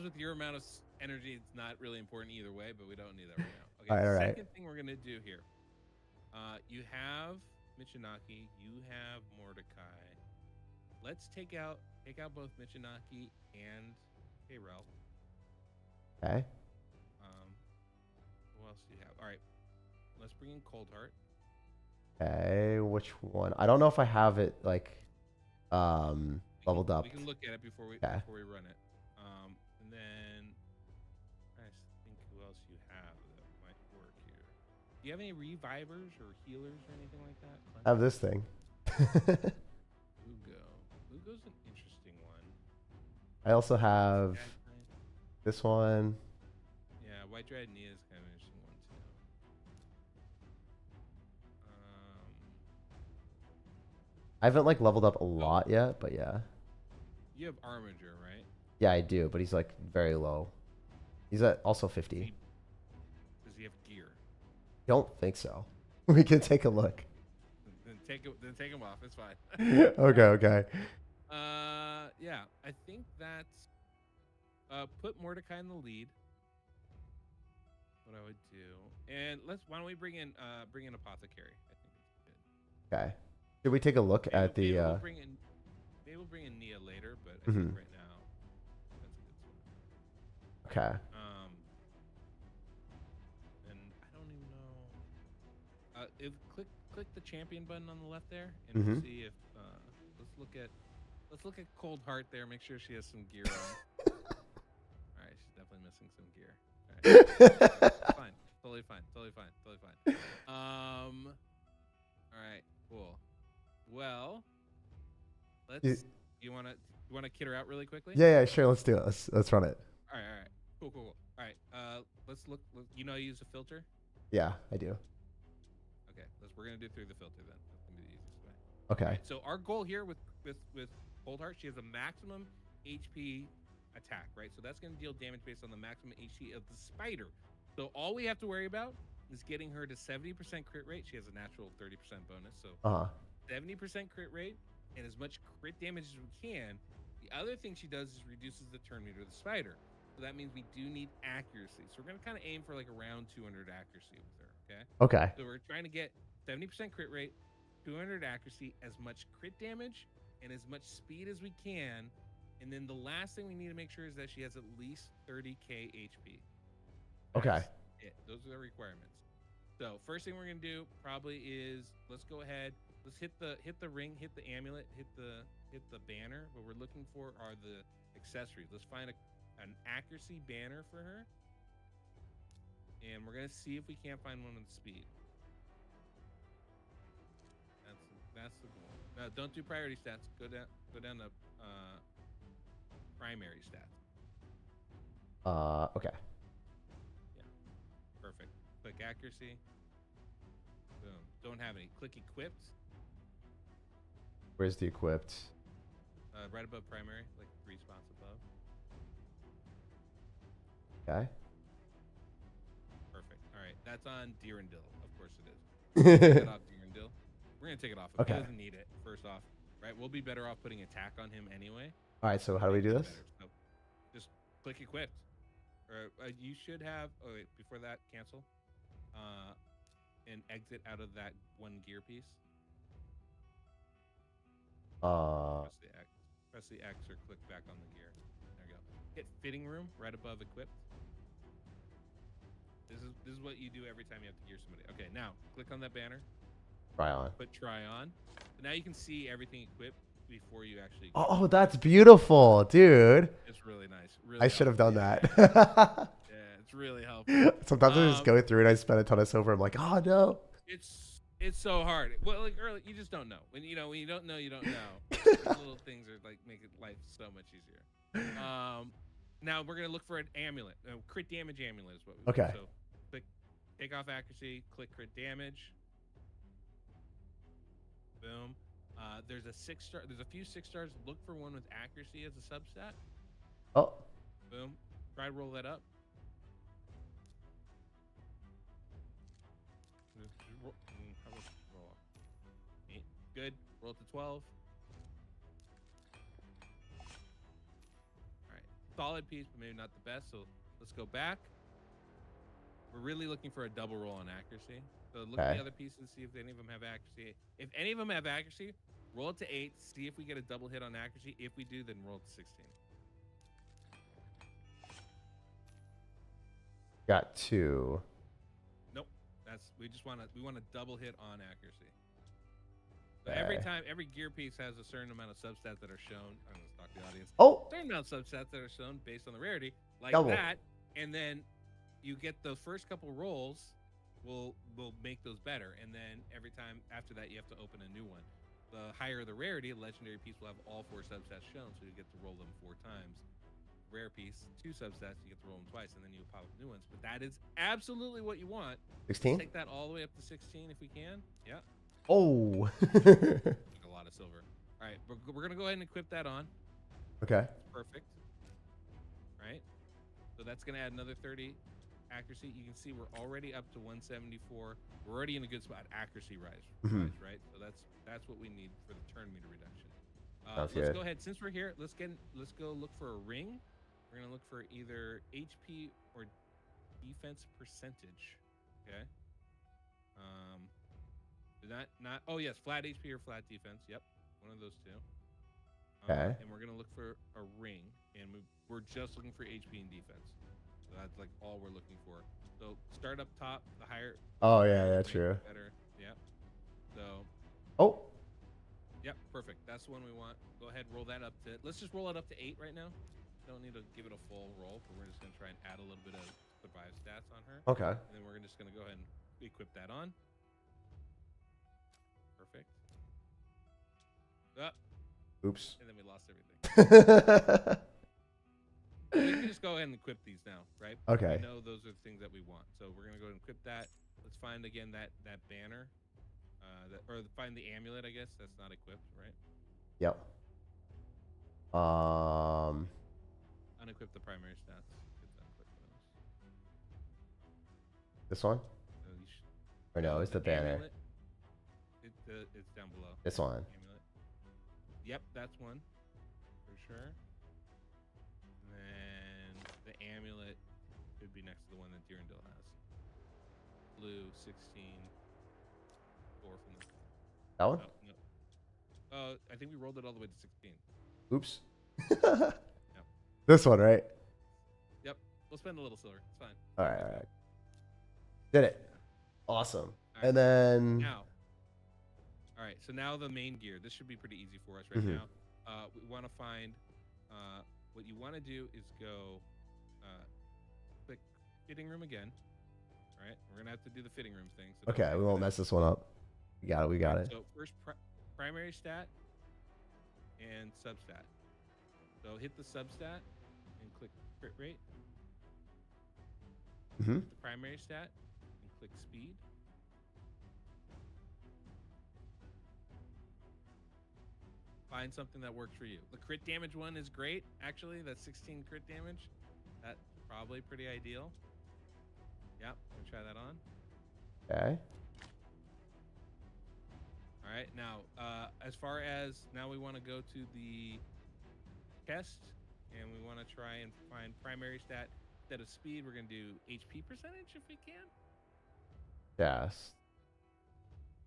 [SPEAKER 2] with your amount of energy, it's not really important either way, but we don't need that right now. Okay.
[SPEAKER 1] All right.
[SPEAKER 2] Second thing we're gonna do here. You have Michinaki. You have Mordecai. Let's take out both Michinaki and Ralph.
[SPEAKER 1] Okay.
[SPEAKER 2] What else do you have? All right. Let's bring in Coldheart.
[SPEAKER 1] Okay, which one? I don't know if I have it like leveled up.
[SPEAKER 2] We can look at it before we run it. And then I think who else you have that might work here. Do you have any revivers or healers or anything like that?
[SPEAKER 1] I have this thing.
[SPEAKER 2] Lugo's an interesting one.
[SPEAKER 1] I also have this one.
[SPEAKER 2] Yeah, White Dread Nia is kind of an interesting one too.
[SPEAKER 1] I haven't like leveled up a lot yet, but yeah.
[SPEAKER 2] You have Armiger, right?
[SPEAKER 1] Yeah, I do, but he's like very low. He's at also 50.
[SPEAKER 2] Does he have gear?
[SPEAKER 1] Don't think so. We can take a look.
[SPEAKER 2] Then take him off. It's fine.
[SPEAKER 1] Okay.
[SPEAKER 2] Yeah, I think that's put Mordecai in the lead. What I would do, and why don't we bring in Apothecary? I think it's good.
[SPEAKER 1] Okay. Should we take a look at the?
[SPEAKER 2] Maybe we'll bring in Nia later, but I think right now that's a good sword.
[SPEAKER 1] Okay.
[SPEAKER 2] And I don't even know. If click the champion button on the left there, and
[SPEAKER 1] Mm-hmm.
[SPEAKER 2] we'll see if let's look at Cold Heart there. Make sure she has some gear on. All right, she's definitely missing some gear. All right, fine, totally fine, totally fine, totally fine. All right, cool. Well, let's. You wanna kid her out really quickly?
[SPEAKER 1] Yeah, sure. Let's do it. Let's run it.
[SPEAKER 2] All right. Cool. All right. Let's look. You know, how to use a filter.
[SPEAKER 1] Yeah, I do.
[SPEAKER 2] Okay. We're gonna do through the filter then. That's gonna be the easiest way.
[SPEAKER 1] Okay.
[SPEAKER 2] All right, so our goal here with Cold Heart, she has a maximum HP attack, right? So that's gonna deal damage based on the maximum HP of the spider. So all we have to worry about is getting her to 70% crit rate. She has a natural 30% bonus, so 70% crit rate and as much crit damage as we can. The other thing she does is reduces the turn meter of the spider. So that means we do need accuracy. So we're going to kind of aim for like around 200 accuracy with her, okay?
[SPEAKER 1] Okay.
[SPEAKER 2] So we're trying to get 70% crit rate, 200 accuracy, as much crit damage, and as much speed as we can. And then the last thing we need to make sure is that she has at least 30k HP.
[SPEAKER 1] Okay.
[SPEAKER 2] It. Those are the requirements. So first thing we're going to do probably is let's go ahead. Let's hit the ring, hit the amulet, hit the banner. What we're looking for are the accessories. Let's find an accuracy banner for her, and we're gonna see if we can't find one with speed. That's the goal. Now, don't do priority stats. Go down to primary stats.
[SPEAKER 1] Okay.
[SPEAKER 2] Yeah, perfect. Click accuracy. Boom. Don't have any. Click equipped.
[SPEAKER 1] Where's the equipped?
[SPEAKER 2] Right above primary, like 3 spots above.
[SPEAKER 1] Okay.
[SPEAKER 2] Perfect. All right, that's on Deerendil. Of course it is. Take it off Deerendil. We're gonna take it off. He doesn't need it. First off, right? We'll be better off putting attack on him anyway.
[SPEAKER 1] All right. So how do we do this?
[SPEAKER 2] So just click equipped. Or you should have. Oh wait, before that, cancel. And exit out of that one gear piece. Press the X or click back on the gear. There you go. Hit fitting room right above equipped. This is what you do every time you have to gear somebody. Okay, now click on that banner.
[SPEAKER 1] Try on.
[SPEAKER 2] Put try on. So now you can see everything equipped before you actually.
[SPEAKER 1] Oh, that's beautiful, dude.
[SPEAKER 2] It's really nice. Really.
[SPEAKER 1] I should have done that.
[SPEAKER 2] Yeah, it's really helpful.
[SPEAKER 1] Sometimes I just go through and I spend a ton of silver. I'm like, oh no.
[SPEAKER 2] It's so hard. Well, like early, you just don't know. When you don't know, you don't know. These little things are like make life so much easier. Now we're gonna look for an amulet. Crit damage amulet is what we want. So click take off accuracy. Click crit damage. Boom. There's a 6-star. There's a few 6 stars. Look for one with accuracy as a substat.
[SPEAKER 1] Oh.
[SPEAKER 2] Boom. Try to roll that up. Good. Roll to 12. All right. Solid piece, but maybe not the best. So let's go back. We're really looking for a double roll on accuracy. So look at the other pieces, see if any of them have accuracy. If any of them have accuracy, roll it to 8. See if we get a double hit on accuracy. If we do, then roll it to 16.
[SPEAKER 1] Got 2.
[SPEAKER 2] Nope. We want a double hit on accuracy. So every gear piece has a certain amount of substats that are shown. I'm going to talk to the audience.
[SPEAKER 1] Oh.
[SPEAKER 2] Certain amount of substats that are shown based on the rarity, like
[SPEAKER 1] double.
[SPEAKER 2] that, and then you get the first couple rolls. Will make those better, and then every time after that, you have to open a new one. The higher the rarity, a legendary piece will have all 4 substats shown, so you get to roll them 4 times. Rare piece, 2 substats, you get to roll them twice, and then you pop up new ones. But that is absolutely what you want.
[SPEAKER 1] 16.
[SPEAKER 2] Take that all the way up to 16 if we can. Yeah.
[SPEAKER 1] Oh.
[SPEAKER 2] A lot of silver. All right, we're gonna go ahead and equip that on.
[SPEAKER 1] Okay.
[SPEAKER 2] Perfect. Right. So that's gonna add another 30 accuracy. You can see we're already up to 174. We're already in a good spot. Accuracy rise, right? So that's what we need for the turn meter reduction. Let's go ahead. Since we're here, let's go look for a ring. We're gonna look for either HP or defense percentage. Okay. Not. Oh yes, flat HP or flat defense. Yep, one of those two.
[SPEAKER 1] Okay.
[SPEAKER 2] And we're gonna look for a ring, and we're just looking for HP and defense. So that's like all we're looking for. So start up top, the higher.
[SPEAKER 1] Oh yeah, true.
[SPEAKER 2] Better.
[SPEAKER 1] Oh,
[SPEAKER 2] Yep, perfect. That's the one we want. Go ahead, roll that up to. Let's just roll it up to 8 right now. Don't need to give it a full roll, but we're just gonna try and add a little bit of survive stats on her,
[SPEAKER 1] okay.
[SPEAKER 2] and then we're just gonna go ahead and equip that on. Perfect.
[SPEAKER 1] Oops.
[SPEAKER 2] And then we lost everything. We can just go ahead and equip these now, right?
[SPEAKER 1] Okay.
[SPEAKER 2] We know those are the things that we want, so we're gonna go ahead and equip that. Let's find again that banner, or find the amulet. I guess that's not equipped, right?
[SPEAKER 1] Yep.
[SPEAKER 2] Unequip the primary stats. Get that equipped those.
[SPEAKER 1] This one?
[SPEAKER 2] So
[SPEAKER 1] Or no, it's the banner.
[SPEAKER 2] Amulet, it's down below.
[SPEAKER 1] This one.
[SPEAKER 2] Amulet. Yep, that's one for sure. And then the amulet could be next to the one that Durandil has. Blue 16. 4 from the.
[SPEAKER 1] That one?
[SPEAKER 2] No. I think we rolled it all the way to 16.
[SPEAKER 1] Oops.
[SPEAKER 2] Yep.
[SPEAKER 1] This one, right?
[SPEAKER 2] Yep. We'll spend a little silver. It's fine.
[SPEAKER 1] All right, all right. Did it. Awesome.
[SPEAKER 2] Right.
[SPEAKER 1] And then
[SPEAKER 2] Now. All right. So now the main gear. This should be pretty easy for us right now. We want to find. What you want to do is go. Click fitting room again. All right. We're gonna have to do the fitting room thing. So
[SPEAKER 1] okay, we won't mess this one up. We got it. We got it.
[SPEAKER 2] So first primary stat and substat. So hit the substat and click crit rate.
[SPEAKER 1] Mm-hmm.
[SPEAKER 2] The primary stat and click speed. Find something that works for you. The crit damage one is great, actually. That's 16 crit damage. That's probably pretty ideal. Yep, we'll try that on.
[SPEAKER 1] Okay.
[SPEAKER 2] All right, now, as far as now we want to go to the test, and we want to try and find primary stat. Instead of speed, we're going to do HP percentage if we can.
[SPEAKER 1] Yes.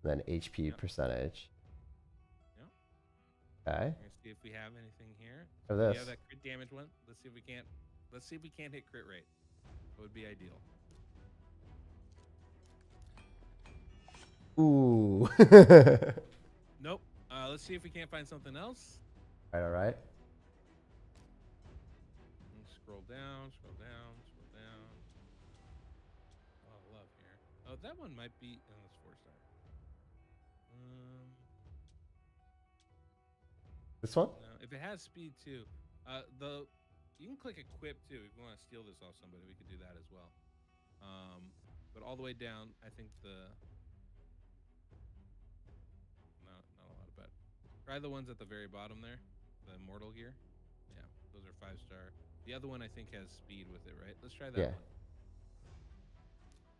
[SPEAKER 1] Then HP percentage.
[SPEAKER 2] Yep.
[SPEAKER 1] Okay.
[SPEAKER 2] We're going to see if we have anything here.
[SPEAKER 1] For this.
[SPEAKER 2] We have that crit damage one. Let's see if we can't. Let's see if we can't hit crit rate. That would be ideal.
[SPEAKER 1] Ooh.
[SPEAKER 2] Nope. Let's see if we can't find something else.
[SPEAKER 1] All right.
[SPEAKER 2] Scroll down, scroll down, scroll down. Oh, love here. Oh, that one might be. Oh, it's 4-star.
[SPEAKER 1] This one?
[SPEAKER 2] No, if it has speed too, you can click equip too. If you want to steal this off somebody, we could do that as well. But all the way down, I think not a lot of bet. Try the ones at the very bottom there, the immortal gear. Yeah, those are 5-star. The other one I think has speed with it, right? Let's try that one.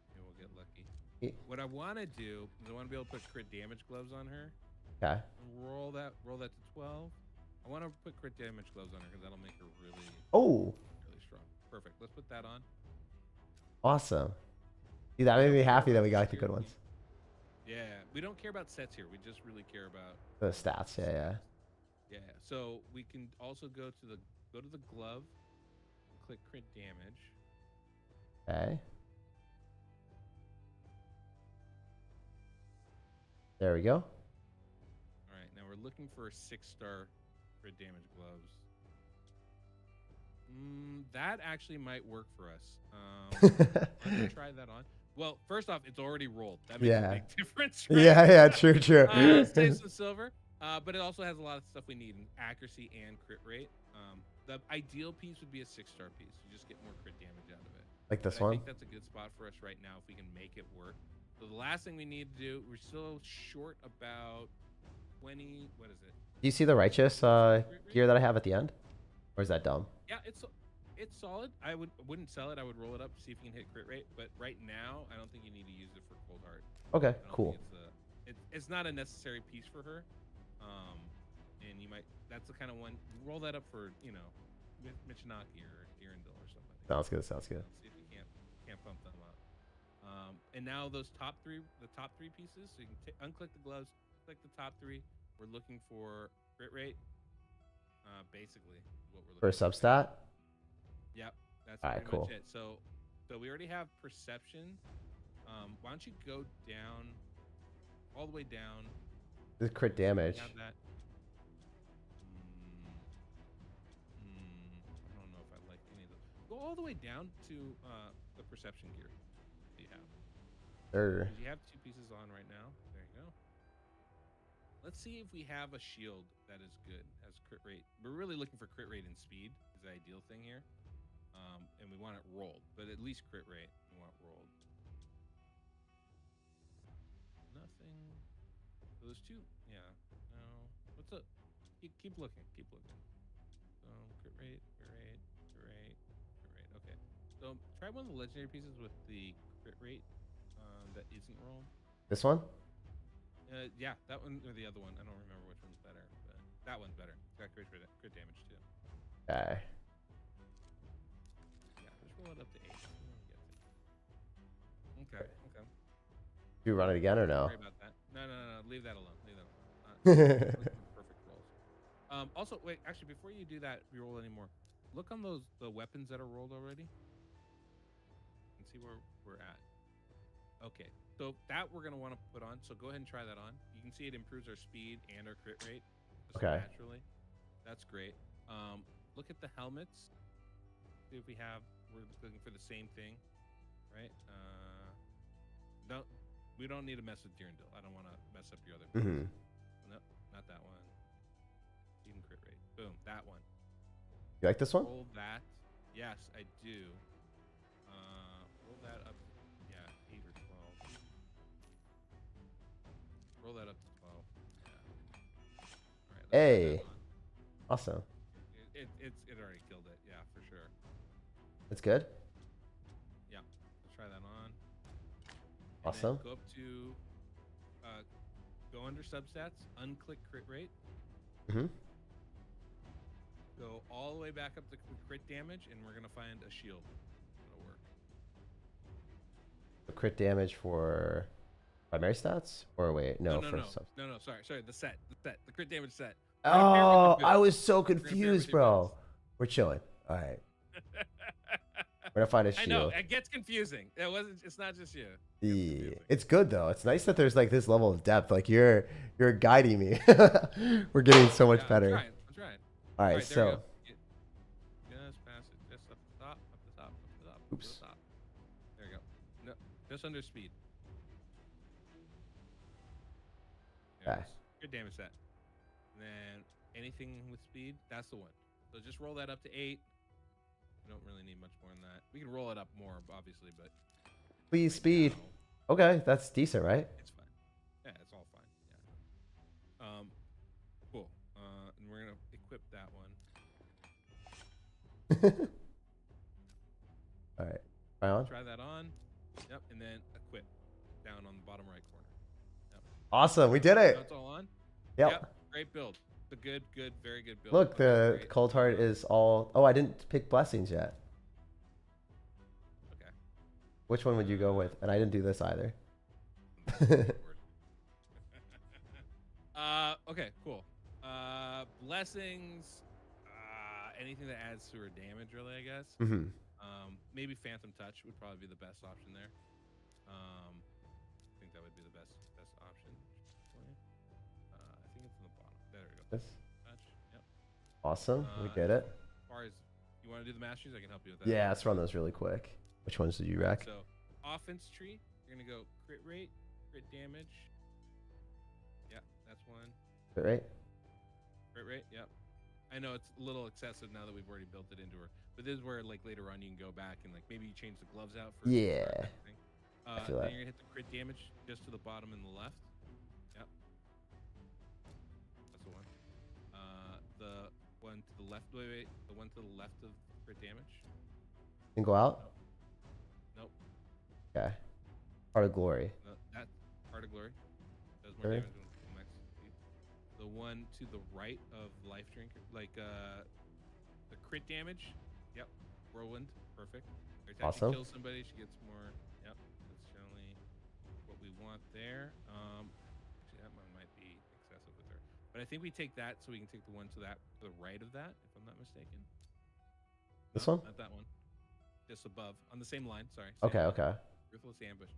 [SPEAKER 2] Maybe we'll get lucky.
[SPEAKER 1] Yeah.
[SPEAKER 2] What I want to do is I want to be able to put crit damage gloves on her.
[SPEAKER 1] Okay.
[SPEAKER 2] Roll that to 12. I want to put crit damage gloves on her because that'll make her really strong. Perfect. Let's put that on.
[SPEAKER 1] Awesome. See, that made me happy that we got the good ones.
[SPEAKER 2] Yeah, we don't care about sets here. We just really care about
[SPEAKER 1] the stats. Yeah.
[SPEAKER 2] So we can also go to the glove, click crit damage.
[SPEAKER 1] Okay. There we go.
[SPEAKER 2] All right, now we're looking for 6-star crit damage gloves. That actually might work for us. I'm gonna try that on. Well, first off, it's already rolled. That makes a big difference. Right?
[SPEAKER 1] Yeah, true.
[SPEAKER 2] Save some silver, but it also has a lot of stuff we need in accuracy and crit rate. The ideal piece would be a 6-star piece. You just get more crit damage out of it.
[SPEAKER 1] Like this
[SPEAKER 2] one?
[SPEAKER 1] one?
[SPEAKER 2] I think that's a good spot for us right now if we can make it work. So the last thing we need to do, we're still short about 20. What is it?
[SPEAKER 1] Do you see the righteous gear that I have at the end? Or is that dumb?
[SPEAKER 2] Yeah, it's solid. I wouldn't sell it. I would roll it up, see if you can hit crit rate. But right now, I don't think you need to use it for Cold Heart.
[SPEAKER 1] Okay, cool.
[SPEAKER 2] It's not a necessary piece for her. And you might. That's the kind of one. Roll that up for Michinaki or Durandil or something.
[SPEAKER 1] Sounds good.
[SPEAKER 2] Let's see if we can't bump them up. And now the top three pieces. So you can unclick the gloves, click the top 3. We're looking for crit rate. Basically, what we're looking
[SPEAKER 1] for a substat.
[SPEAKER 2] Yep, that's
[SPEAKER 1] all right.
[SPEAKER 2] pretty
[SPEAKER 1] Cool.
[SPEAKER 2] much it. So we already have perception. Why don't you go down, all the way down
[SPEAKER 1] The crit
[SPEAKER 2] We
[SPEAKER 1] damage.
[SPEAKER 2] have that. I don't know if I like any of those. Go all the way down to the perception gear that you have.
[SPEAKER 1] Sure.
[SPEAKER 2] 'Cause you have 2 pieces on right now. There you go. Let's see if we have a shield that is good, has crit rate. We're really looking for crit rate and speed is the ideal thing here. And we want it rolled, but at least crit rate we want rolled. Nothing. So there's 2. Yeah. No. What's up? Keep looking. Keep looking. So crit rate, crit rate, crit rate, crit rate. Okay. So try one of the legendary pieces with the crit rate that isn't rolled.
[SPEAKER 1] This one?
[SPEAKER 2] Yeah, that one or the other one. I don't remember which one's better, but that one's better. It's got crit damage too.
[SPEAKER 1] Okay.
[SPEAKER 2] Yeah, just roll it up to 8. Okay. Okay.
[SPEAKER 1] Do you run it again or no?
[SPEAKER 2] Sorry about that. No. Leave that alone. Leave that alone. Perfect rolls. Also, wait. Actually, before you do that, reroll anymore. Look on the weapons that are rolled already, and see where we're at. Okay. So that we're gonna want to put on. So go ahead and try that on. You can see it improves our speed and our crit rate. Just
[SPEAKER 1] Okay.
[SPEAKER 2] naturally. That's great. Look at the helmets. See if we're looking for the same thing, right? We don't need to mess with Durandal. I don't want to mess up your other pieces. Nope, not that one. Even crit rate. Boom, that one.
[SPEAKER 1] You like this one?
[SPEAKER 2] Roll that. Yes, I do. Roll that up. Yeah, 8 or 12. Roll that up to 12. Yeah. All right.
[SPEAKER 1] Hey. Awesome.
[SPEAKER 2] It already killed it. Yeah, for sure.
[SPEAKER 1] It's good?
[SPEAKER 2] Yeah. Let's try that on.
[SPEAKER 1] Awesome.
[SPEAKER 2] Go up to go under substats, unclick crit rate. Go all the way back up to crit damage, and we're gonna find a shield. That'll work.
[SPEAKER 1] The crit damage for primary stats? Or wait, no.
[SPEAKER 2] No. Sorry. The crit damage set.
[SPEAKER 1] Oh, I was so confused, bro. We're chilling. All right. We're gonna find a shield.
[SPEAKER 2] I know it gets confusing. It's not just you.
[SPEAKER 1] Yeah. It's good though. It's nice that there's like this level of depth. Like you're guiding me. We're getting so much better.
[SPEAKER 2] I'm trying.
[SPEAKER 1] All right, so
[SPEAKER 2] just pass it. Just up the top.
[SPEAKER 1] Oops.
[SPEAKER 2] To the top. There you go. No, just under speed.
[SPEAKER 1] Okay.
[SPEAKER 2] Good damage set. And then anything with speed, that's the one. So just roll that up to 8. We don't really need much more than that. We can roll it up more, obviously, but
[SPEAKER 1] please speed. Okay, that's decent, right?
[SPEAKER 2] It's fine. Yeah, it's all fine. Yeah. Cool. And we're gonna equip that one.
[SPEAKER 1] All right. Try on.
[SPEAKER 2] Try that on. Yep. And then equip down on the bottom right corner. Yep.
[SPEAKER 1] Awesome, we did it.
[SPEAKER 2] That's all on.
[SPEAKER 1] Yep.
[SPEAKER 2] Great build. The good, very good build.
[SPEAKER 1] Look, the cold heart is all. Oh, I didn't pick blessings yet.
[SPEAKER 2] Okay.
[SPEAKER 1] Which one would you go with? And I didn't do this either.
[SPEAKER 2] Okay, cool. Blessings. Anything that adds to her damage, really, I guess. Maybe Phantom Touch would probably be the best option there. I think that would be the best option. I think it's in the bottom. There we go.
[SPEAKER 1] This.
[SPEAKER 2] Touch. Yep.
[SPEAKER 1] Awesome, we did it.
[SPEAKER 2] As far as you want to do the masteries, I can help you with that.
[SPEAKER 1] Yeah, let's run those really quick. Which ones did you wreck?
[SPEAKER 2] So, offense tree, you're gonna go crit rate, crit damage. Yeah, that's one.
[SPEAKER 1] Crit rate.
[SPEAKER 2] Crit rate. Yep. I know it's a little excessive now that we've already built it into her, but this is where like later on you can go back and like maybe you change the gloves out for.
[SPEAKER 1] Yeah. I feel that.
[SPEAKER 2] Then you're gonna hit the crit damage just to the bottom and the left. Yep. That's the one. The one to the left. Wait. The one to the left of crit damage.
[SPEAKER 1] Single out.
[SPEAKER 2] Nope.
[SPEAKER 1] Okay. Heart of glory.
[SPEAKER 2] No, that Heart of glory does more damage than max speed. The one to the right of life drinker, like the crit damage. Yep. Whirlwind. Perfect. Every time
[SPEAKER 1] Awesome.
[SPEAKER 2] she kills somebody, she gets more. Yep. That's generally what we want there. Actually, that one might be excessive with her, but I think we take that so we can take the one to the right of that, if I'm not mistaken.
[SPEAKER 1] This
[SPEAKER 2] No,
[SPEAKER 1] one?
[SPEAKER 2] Not that one. Just above, on the same line. Sorry.
[SPEAKER 1] Okay. Okay.
[SPEAKER 2] Ruthless ambush.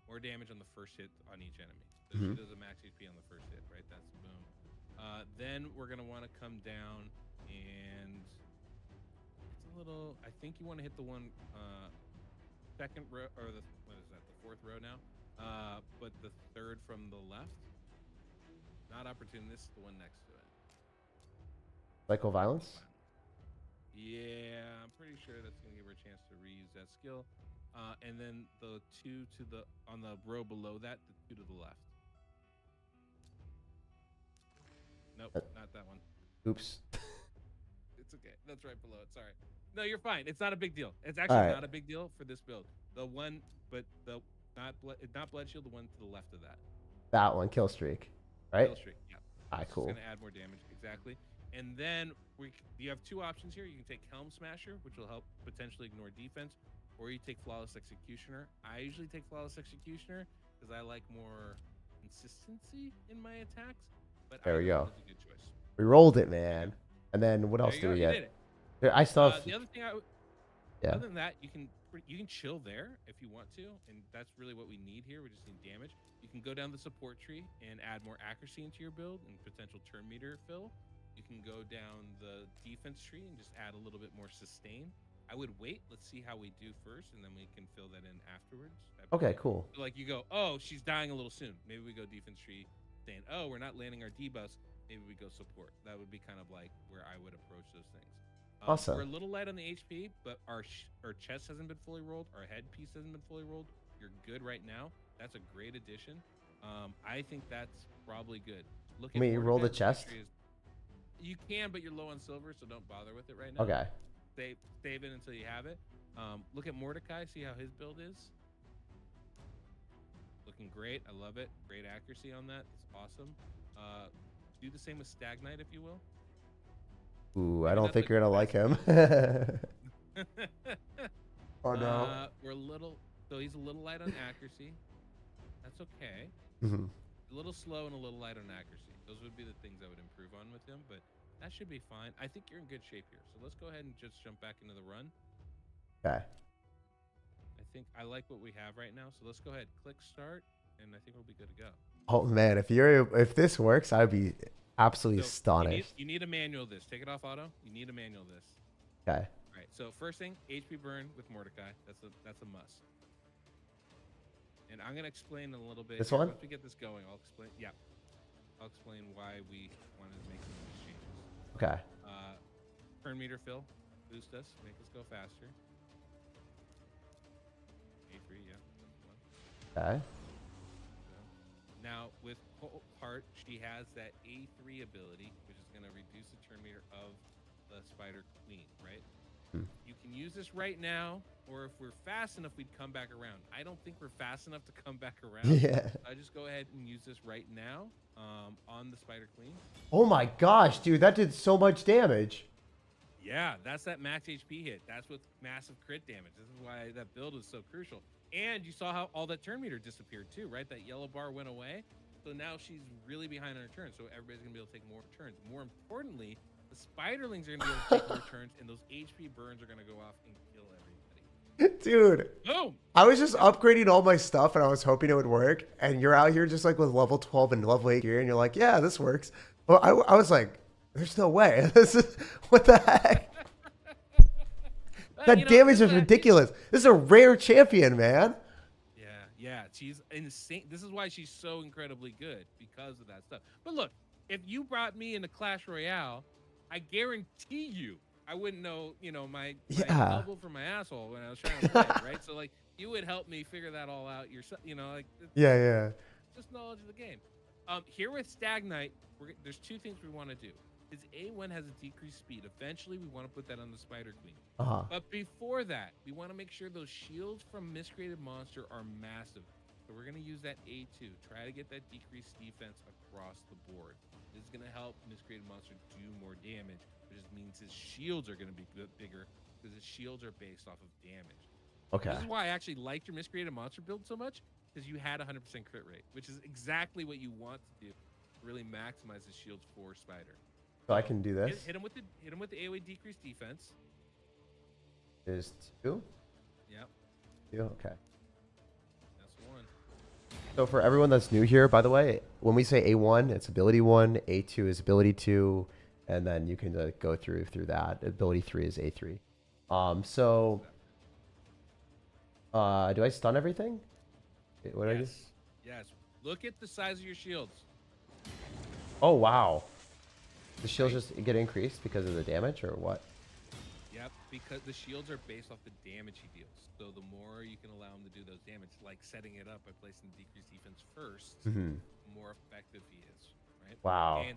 [SPEAKER 2] More damage on the first hit on each enemy. So she does a max HP on the first hit, right? That's boom. Then we're gonna want to come down and it's a little. I think you want to hit the one second row or the what is that? The fourth row now. But the third from the left. Not opportunist, the one next to it.
[SPEAKER 1] Psycho violence?
[SPEAKER 2] Yeah, I'm pretty sure that's gonna give her a chance to reuse that skill. And then the two to the on the row below that, the two to the left. Nope, not that one.
[SPEAKER 1] Oops.
[SPEAKER 2] It's okay. That's right below it. Sorry. No, you're fine. It's not a big deal. It's actually not a big deal for this build. The one, but the not blood shield. The one to the left of that.
[SPEAKER 1] That one, kill streak, right?
[SPEAKER 2] Kill streak. Yeah.
[SPEAKER 1] Alright, cool.
[SPEAKER 2] It's gonna add more damage. Exactly. And then you have two options here. You can take Helm Smasher, which will help potentially ignore defense, or you take Flawless Executioner. I usually take Flawless Executioner because I like more consistency in my attacks. But
[SPEAKER 1] there we go.
[SPEAKER 2] It's a good choice.
[SPEAKER 1] We rolled it, man. And then what else do we get? I still have...
[SPEAKER 2] the other thing
[SPEAKER 1] yeah.
[SPEAKER 2] Other than that, you can chill there if you want to, and that's really what we need here. We just need damage. You can go down the support tree and add more accuracy into your build and potential turn meter fill. You can go down the defense tree and just add a little bit more sustain. I would wait. Let's see how we do first, and then we can fill that in afterwards.
[SPEAKER 1] Okay, cool.
[SPEAKER 2] So like you go, oh, she's dying a little soon. Maybe we go defense tree, saying, oh, we're not landing our debuffs. Maybe we go support. That would be kind of like where I would approach those things.
[SPEAKER 1] Awesome.
[SPEAKER 2] We're a little light on the HP, but our chest hasn't been fully rolled. Our headpiece hasn't been fully rolled. You're good right now. That's a great addition. I think that's probably good. Look at
[SPEAKER 1] you roll the chest?
[SPEAKER 2] You can, but you're low on silver, so don't bother with it right now.
[SPEAKER 1] Okay.
[SPEAKER 2] Save it until you have it. Look at Mordecai. See how his build is? Looking great. I love it. Great accuracy on that. It's awesome. Do the same with Stagnite, if you will.
[SPEAKER 1] Ooh, I don't think you're gonna like him. Oh no.
[SPEAKER 2] We're a little. So he's a little light on accuracy. That's okay.
[SPEAKER 1] Mm-hmm.
[SPEAKER 2] A little slow and a little light on accuracy. Those would be the things I would improve on with him, but that should be fine. I think you're in good shape here. So let's go ahead and just jump back into the run.
[SPEAKER 1] Okay.
[SPEAKER 2] I think I like what we have right now. So let's go ahead, click start, and I think we'll be good to go.
[SPEAKER 1] Oh man, if this works, I'd be absolutely astonished.
[SPEAKER 2] You need a manual this. Take it off auto. You need a manual this.
[SPEAKER 1] Okay.
[SPEAKER 2] All right. So first thing, HP burn with Mordecai. That's a must. And I'm gonna explain a little bit.
[SPEAKER 1] This one?
[SPEAKER 2] Once we get this going, I'll explain. Yeah. I'll explain why we wanted to make some of these changes.
[SPEAKER 1] Okay.
[SPEAKER 2] Turn meter fill, boost us, make us go faster. A3, yeah.
[SPEAKER 1] Okay.
[SPEAKER 2] Now with Heart, she has that A3 ability, which is going to reduce the turn meter of the Spider Queen, right? You can use this right now, or if we're fast enough, we'd come back around. I don't think we're fast enough to come back around.
[SPEAKER 1] Yeah.
[SPEAKER 2] I just go ahead and use this right now on the Spider Queen.
[SPEAKER 1] Oh my gosh, dude, that did so much damage.
[SPEAKER 2] Yeah, that's that max HP hit. That's with massive crit damage. This is why that build is so crucial. And you saw how all that turn meter disappeared too, right? That yellow bar went away. So now she's really behind on her turn. So everybody's going to be able to take more turns. More importantly, the Spiderlings are going to be able to take more turns, and those HP burns are going to go off and kill everybody.
[SPEAKER 1] Dude,
[SPEAKER 2] boom!
[SPEAKER 1] I was just upgrading all my stuff, and I was hoping it would work. And you're out here just like with level 12 and level 8 gear, and you're like, yeah, this works. Well, I was like, there's no way. This is, what the heck? That damage is ridiculous. This is a rare champion, man.
[SPEAKER 2] Yeah, she's insane. This is why she's so incredibly good, because of that stuff. But look, if you brought me into Clash Royale, I guarantee you I wouldn't know, my elbow from my asshole when I was trying to play, right? So like, you would help me figure that all out yourself,
[SPEAKER 1] Yeah.
[SPEAKER 2] Just knowledge of the game. Here with Stagnite, there's two things we want to do. Is A1 has a decreased speed. Eventually, we want to put that on the Spider Queen. But before that, we want to make sure those shields from Miscreated Monster are massive. So we're going to use that A2. Try to get that decreased defense across the board. This is going to help Miscreated Monster do more damage, which just means his shields are going to be bigger because his shields are based off of damage.
[SPEAKER 1] Okay.
[SPEAKER 2] This is why I actually liked your Miscreated Monster build so much, because you had 100% crit rate, which is exactly what you want to do to really maximize his shields for Spider.
[SPEAKER 1] So I can do this.
[SPEAKER 2] Hit him with the AoE decreased defense.
[SPEAKER 1] There's 2?
[SPEAKER 2] Yep.
[SPEAKER 1] 2, okay.
[SPEAKER 2] That's one.
[SPEAKER 1] So for everyone that's new here, by the way, when we say A1, it's ability 1, A2 is ability 2, and then you can go through that. Ability 3 is A3. So do I stun everything? What do I do?
[SPEAKER 2] Yes. Yes. Look at the size of your shields.
[SPEAKER 1] Oh wow. The shields
[SPEAKER 2] Right?
[SPEAKER 1] just get increased because of the damage or what?
[SPEAKER 2] Yep, because the shields are based off the damage he deals. So the more you can allow him to do those damage, like setting it up by placing the decreased defense first,
[SPEAKER 1] Hmm.
[SPEAKER 2] the more effective he is, right?
[SPEAKER 1] Wow.
[SPEAKER 2] And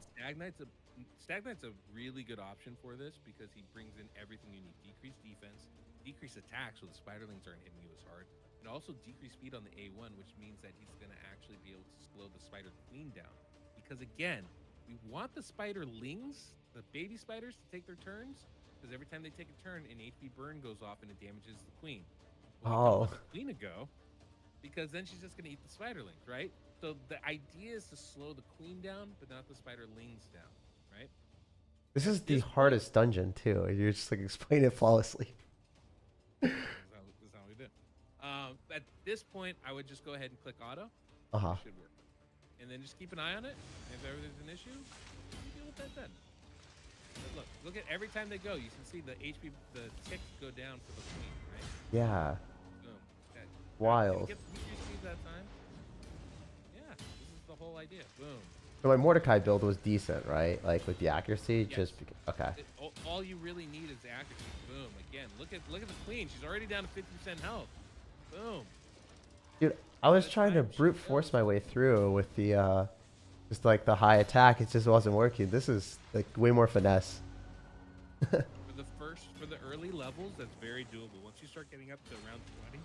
[SPEAKER 2] Stagnite's a really good option for this because he brings in everything you need: decreased defense, decreased attack, so the spiderlings aren't hitting you as hard, and also decreased speed on the A1, which means that he's going to actually be able to slow the spider queen down. Because again, we want the spiderlings, the baby spiders, to take their turns, because every time they take a turn, an HP burn goes off and it damages the queen. Well, we don't
[SPEAKER 1] Oh.
[SPEAKER 2] want the queen to go because then she's just going to eat the spiderlings, right? So the idea is to slow the queen down, but not the spiderlings down, right?
[SPEAKER 1] This
[SPEAKER 2] At
[SPEAKER 1] is the
[SPEAKER 2] this point,
[SPEAKER 1] hardest dungeon too. You're just like explain it flawlessly.
[SPEAKER 2] this is how we do. At this point, I would just go ahead and click auto.
[SPEAKER 1] Uh-huh.
[SPEAKER 2] It should work. And then just keep an eye on it. If ever there's an issue, you deal with that then. But look at every time they go, you can see the HP, the tick go down for the queen, right?
[SPEAKER 1] Yeah.
[SPEAKER 2] Boom. Okay.
[SPEAKER 1] Wild.
[SPEAKER 2] Did we get the decreased speed that time? Yeah, this is the whole idea. Boom.
[SPEAKER 1] So my Mordecai build was decent, right? Like with the accuracy,
[SPEAKER 2] Yes.
[SPEAKER 1] just okay.
[SPEAKER 2] All you really need is accuracy. Boom. Again, look at the queen. She's already down to 50% health. Boom.
[SPEAKER 1] Dude, I was
[SPEAKER 2] By the
[SPEAKER 1] trying to
[SPEAKER 2] time she
[SPEAKER 1] brute
[SPEAKER 2] goes-
[SPEAKER 1] force my way through with the just like the high attack. It just wasn't working. This is like way more finesse.
[SPEAKER 2] For the early levels, that's very doable. Once you start getting up to around 20,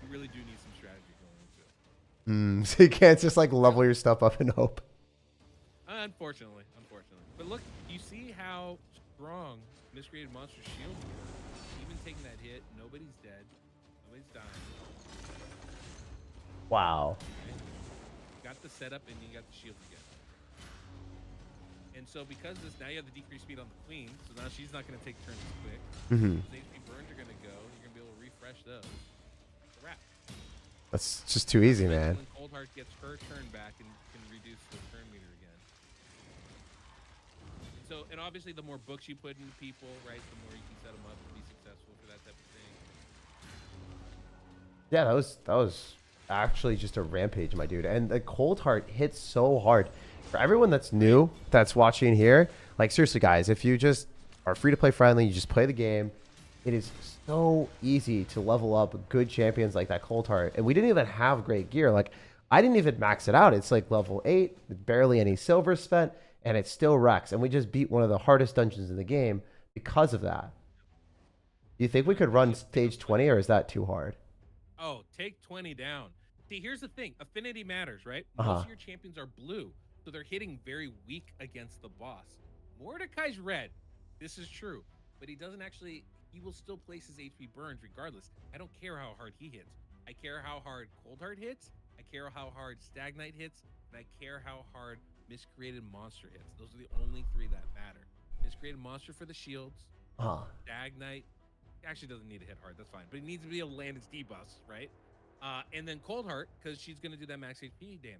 [SPEAKER 2] you really do need some strategy going into it.
[SPEAKER 1] So you can't just like level your stuff up and hope.
[SPEAKER 2] Unfortunately. But look, you see how strong Miscreated Monster shield is. Even taking that hit, nobody's dead. Nobody's dying.
[SPEAKER 1] Wow.
[SPEAKER 2] Right? You got the setup and you got the shield again. And so because of this, now you have the decreased speed on the queen, so now she's not going to take turns as quick.
[SPEAKER 1] Hmm.
[SPEAKER 2] Those HP burns are going to go. You're going to be able to refresh those. It's a wrap.
[SPEAKER 1] That's just too easy, man.
[SPEAKER 2] When Coldheart gets her turn back and can reduce the turn meter again. So, and obviously the more books you put into people, right, the more you can set them up to be successful for that type of thing.
[SPEAKER 1] Yeah, that was actually just a rampage, my dude. And the Cold Heart hits so hard. For everyone that's new, that's watching here, like seriously, guys, if you just are free to play friendly, you just play the game. It is so easy to level up good champions like that Cold Heart. And we didn't even have great gear. Like I didn't even max it out. It's like level 8, barely any silver spent, and it still wrecks. And we just beat one of the hardest dungeons in the game because of that. Do you think we could run stage 20, or is that too hard?
[SPEAKER 2] Oh, take 20 down. See, here's the thing. Affinity matters, right?
[SPEAKER 1] Uh-huh.
[SPEAKER 2] Most of your champions are blue, so they're hitting very weak against the boss. Mordecai's red. This is true. But he doesn't actually... He will still place his HP burns regardless. I don't care how hard he hits. I care how hard Coldheart hits. I care how hard Stagnite hits. And I care how hard Miscreated Monster hits. Those are the only 3 that matter. Miscreated Monster for the shields. Stagnite actually doesn't need to hit hard. That's fine. But it needs to be able to land its debuffs, right? And then Coldheart, because she's going to do that max HP damage.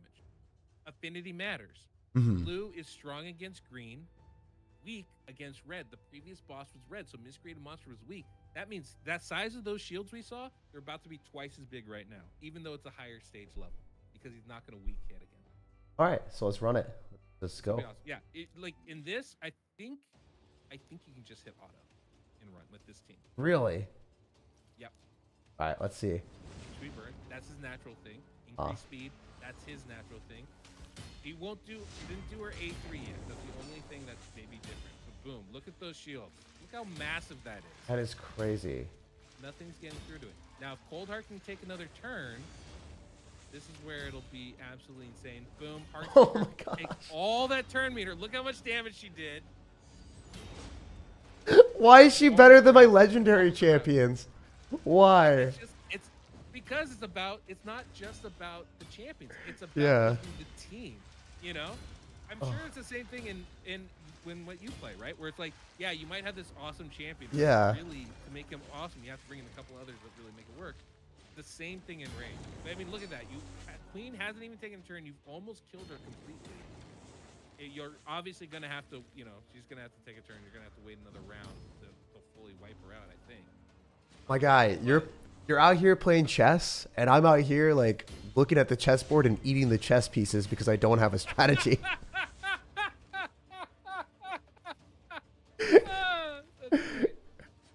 [SPEAKER 2] Affinity matters.
[SPEAKER 1] Mm-hmm.
[SPEAKER 2] Blue is strong against green, weak against red. The previous boss was red, so Miscreated Monster was weak. That means that size of those shields we saw, they're about to be twice as big right now, even though it's a higher stage level, because he's not going to weak hit again.
[SPEAKER 1] All right, so let's run it. Let's go.
[SPEAKER 2] Awesome. Yeah, like in this, I think you can just hit auto and run with this team.
[SPEAKER 1] Really?
[SPEAKER 2] Yep.
[SPEAKER 1] All right, let's see.
[SPEAKER 2] HP burn, that's his natural thing. Increase speed, that's his natural thing. He didn't do her A3 yet. That's the only thing that's maybe different. But boom, look at those shields. Look how massive that is.
[SPEAKER 1] That is crazy.
[SPEAKER 2] Nothing's getting through to it. Now, if Coldheart can take another turn, this is where it'll be absolutely insane. Boom, Heart
[SPEAKER 1] Oh my gosh.
[SPEAKER 2] take all that turn meter. Look how much damage she did.
[SPEAKER 1] Why is she better than my legendary champions? Why?
[SPEAKER 2] It's because it's not just about the champions. It's about
[SPEAKER 1] Yeah.
[SPEAKER 2] the team. You know, I'm sure it's the same thing in when what you play, right? Where it's like, yeah, you might have this awesome champion. But
[SPEAKER 1] Yeah.
[SPEAKER 2] really, to make him awesome, you have to bring in a couple others that really make it work. the same thing in range. But, I mean, look at that. Queen hasn't even taken a turn. You've almost killed her completely. You're obviously going to have to, you know, she's going to have to take a turn. You're going to have to wait another round to fully wipe her out, I think.
[SPEAKER 1] My guy, you're out here playing chess, and I'm out here like looking at the chessboard and eating the chess pieces because I don't have a strategy.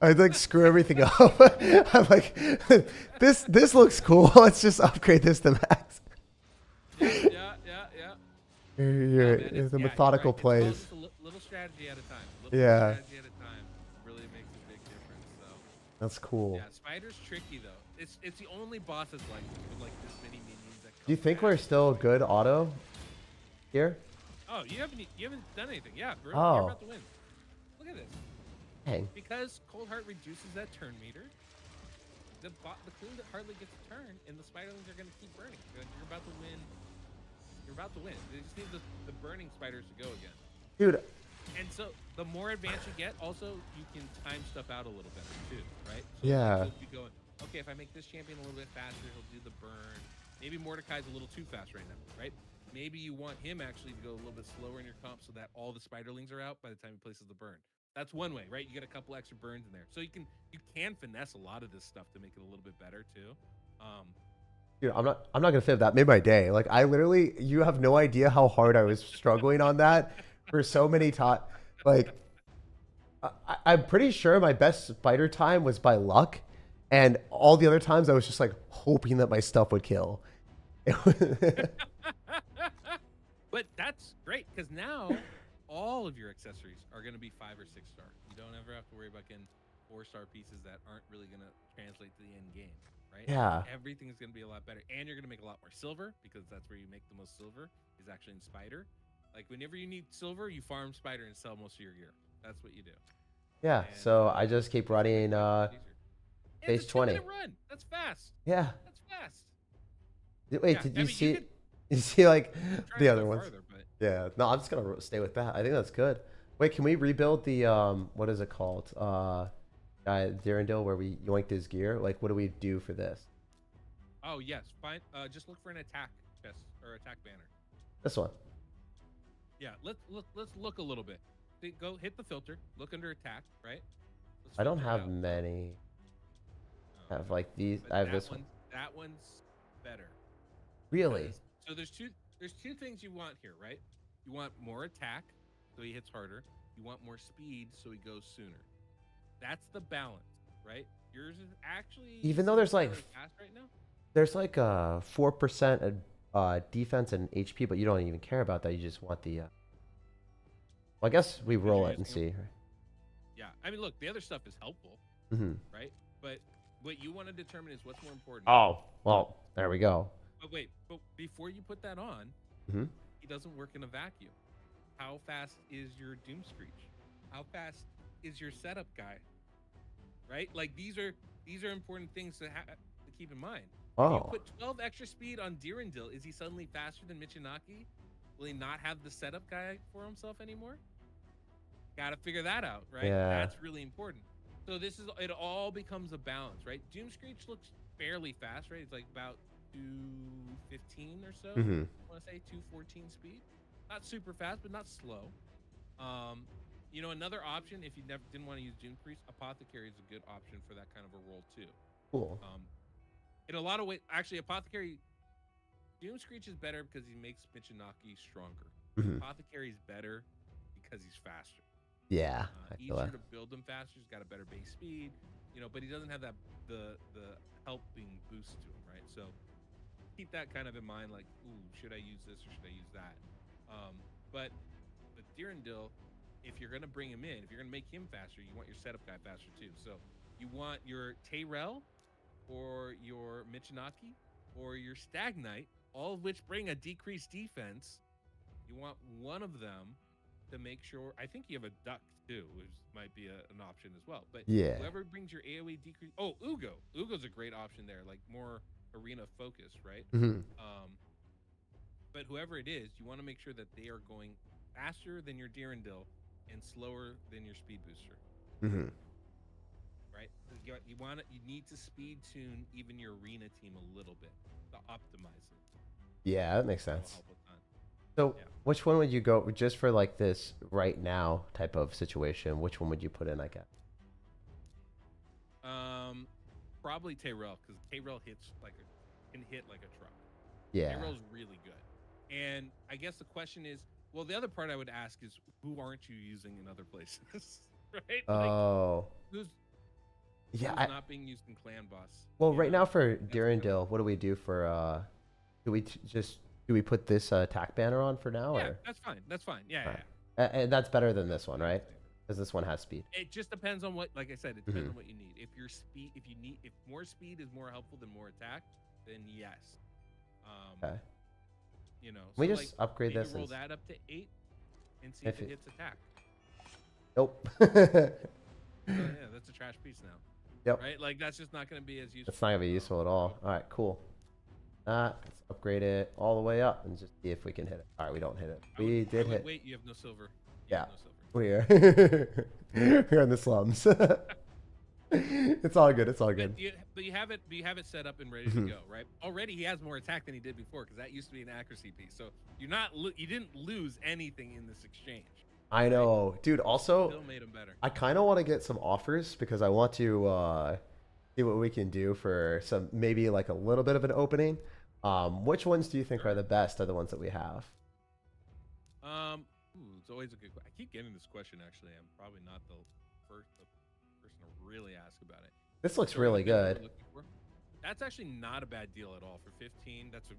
[SPEAKER 1] I like screw everything up. I'm like, this looks cool. Let's just upgrade this to max.
[SPEAKER 2] Yeah.
[SPEAKER 1] You're the methodical plays.
[SPEAKER 2] It's a little strategy at a time.
[SPEAKER 1] Yeah.
[SPEAKER 2] Strategy at a time really makes a big difference. So.
[SPEAKER 1] That's cool.
[SPEAKER 2] Yeah, Spider's tricky though. It's the only boss that's like with like this many minions. That
[SPEAKER 1] Do you think we're still good auto here?
[SPEAKER 2] Oh, you haven't done anything. Yeah, bro.
[SPEAKER 1] Oh.
[SPEAKER 2] You're about to win. Look at this.
[SPEAKER 1] Dang.
[SPEAKER 2] Because Cold Heart reduces that turn meter, the Queen hardly gets a turn, and the Spiderlings are going to keep burning. You're about to win. You're about to win. They just need the burning spiders to go again.
[SPEAKER 1] Dude.
[SPEAKER 2] And so the more advanced you get, also you can time stuff out a little better too, right? So
[SPEAKER 1] Yeah.
[SPEAKER 2] You'll be going, okay, if I make this champion a little bit faster, he'll do the burn. Maybe Mordecai's a little too fast right now, right? Maybe you want him actually to go a little bit slower in your comp so that all the Spiderlings are out by the time he places the burn. That's one way, right? You get a couple extra burns in there, so you can finesse a lot of this stuff to make it a little bit better too.
[SPEAKER 1] Dude, I'm not gonna fit that. Made my day. Like I literally, you have no idea how hard I was struggling on that for so many times. Like I'm pretty sure my best spider time was by luck, and all the other times I was just like hoping that my stuff would kill.
[SPEAKER 2] But that's great because now all of your accessories are going to be 5 or 6 star. You don't ever have to worry about getting 4-star pieces that aren't really going to translate to the end game, right?
[SPEAKER 1] Yeah.
[SPEAKER 2] Everything's going to be a lot better, and you're going to make a lot more silver because that's where you make the most silver is actually in spider. Like whenever you need silver, you farm spider and sell most of your gear. That's what you do.
[SPEAKER 1] Yeah.
[SPEAKER 2] And
[SPEAKER 1] so I just keep running
[SPEAKER 2] base
[SPEAKER 1] 20.
[SPEAKER 2] Run. That's fast.
[SPEAKER 1] Yeah.
[SPEAKER 2] That's fast.
[SPEAKER 1] Wait,
[SPEAKER 2] Yeah,
[SPEAKER 1] did
[SPEAKER 2] I
[SPEAKER 1] you
[SPEAKER 2] mean,
[SPEAKER 1] see? You see like
[SPEAKER 2] Try
[SPEAKER 1] the
[SPEAKER 2] to
[SPEAKER 1] other
[SPEAKER 2] go
[SPEAKER 1] ones?
[SPEAKER 2] farther, but
[SPEAKER 1] Yeah. No, I'm just gonna stay with that. I think that's good. Wait, can we rebuild the what is it called? Durandil, where we yoinked his gear. Like, what do we do for this?
[SPEAKER 2] oh yes, fine. Just look for an attack chest or attack banner.
[SPEAKER 1] This one.
[SPEAKER 2] Yeah, let's look a little bit. Go hit the filter. Look under attack, right? Let's
[SPEAKER 1] I don't
[SPEAKER 2] filter
[SPEAKER 1] have
[SPEAKER 2] out.
[SPEAKER 1] many. I have like these.
[SPEAKER 2] But
[SPEAKER 1] I have this one.
[SPEAKER 2] That one's better.
[SPEAKER 1] Really?
[SPEAKER 2] So there's two things you want here, right? You want more attack, so he hits harder. You want more speed, so he goes sooner. That's the balance, right? Yours is actually
[SPEAKER 1] Even though there's like
[SPEAKER 2] really fast right now.
[SPEAKER 1] there's like 4% defense and HP, but you don't even care about that. You just want the. Well, I guess we roll it and see.
[SPEAKER 2] Yeah, I mean, look, the other stuff is helpful, right? But what you want to determine is what's more important.
[SPEAKER 1] Oh, well, there we go.
[SPEAKER 2] But wait, but before you put that on, he doesn't work in a vacuum. How fast is your Doom Screech? How fast is your setup guy? Right? Like these are important things to keep in mind.
[SPEAKER 1] Oh.
[SPEAKER 2] If you put 12 extra speed on Durandil, is he suddenly faster than Michinaki? Will he not have the setup guy for himself anymore? Gotta figure that out, right?
[SPEAKER 1] Yeah.
[SPEAKER 2] That's really important. So it all becomes a balance, right? Doom Screech looks fairly fast, right? It's like about 215 or so. I want to say 214 speed. Not super fast, but not slow. You know, another option if you didn't want to use Doom Priest, Apothecary is a good option for that kind of a role too.
[SPEAKER 1] Cool.
[SPEAKER 2] In a lot of ways, actually, Apothecary, Doom Screech is better because he makes Michinaki stronger. Apothecary is better because he's faster.
[SPEAKER 1] Yeah.
[SPEAKER 2] Easier to build him faster. He's got a better base speed, you know, but he doesn't have that the helping boost to him, right? So keep that kind of in mind. Like, ooh, should I use this or should I use that? But with Durandil, if you're gonna bring him in, if you're gonna make him faster, you want your setup guy faster too. So you want your Tayrel or your Michinaki or your Stagnite, all of which bring a decreased defense. You want one of them to make sure. I think you have a Duck too, which might be an option as well. But
[SPEAKER 1] yeah,
[SPEAKER 2] whoever brings your AoE decrease. Oh, Ugo. Ugo's a great option there, like more arena focus, right? But whoever it is, you want to make sure that they are going faster than your Durandil and slower than your speed booster. right? You want it. You need to speed tune even your arena team a little bit to optimize it.
[SPEAKER 1] Yeah, that makes
[SPEAKER 2] That will
[SPEAKER 1] sense.
[SPEAKER 2] help a ton.
[SPEAKER 1] So,
[SPEAKER 2] Yeah.
[SPEAKER 1] which one would you go just for like this right now type of situation? Which one would you put in? I guess.
[SPEAKER 2] Um, Probably Tyrell because Tyrell can hit like a truck.
[SPEAKER 1] Yeah.
[SPEAKER 2] Tyrell's really good, and I guess the question is, well, the other part I would ask is, who aren't you using in other places, right? Like,
[SPEAKER 1] Oh.
[SPEAKER 2] who's
[SPEAKER 1] Yeah.
[SPEAKER 2] not being used in Clan Boss?
[SPEAKER 1] Well,
[SPEAKER 2] You
[SPEAKER 1] right
[SPEAKER 2] know,
[SPEAKER 1] now for
[SPEAKER 2] that's a good one.
[SPEAKER 1] Durandil, what do we do for do we just do we put this attack banner on for now
[SPEAKER 2] Yeah,
[SPEAKER 1] or?
[SPEAKER 2] that's fine. That's fine. Yeah,
[SPEAKER 1] All
[SPEAKER 2] yeah,
[SPEAKER 1] right.
[SPEAKER 2] yeah.
[SPEAKER 1] And that's better than this one,
[SPEAKER 2] Way
[SPEAKER 1] right?
[SPEAKER 2] safer.
[SPEAKER 1] Because this one has speed.
[SPEAKER 2] It just depends on what, like I said, it depends
[SPEAKER 1] Hmm.
[SPEAKER 2] on what you need. If more speed is more helpful than more attack, then yes. Um,
[SPEAKER 1] Okay. Can we
[SPEAKER 2] so like
[SPEAKER 1] just upgrade
[SPEAKER 2] maybe
[SPEAKER 1] this
[SPEAKER 2] roll
[SPEAKER 1] and
[SPEAKER 2] that up to 8 and see if
[SPEAKER 1] if
[SPEAKER 2] it
[SPEAKER 1] it?
[SPEAKER 2] hits attack.
[SPEAKER 1] Nope.
[SPEAKER 2] Yeah, that's a trash piece now,
[SPEAKER 1] Yep.
[SPEAKER 2] right? Like that's just not going to be as
[SPEAKER 1] It's
[SPEAKER 2] useful.
[SPEAKER 1] not gonna be useful at all. All right, cool. Let's upgrade it all the way up and just see if we can hit it. All right, we don't hit it. We did
[SPEAKER 2] I would
[SPEAKER 1] hit.
[SPEAKER 2] wait. You have no silver. You
[SPEAKER 1] Yeah,
[SPEAKER 2] have no silver.
[SPEAKER 1] we are. We're in the slums. It's all good. It's all good.
[SPEAKER 2] But you have it set up and ready to
[SPEAKER 1] Mhm.
[SPEAKER 2] go, right? Already he has more attack than he did before because that used to be an accuracy piece. So you didn't lose anything in this exchange.
[SPEAKER 1] I
[SPEAKER 2] Right?
[SPEAKER 1] know, dude. Also,
[SPEAKER 2] Still made him better.
[SPEAKER 1] I kind of want to get some offers because I want to see what we can do for some maybe like a little bit of an opening. Which ones do you think are the best? Are the ones that we have?
[SPEAKER 2] It's always a good. I keep getting this question. Actually, I'm probably not the first person to really ask about it.
[SPEAKER 1] This looks
[SPEAKER 2] So are the
[SPEAKER 1] really
[SPEAKER 2] things that
[SPEAKER 1] good.
[SPEAKER 2] we're looking for? That's actually not a bad deal at all for 15. That's a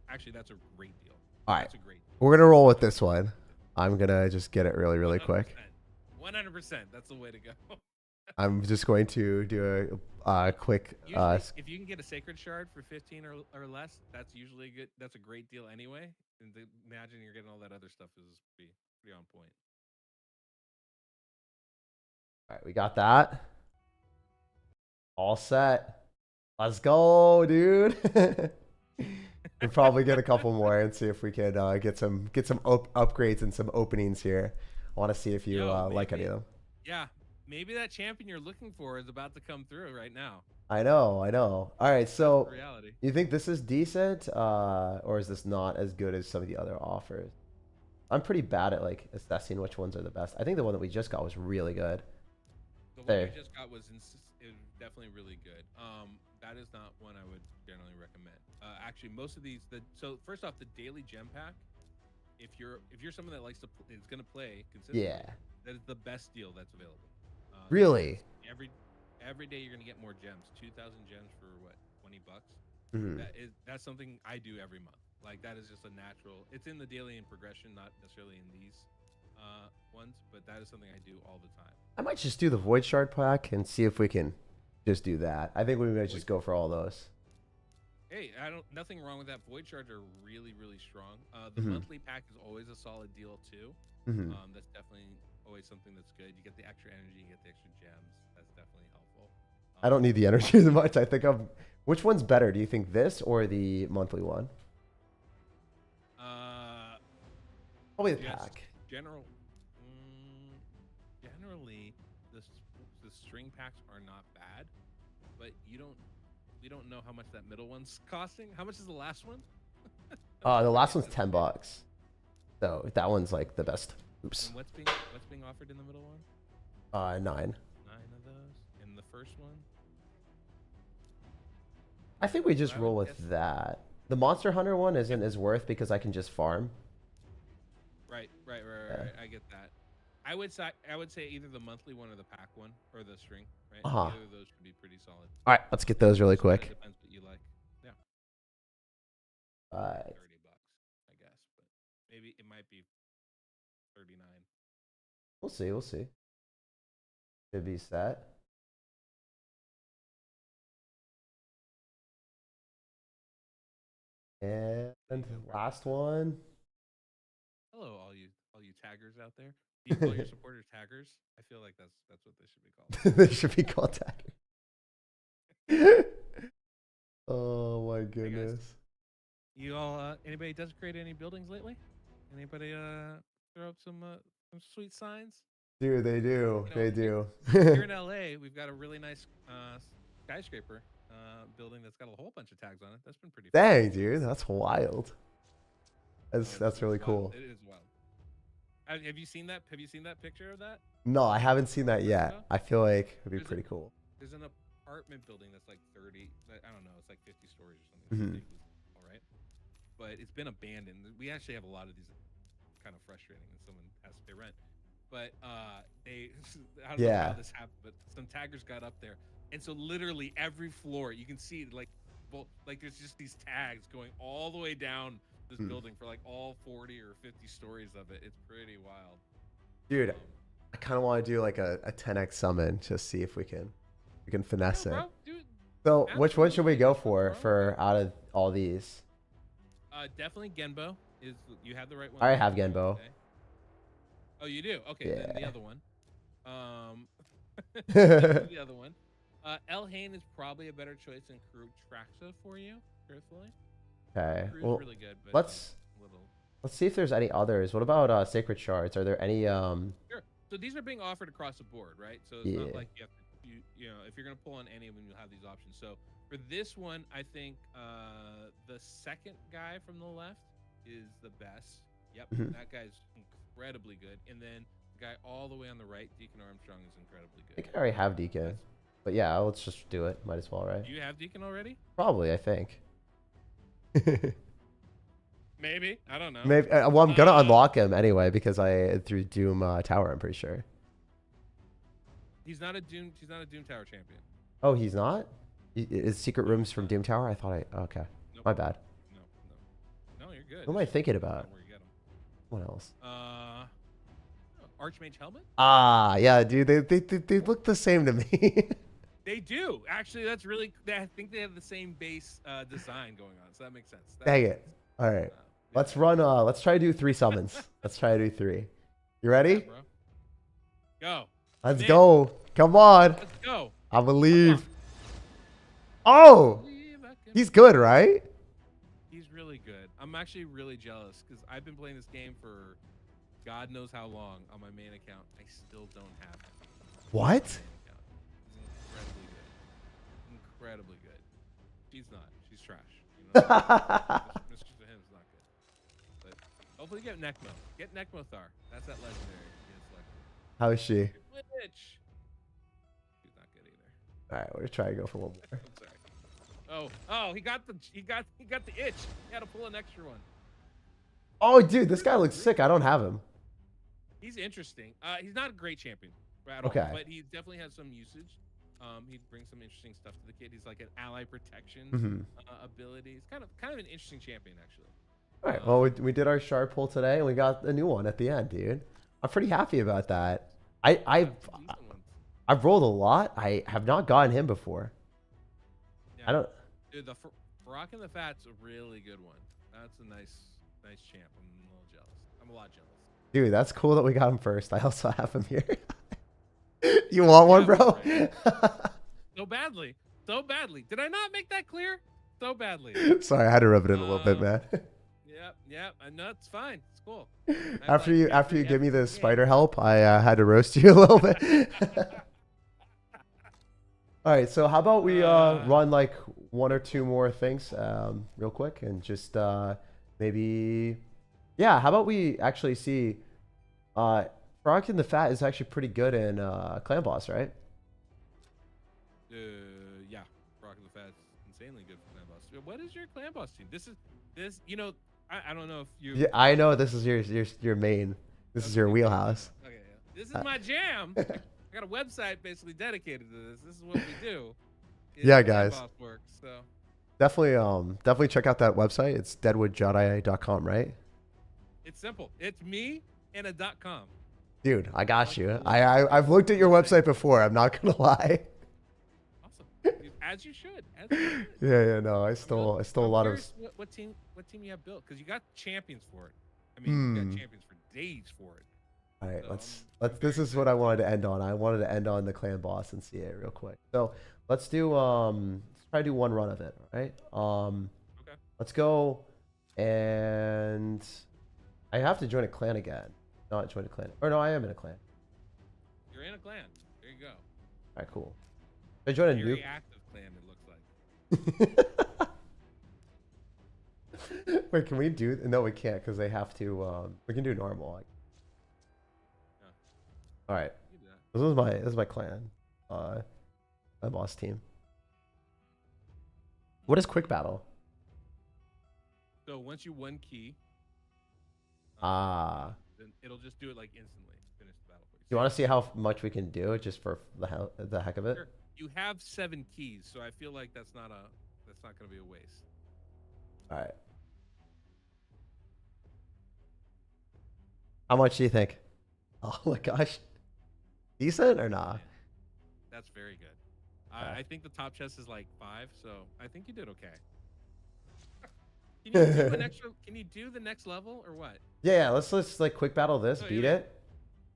[SPEAKER 2] great deal.
[SPEAKER 1] All right,
[SPEAKER 2] That's a great deal.
[SPEAKER 1] we're gonna roll with this one. I'm gonna just get it really, really quick.
[SPEAKER 2] 100%. That's the way to go.
[SPEAKER 1] I'm just going to do a quick.
[SPEAKER 2] Usually, if you can get a sacred shard for 15 or less, that's usually good. That's a great deal anyway. And imagine you're getting all that other stuff is pretty on point.
[SPEAKER 1] All right, we got that. All set. Let's go, dude. We'll probably get a couple more and see if we can get some upgrades and some openings here. I want to see if you like any of them.
[SPEAKER 2] Yeah, maybe that champion you're looking for is about to come through right now.
[SPEAKER 1] I know, I know. All right, so
[SPEAKER 2] Reality.
[SPEAKER 1] you think this is decent, or is this not as good as some of the other offers? I'm pretty bad at like assessing which ones are the best. I think the one that we just got was really good.
[SPEAKER 2] The one
[SPEAKER 1] There.
[SPEAKER 2] we just got was definitely really good. That is not one I would generally recommend. Actually, most of these. So first off, the daily gem pack. If you're someone that likes to is going to play consistently,
[SPEAKER 1] Yeah.
[SPEAKER 2] that is the best deal that's available.
[SPEAKER 1] Really?
[SPEAKER 2] Every day you're going to get more gems. 2,000 gems for what? $20.
[SPEAKER 1] Mhm.
[SPEAKER 2] That's something I do every month. Like that is just a natural. It's in the daily and progression, not necessarily in these ones, but that is something I do all the time.
[SPEAKER 1] I might just do the Void Shard pack and see if we can just do that. I think we might just go for all those.
[SPEAKER 2] Hey, nothing wrong with that. Void shards are really, really strong. The monthly pack is always a solid deal too. That's definitely always something that's good. You get the extra energy, you get the extra gems. That's definitely helpful.
[SPEAKER 1] I don't need the energy as much. I think I'm. Which one's better? Do you think this or the monthly one? Probably the pack.
[SPEAKER 2] Generally, the string packs are not bad, but we don't know how much that middle one's costing. How much is the last one?
[SPEAKER 1] The last one's $10. So that one's like the best. Oops.
[SPEAKER 2] And what's being offered in the middle one?
[SPEAKER 1] 9.
[SPEAKER 2] 9 of those. And the first one?
[SPEAKER 1] I think we just roll with that. The Monster Hunter one isn't as worth because I can just farm.
[SPEAKER 2] Right. I get that. I would say either the monthly one or the pack one or the string. Right. Either of those should be pretty solid.
[SPEAKER 1] All right, let's get those really quick.
[SPEAKER 2] Depends what you like. Yeah.
[SPEAKER 1] $30,
[SPEAKER 2] I guess, but maybe it might be 39.
[SPEAKER 1] We'll see. We'll see. Should be set. And last one.
[SPEAKER 2] Hello, all you taggers out there. Do you call your supporters taggers? I feel like that's what they should be called.
[SPEAKER 1] They should be called taggers. Oh my goodness.
[SPEAKER 2] You all anybody desecrate any buildings lately? Anybody throw up some sweet signs?
[SPEAKER 1] Dude, they do.
[SPEAKER 2] You know,
[SPEAKER 1] They do.
[SPEAKER 2] here in LA, we've got a really nice skyscraper building that's got a whole bunch of tags on it. That's been pretty fun.
[SPEAKER 1] Dang, dude, that's wild. That's really
[SPEAKER 2] Wild.
[SPEAKER 1] cool.
[SPEAKER 2] It is wild. Have you seen that? Have you seen that picture of that?
[SPEAKER 1] No, I haven't seen that yet.
[SPEAKER 2] No?
[SPEAKER 1] I feel like it'd be
[SPEAKER 2] There's
[SPEAKER 1] pretty cool.
[SPEAKER 2] There's an apartment building that's like 30. I don't know. It's like 50 stories or something.
[SPEAKER 1] Mhm.
[SPEAKER 2] All right, but it's been abandoned. We actually have a lot of these. Kind of frustrating when someone has to pay rent. But they, I don't know
[SPEAKER 1] Yeah.
[SPEAKER 2] how this happened, but some taggers got up there, and so literally every floor you can see like there's just these tags going all the way down this building for like all 40 or 50 stories of it. It's pretty wild.
[SPEAKER 1] Dude, I kind of want to do like a 10x summon, just see if we can finesse it.
[SPEAKER 2] Bro, dude,
[SPEAKER 1] So which one should we go
[SPEAKER 2] bro.
[SPEAKER 1] for out of all these?
[SPEAKER 2] Definitely Genbo. You have the right one?
[SPEAKER 1] I already have Genbo.
[SPEAKER 2] Okay. Oh, you do? Okay,
[SPEAKER 1] Yeah.
[SPEAKER 2] then the other one. The other one. El Hain is probably a better choice than Crew Traxa for you, truthfully.
[SPEAKER 1] Okay.
[SPEAKER 2] Crew's
[SPEAKER 1] Well,
[SPEAKER 2] really good, but
[SPEAKER 1] let's see if there's any others. What about Sacred Shards? Are there any
[SPEAKER 2] Sure. So these are being offered across the board, right? So it's not like you have to, you know, if you're gonna pull on any of them, you'll have these options. So for this one, I think the second guy from the left is the best. Yep, that guy's incredibly good. And then the guy all the way on the right, Deacon Armstrong, is incredibly good.
[SPEAKER 1] I think I already have Deacon. But yeah, let's just do it. Might as well, right?
[SPEAKER 2] Do you have Deacon already?
[SPEAKER 1] Probably, I think.
[SPEAKER 2] Maybe. I don't know.
[SPEAKER 1] Maybe. Well, I'm gonna unlock him anyway because I through Doom Tower. I'm pretty sure.
[SPEAKER 2] He's not a Doom Tower champion.
[SPEAKER 1] Oh, he's not. Is Secret Rooms from Doom Tower? I thought okay. Nope. My bad.
[SPEAKER 2] No, you're good.
[SPEAKER 1] Who am I thinking about?
[SPEAKER 2] Where you get him.
[SPEAKER 1] What else?
[SPEAKER 2] Archmage helmet.
[SPEAKER 1] Ah, yeah, dude. They look the same to me.
[SPEAKER 2] They do. Actually, that's really. I think they have the same base design going on, so that makes sense.
[SPEAKER 1] Dang it. All right. Let's run. Let's try to do 3 summons. Let's try to do 3. You ready?
[SPEAKER 2] Yeah, bro. Go.
[SPEAKER 1] Let's go. Come on.
[SPEAKER 2] Let's go.
[SPEAKER 1] I believe. Oh, he's good, right?
[SPEAKER 2] He's really good. I'm actually really jealous because I've been playing this game for God knows how long on my main account. I still don't have him.
[SPEAKER 1] What?
[SPEAKER 2] He's incredibly good. Incredibly good. She's not. She's trash. You know? Mr. Him's not good. But hopefully get Necmo. Get Necmothar. That's that legendary.
[SPEAKER 1] How is she?
[SPEAKER 2] Which? She's not good either.
[SPEAKER 1] All right, we're trying to go for one more.
[SPEAKER 2] I'm sorry. Oh, he got the itch. He had to pull an extra one.
[SPEAKER 1] Oh, dude, this guy looks sick. I don't have him.
[SPEAKER 2] He's interesting. He's not a great champion at all, but he definitely has some usage. He brings some interesting stuff to the kit. He's like an ally protection ability. He's kind of an interesting champion, actually.
[SPEAKER 1] All right. Well, we did our shard pull today, and we got a new one at the end, dude. I'm pretty happy about that. I've rolled a lot. I have not gotten him before.
[SPEAKER 2] Yeah.
[SPEAKER 1] I don't.
[SPEAKER 2] Dude, the Farrakh and the Fat's a really good one. That's a nice champ. I'm a little jealous. I'm a lot jealous.
[SPEAKER 1] Dude, that's cool that we got him first. I also have him here. You want one, bro?
[SPEAKER 2] So badly. Did I not make that clear? So badly.
[SPEAKER 1] Sorry, I had to rub it in a little bit, man.
[SPEAKER 2] Yep. No, it's fine. It's cool.
[SPEAKER 1] After you give me the spider help, I had to roast you a little bit. All right, so how about we run like 1 or 2 more things real quick and just maybe, yeah, how about we actually see Farrakh and the Fat is actually pretty good in Clan Boss, right?
[SPEAKER 2] Yeah, Farrakh and the Fat's insanely good for Clan Boss. What is your Clan Boss team? This, you know, I don't know if you.
[SPEAKER 1] Yeah, I know this is your main. This is your wheelhouse.
[SPEAKER 2] Okay, yeah. This is my jam. I got a website basically dedicated to this. This is what we do.
[SPEAKER 1] Yeah, guys.
[SPEAKER 2] Works, so.
[SPEAKER 1] Definitely check out that website. It's deadwoodjedi.com, right?
[SPEAKER 2] It's simple. It's me and a .com.
[SPEAKER 1] Dude, I got you. I've looked at your website before. I'm not gonna lie.
[SPEAKER 2] Awesome. As you should.
[SPEAKER 1] Yeah, no, I stole a lot of.
[SPEAKER 2] What team you have built? Because you got champions for it. I mean, you got champions for days for it.
[SPEAKER 1] All right, let's. This is what I wanted to end on. I wanted to end on the Clan Boss and see it real quick. So let's do let's try to do 1 run of it. All right.
[SPEAKER 2] Okay.
[SPEAKER 1] Let's go, and I have to join a clan again. Not join a clan. Or no, I am in a clan.
[SPEAKER 2] in a clan. There you go.
[SPEAKER 1] All right, cool. I joined a
[SPEAKER 2] Very
[SPEAKER 1] new.
[SPEAKER 2] active clan, it looks like.
[SPEAKER 1] Wait, can we do? No, we can't because they have to. We can do normal.
[SPEAKER 2] Yeah.
[SPEAKER 1] All right.
[SPEAKER 2] You can do that.
[SPEAKER 1] This is my clan. My boss team. What is quick battle?
[SPEAKER 2] So once you one key, then it'll just do it like instantly. Finish the battle for you.
[SPEAKER 1] You want to see how much we can do just for the heck of it?
[SPEAKER 2] Sure. You have 7 keys, so I feel like that's not going to be a waste.
[SPEAKER 1] All right. How much do you think? Oh my gosh. Decent or nah?
[SPEAKER 2] That's very good.
[SPEAKER 1] Okay.
[SPEAKER 2] I think the top chest is like 5, so I think you did okay. Can you do an extra? Can you do the next level or what?
[SPEAKER 1] Yeah, let's like quick battle this, beat it,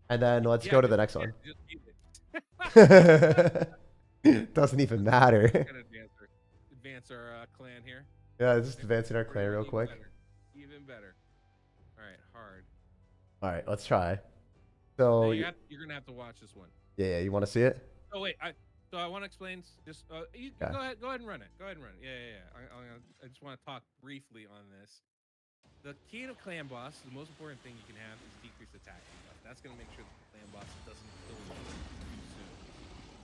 [SPEAKER 1] and then let's go to the next one.
[SPEAKER 2] Just beat it.
[SPEAKER 1] Doesn't even matter.
[SPEAKER 2] Advance our clan here.
[SPEAKER 1] Yeah, just advancing our clan real quick.
[SPEAKER 2] Even better. All right, hard.
[SPEAKER 1] All right, let's try. So
[SPEAKER 2] you're gonna have to watch this one.
[SPEAKER 1] Yeah, you want to see it?
[SPEAKER 2] Oh wait, so I want to explain. Just go ahead and run it. Go ahead and run it. Yeah. I just want to talk briefly on this. The key to clan boss, the most important thing you can have is decreased attack. That's gonna make sure the clan boss doesn't kill you too soon.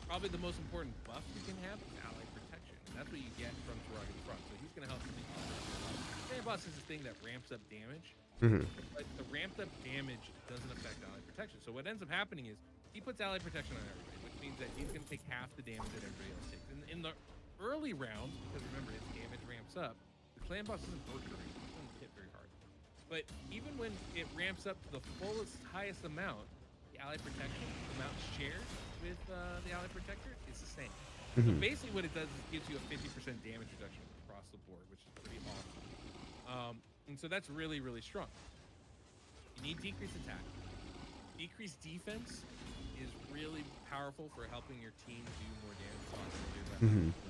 [SPEAKER 2] Probably the most important buff you can have is ally protection. And that's what you get from Taragi the Frog. So he's gonna help you. Clan boss is a thing that ramps up damage. But the ramped up damage doesn't affect ally protection. So what ends up happening is he puts ally protection on everybody, which means that he's going to take half the damage that everybody else takes. In the early rounds, because remember his damage ramps up, the clan boss doesn't hurt very much. It doesn't hit very hard. But even when it ramps up to the fullest, highest amount, the ally protection amount shared with the ally protector is the same. So basically what it does is it gives you a 50% damage reduction across the board, which is pretty awesome. And so that's really, really strong. You need decreased attack. Decreased defense is really powerful for helping your team do more damage. Defense reduces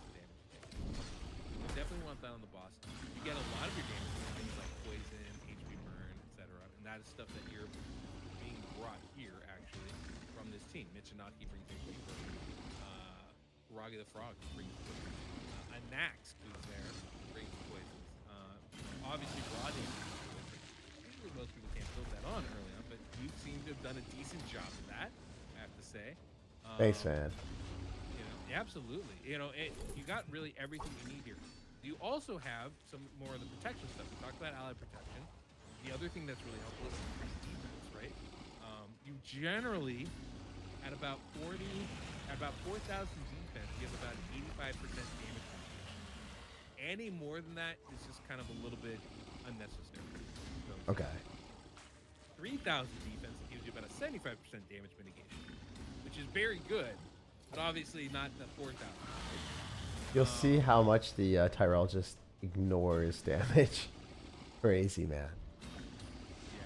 [SPEAKER 2] the damage. You definitely want that on the boss. You get a lot of your damage from things like poison, HP burn, etc. And that is stuff that you're being brought here, actually, from this team. Michinaki brings HP burn. Taragi the Frog brings poison. Anax, who's there, brings poisons. Obviously, raw damage. Usually most people can't build that on early on, but you seem to have done a decent job of that, I have to say.
[SPEAKER 1] Thanks, man.
[SPEAKER 2] Absolutely. You got really everything you need here. You also have some more of the protection stuff. We talked about ally protection. The other thing that's really helpful is increased defense, right? You generally, at about 4,000 defense, you have about 85% damage. Any more than that is just kind of a little bit unnecessary. So,
[SPEAKER 1] Okay.
[SPEAKER 2] 3,000 defense gives you about a 75% damage mitigation, which is very good, but obviously not the 4,000.
[SPEAKER 1] You'll see how much the Tyrell just ignores damage. Crazy, man.
[SPEAKER 2] Yeah.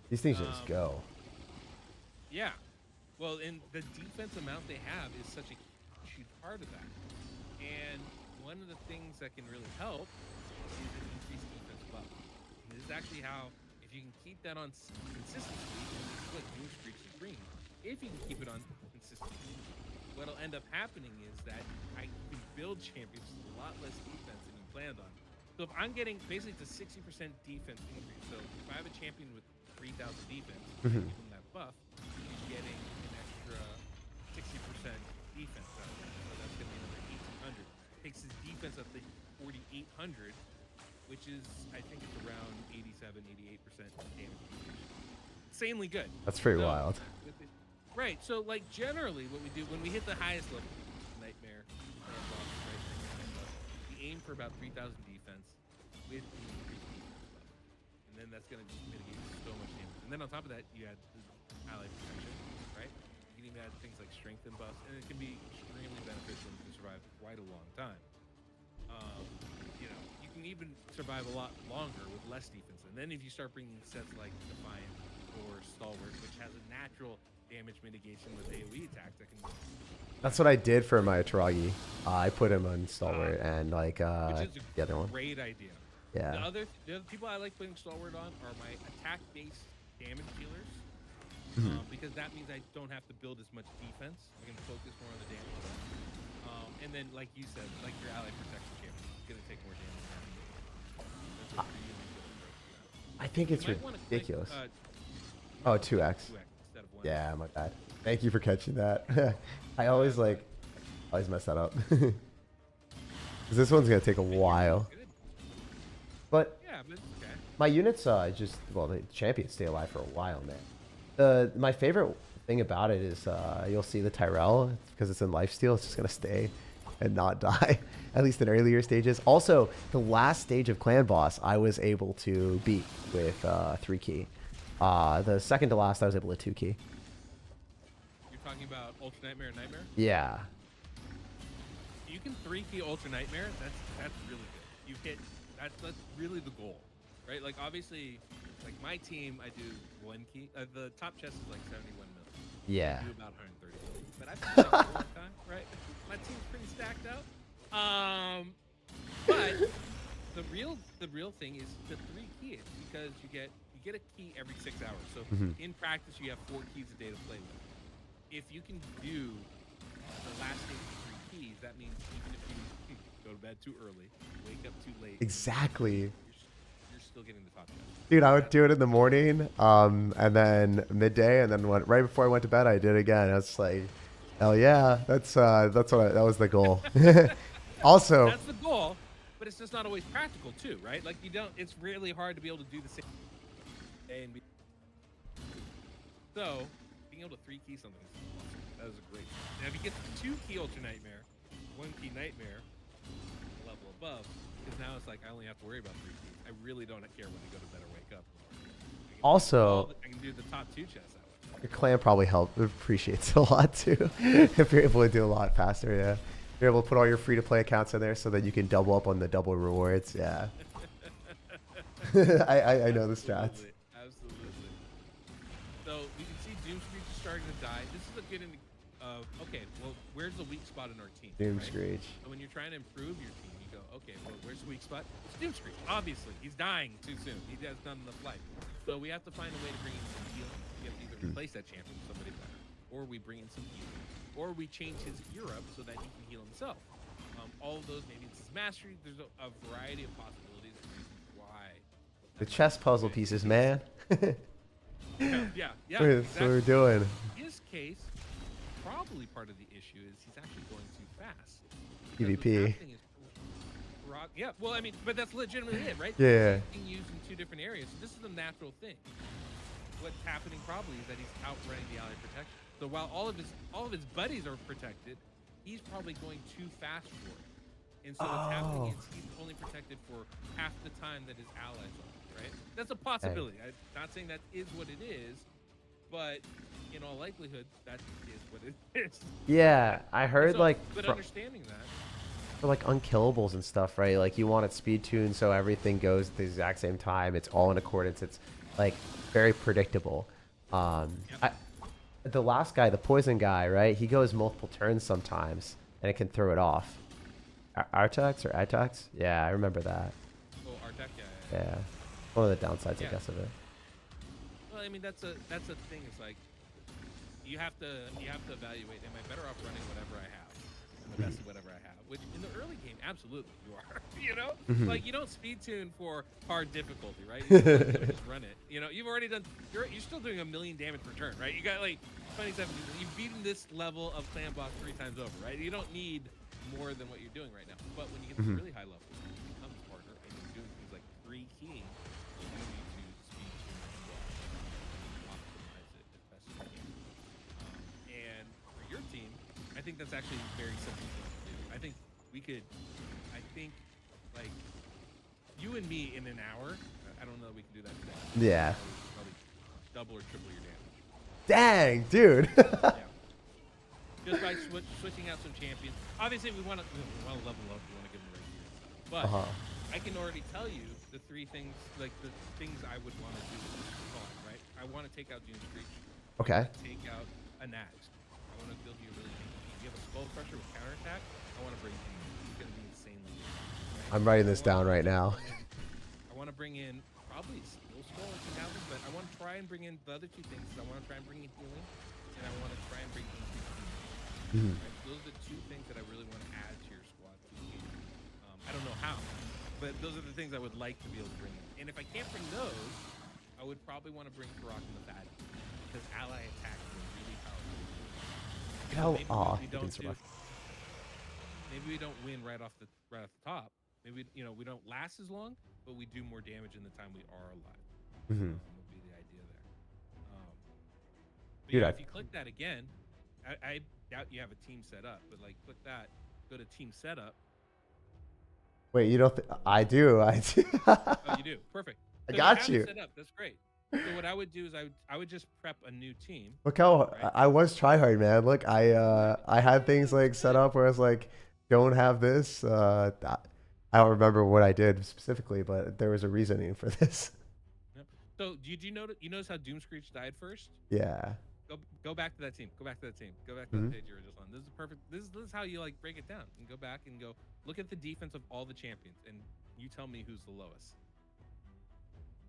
[SPEAKER 1] These things just go.
[SPEAKER 2] Yeah. Well, and the defense amount they have is such a huge part of that. And one of the things that can really help is an increased defense buff. And this is actually how, if you can keep that on consistency, this is what blue streaks is green. If you can keep it on consistency, what'll end up happening is that I can build champions with a lot less defense than you planned on. So if I'm getting basically to 60% defense increase, so if I have a champion with 3,000 defense, give him that buff, he's getting an extra 60% defense out of it. So that's going to be another 1,800. Takes his defense up to 4,800, which is, I think it's around 87, 88% damage. Insanely good.
[SPEAKER 1] That's pretty wild.
[SPEAKER 2] Right, so like generally what we do when we hit the highest level, Nightmare, we aim for about 3,000 defense with increased defense buff. And then that's going to mitigate so much damage. And then on top of that, you add ally protection, right? You can even add things like strength and buffs, and it can be extremely beneficial and can survive quite a long time. You can even survive a lot longer with less defense. And then if you start bringing sets like Defiant or Stalwart, which has a natural damage mitigation with AoE attacks, that can.
[SPEAKER 1] That's what I did for my Taragi. I put him on Stalwart and like
[SPEAKER 2] which is
[SPEAKER 1] the other one.
[SPEAKER 2] Great idea.
[SPEAKER 1] Yeah.
[SPEAKER 2] The other people I like putting Stalwart on are my attack-based damage dealers, because that means I don't have to build as much defense. I can focus more on the damage. And then, like you said, like your ally protection champion is going to take more damage. That's a really good approach.
[SPEAKER 1] I think it's
[SPEAKER 2] You might wanna click,
[SPEAKER 1] ridiculous.
[SPEAKER 2] no,
[SPEAKER 1] Oh, 2x.
[SPEAKER 2] 2x instead of 1.
[SPEAKER 1] Yeah, my bad. Thank you for catching that. I always always mess that up. 'Cause this one's gonna take a while.
[SPEAKER 2] Good.
[SPEAKER 1] But
[SPEAKER 2] Yeah, but it's okay.
[SPEAKER 1] my units, well, the champions stay alive for a while, man. My favorite thing about it is you'll see the Tyrell, because it's in lifesteal, it's just gonna stay and not die, at least in earlier stages. Also, the last stage of Clan Boss, I was able to beat with 3 key. The second to last, I was able to 2 key.
[SPEAKER 2] You're talking about Ultra Nightmare and Nightmare?
[SPEAKER 1] Yeah.
[SPEAKER 2] You can 3 key Ultra Nightmare. That's really good. You hit. That's really the goal, right? Like obviously, like my team, I do 1 key. The top chest is like 71 mil.
[SPEAKER 1] Yeah.
[SPEAKER 2] I do about 130. But I've been playing for a long time, right? My team's pretty stacked out. But the real thing is the 3 key it, because you get a key every 6 hours. So in practice, you have 4 keys a day to play with. If you can do the last stage of 3 keys, that means even if you go to bed too early, wake up too late,
[SPEAKER 1] Exactly.
[SPEAKER 2] you're still getting the top chest.
[SPEAKER 1] Dude, I would do it in the morning, and then midday, and then right before I went to bed, I did it again. I was like, hell yeah, that was the goal. Also,
[SPEAKER 2] That's the goal, but it's just not always practical too, right? Like it's really hard to be able to do the same day and be. So being able to 3 key something is awesome. That is a great. Now if you get 2 key Ultra Nightmare, 1 key Nightmare, a level above, because now it's like I only have to worry about 3 keys. I really don't care when I go to bed or wake up.
[SPEAKER 1] Also,
[SPEAKER 2] I can do the top 2 chests that way.
[SPEAKER 1] your clan probably appreciates it a lot too, if you're able to do a lot faster. Yeah, you're able to put all your free-to-play accounts in there so that you can double up on the double rewards. Yeah. I know the strats.
[SPEAKER 2] Absolutely. So we can see Doomscreech is starting to die. This is a good indication of, okay, well, where's the weak spot in our team?
[SPEAKER 1] Doomscreech.
[SPEAKER 2] Right? So when you're trying to improve your team, you go, okay, well, where's the weak spot? It's Doomscreech. Obviously, he's dying too soon. He has not enough life. So we have to find a way to bring in some healing. We have to either replace that champion with somebody better, or we bring in some healing, or we change his gear up so that he can heal himself. All of those, maybe it's his mastery. There's a variety of possibilities and reasons why.
[SPEAKER 1] The chess puzzle pieces, man.
[SPEAKER 2] Yeah.
[SPEAKER 1] That's what we're doing.
[SPEAKER 2] In his case, probably part of the issue is he's actually going too fast.
[SPEAKER 1] PvP.
[SPEAKER 2] Yeah, well, I mean, but that's legitimately it, right?
[SPEAKER 1] Yeah.
[SPEAKER 2] He's being used in 2 different areas. So this is a natural thing. What's happening probably is that he's outrunning the ally protection. So while all of his buddies are protected, he's probably going too fast for it. And so what's happening is he's only protected for half the time that his allies are, right? That's a possibility. I'm not saying that is what it is, but in all likelihood, that is what it is.
[SPEAKER 1] Yeah, I heard
[SPEAKER 2] But understanding that.
[SPEAKER 1] For like unkillables and stuff, right? Like you want it speed tuned so everything goes at the exact same time. It's all in accordance. It's like very predictable. The last guy, the poison guy, right? He goes multiple turns sometimes, and it can throw it off. Artax or Atax? Yeah, I remember that.
[SPEAKER 2] Oh, Artax,
[SPEAKER 1] Yeah. One of the downsides, I guess, of it.
[SPEAKER 2] Well, I mean, that's a thing. It's like you have to evaluate. Am I better off running whatever I have, and the best of whatever I have? Which in the early game, absolutely you are. You know, like you don't speed tune for hard difficulty, right? You just run it. You know, you've already done. You're still doing 1,000,000 damage per turn, right? You got like 27. You've beaten this level of clan boss 3 times over, right? You don't need more than what you're doing right now. But when you get to really high levels, it becomes harder, and you're doing things like 3 keying. You need to speed tune and optimize it as best as you can. And for your team, I think that's actually very simple to do. I think like you and me in an hour. I don't know that we can do that today.
[SPEAKER 1] Yeah.
[SPEAKER 2] Probably double or triple your damage.
[SPEAKER 1] Dang, dude.
[SPEAKER 2] Yeah. Just by switching out some champions. Obviously, we want to level up. We want to give them the right gear and stuff. But I can already tell you the 3 things, like the things I would want to do with this farm, right? I want to take out Doomscreech.
[SPEAKER 1] Okay.
[SPEAKER 2] Take out a Nax. I want to build you a really big team. You have a Skull Crusher with counterattack. I want to bring him. He's going to be insanely good. Right?
[SPEAKER 1] I'm writing this down right now.
[SPEAKER 2] I want to bring in probably skill scroll if you have them, but I want to try and bring in the other two things. I want to try and bring in healing, and I want to try and bring in
[SPEAKER 1] Mhm.
[SPEAKER 2] right? Those are the two things that I really want to add to your squad. I don't know how, but those are the things I would like to be able to bring in. And if I can't bring those, I would probably want to bring Farak and the Fatty, because ally attack is really powerful.
[SPEAKER 1] Look how
[SPEAKER 2] We
[SPEAKER 1] he can
[SPEAKER 2] don't
[SPEAKER 1] survive.
[SPEAKER 2] maybe we don't win right off the top. Maybe we don't last as long, but we do more damage in the time we are alive.
[SPEAKER 1] Mhm.
[SPEAKER 2] Would be the idea there. But
[SPEAKER 1] Dude,
[SPEAKER 2] yeah, if you click that again, I doubt you have a team set up, but like click that, go to team setup.
[SPEAKER 1] Wait, you don't? I do. I do.
[SPEAKER 2] Oh, you do. Perfect.
[SPEAKER 1] I
[SPEAKER 2] So
[SPEAKER 1] got
[SPEAKER 2] you
[SPEAKER 1] you.
[SPEAKER 2] have it set up. That's great. So what I would do is I would just prep a new team.
[SPEAKER 1] Look how
[SPEAKER 2] Right?
[SPEAKER 1] I was tryhard, man. Look, I had things like set up where I was like, don't have this. I don't remember what I did specifically, but there was a reasoning for this.
[SPEAKER 2] Yep. So did you notice how Doomscreech died first?
[SPEAKER 1] Yeah.
[SPEAKER 2] Go back to that team. Go back to that team. Go back to that page you were just on. This is perfect. This is how you like break it down and go back and go look at the defense of all the champions and you tell me who's the lowest.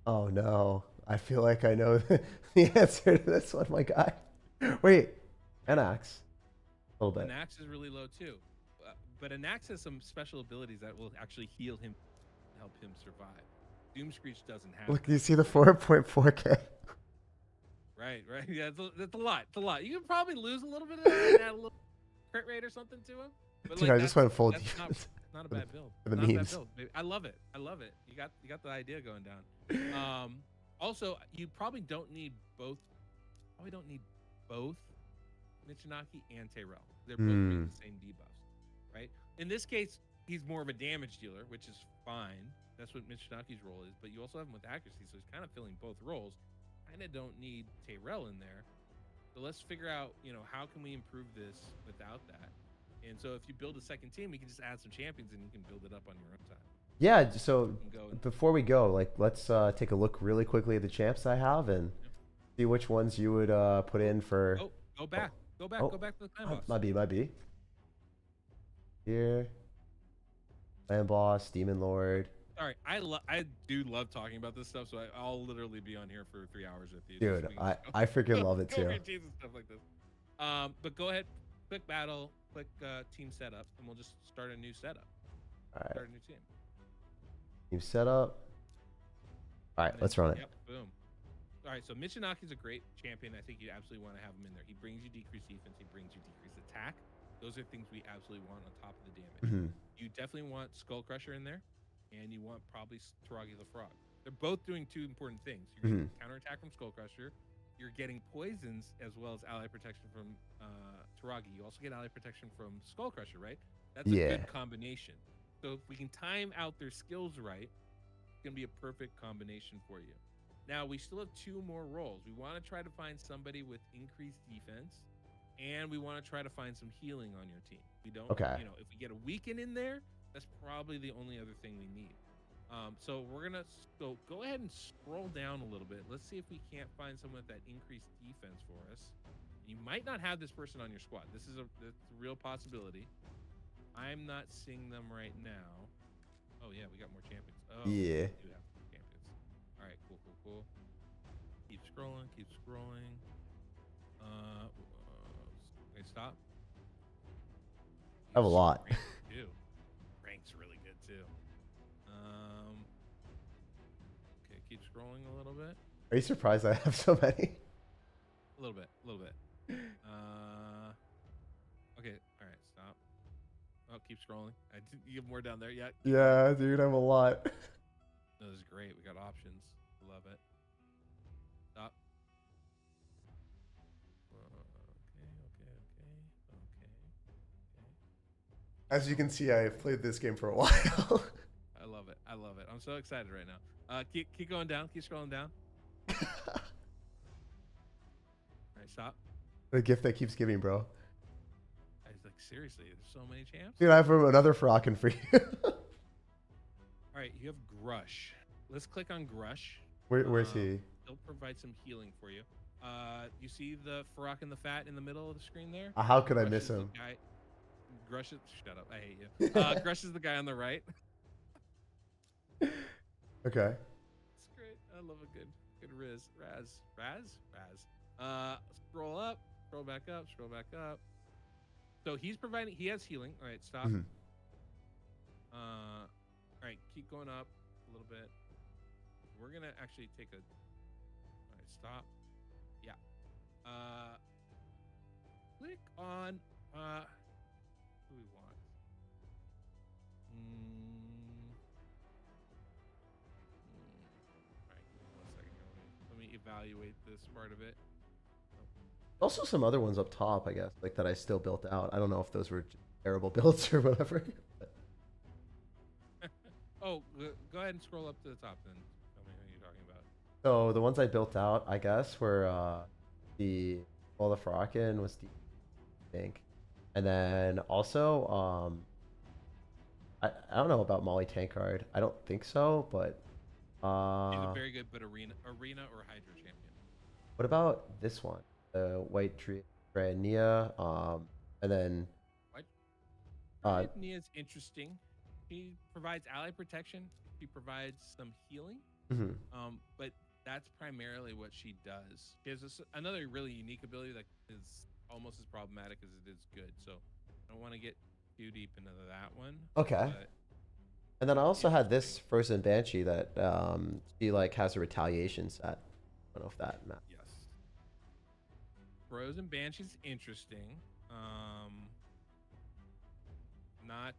[SPEAKER 1] Oh no, I feel like I know the answer to this one, my guy. Wait, Anax. A little bit.
[SPEAKER 2] Anax is really low too, but Anax has some special abilities that will actually heal him, help him survive. Doomscreech doesn't have.
[SPEAKER 1] Look, you see the 4.4K.
[SPEAKER 2] Right. Yeah, it's a lot. It's a lot. You can probably lose a little bit of that and add a little crit rate or something to him. But
[SPEAKER 1] Dude,
[SPEAKER 2] like,
[SPEAKER 1] I just went full
[SPEAKER 2] that's
[SPEAKER 1] defense.
[SPEAKER 2] not a bad build.
[SPEAKER 1] For the
[SPEAKER 2] Not a bad
[SPEAKER 1] memes.
[SPEAKER 2] build. I love it. You got the idea going down. Also, you probably don't need both. Probably don't need both Michinaki and Tyrell. They're both bringing the same debuffs, right? In this case, he's more of a damage dealer, which is fine. That's what Michinaki's role is. But you also have him with accuracy, so he's kind of filling both roles. Kind of don't need Tyrell in there. So let's figure out, how can we improve this without that? And so if you build a second team, you can just add some champions and you can build it up on your own time.
[SPEAKER 1] Yeah, so before we go, like, let's take a look really quickly at the champs I have and see which ones you would put in for.
[SPEAKER 2] Oh, go back. Go back to the clan boss.
[SPEAKER 1] Might be. Here. Clan boss, Demon Lord.
[SPEAKER 2] All right, I do love talking about this stuff, so I'll literally be on here for 3 hours with you.
[SPEAKER 1] Dude, I freaking love it too.
[SPEAKER 2] And stuff like this. But go ahead, click battle, click team setup, and we'll just start a new setup.
[SPEAKER 1] All right.
[SPEAKER 2] Start a new team.
[SPEAKER 1] Team setup. All right, let's run it.
[SPEAKER 2] Yep, boom. All right, so Michinaki's a great champion. I think you absolutely want to have him in there. He brings you decreased defense. He brings you decreased attack. Those are things we absolutely want on top of the damage. You definitely want Skull Crusher in there, and you want probably Taragi the Frog. They're both doing two important things. You're getting counterattack from Skull Crusher. You're getting poisons as well as ally protection from Taragi. You also get ally protection from Skull Crusher, right? That's a good combination. So if we can time out their skills right, it's going to be a perfect combination for you. Now, we still have 2 more roles. We want to try to find somebody with increased defense, and we want to try to find some healing on your team. We don't, if we get a weaken in there, that's probably the only other thing we need. So we're going to go ahead and scroll down a little bit. Let's see if we can't find someone with that increased defense for us. You might not have this person on your squad. This is a real possibility. I'm not seeing them right now. Oh, yeah, we got more champions. Oh,
[SPEAKER 1] yeah.
[SPEAKER 2] We do have more champions. All right, cool. Keep scrolling. Okay, stop.
[SPEAKER 1] I have a lot.
[SPEAKER 2] Rank's really good, too. Okay, keep scrolling a little bit.
[SPEAKER 1] Are you surprised I have so many?
[SPEAKER 2] A little bit. Okay, all right, stop. Oh, keep scrolling. You have more down there.
[SPEAKER 1] Yeah, dude, I have a lot.
[SPEAKER 2] No, this is great. We got options. Love it. Stop. Okay.
[SPEAKER 1] As you can see, I've played this game for a while.
[SPEAKER 2] I love it. I'm so excited right now. Keep going down. Keep scrolling down. All right, stop.
[SPEAKER 1] The gift that keeps giving, bro.
[SPEAKER 2] I was like, seriously, there's so many champs.
[SPEAKER 1] Dude, I have another Frockin' for you.
[SPEAKER 2] All right, you have Grush. Let's click on Grush.
[SPEAKER 1] Where's he?
[SPEAKER 2] He'll provide some healing for you. You see the Farak and the Fat in the middle of the screen there?
[SPEAKER 1] How could I miss him?
[SPEAKER 2] Grush is... Shut up. I hate you. Grush is the guy on the right.
[SPEAKER 1] Okay.
[SPEAKER 2] It's great. I love a good Raz. Scroll up, scroll back up, scroll back up. So he's providing. He has healing. All right, stop.
[SPEAKER 1] Mhm.
[SPEAKER 2] All right, keep going up a little bit. We're gonna actually take a. All right, stop. Yeah. Click on who we want. All right, give me 1 second here. Let me evaluate this part of it.
[SPEAKER 1] Also, some other ones up top, I guess, like that I still built out. I don't know if those were just terrible builds or whatever.
[SPEAKER 2] Oh, go ahead and scroll up to the top then. Tell me who you're talking about.
[SPEAKER 1] So the ones I built out, I guess, were the the Frockin was deep, I think, and then also I don't know about Molly Tankard. I don't think so, but
[SPEAKER 2] She's a very good, but arena or Hydra champion.
[SPEAKER 1] what about this one? The White Nia, and then uh,
[SPEAKER 2] Nia's interesting. She provides ally protection. She provides some healing.
[SPEAKER 1] mhm.
[SPEAKER 2] But that's primarily what she does. She has another really unique ability that is almost as problematic as it is good. So I don't want to get too deep into that one.
[SPEAKER 1] Okay.
[SPEAKER 2] But
[SPEAKER 1] And then I also had this
[SPEAKER 2] interesting.
[SPEAKER 1] Frozen Banshee that she like has a retaliation set. I don't know if that matters.
[SPEAKER 2] Yes. Frozen Banshee's interesting. Not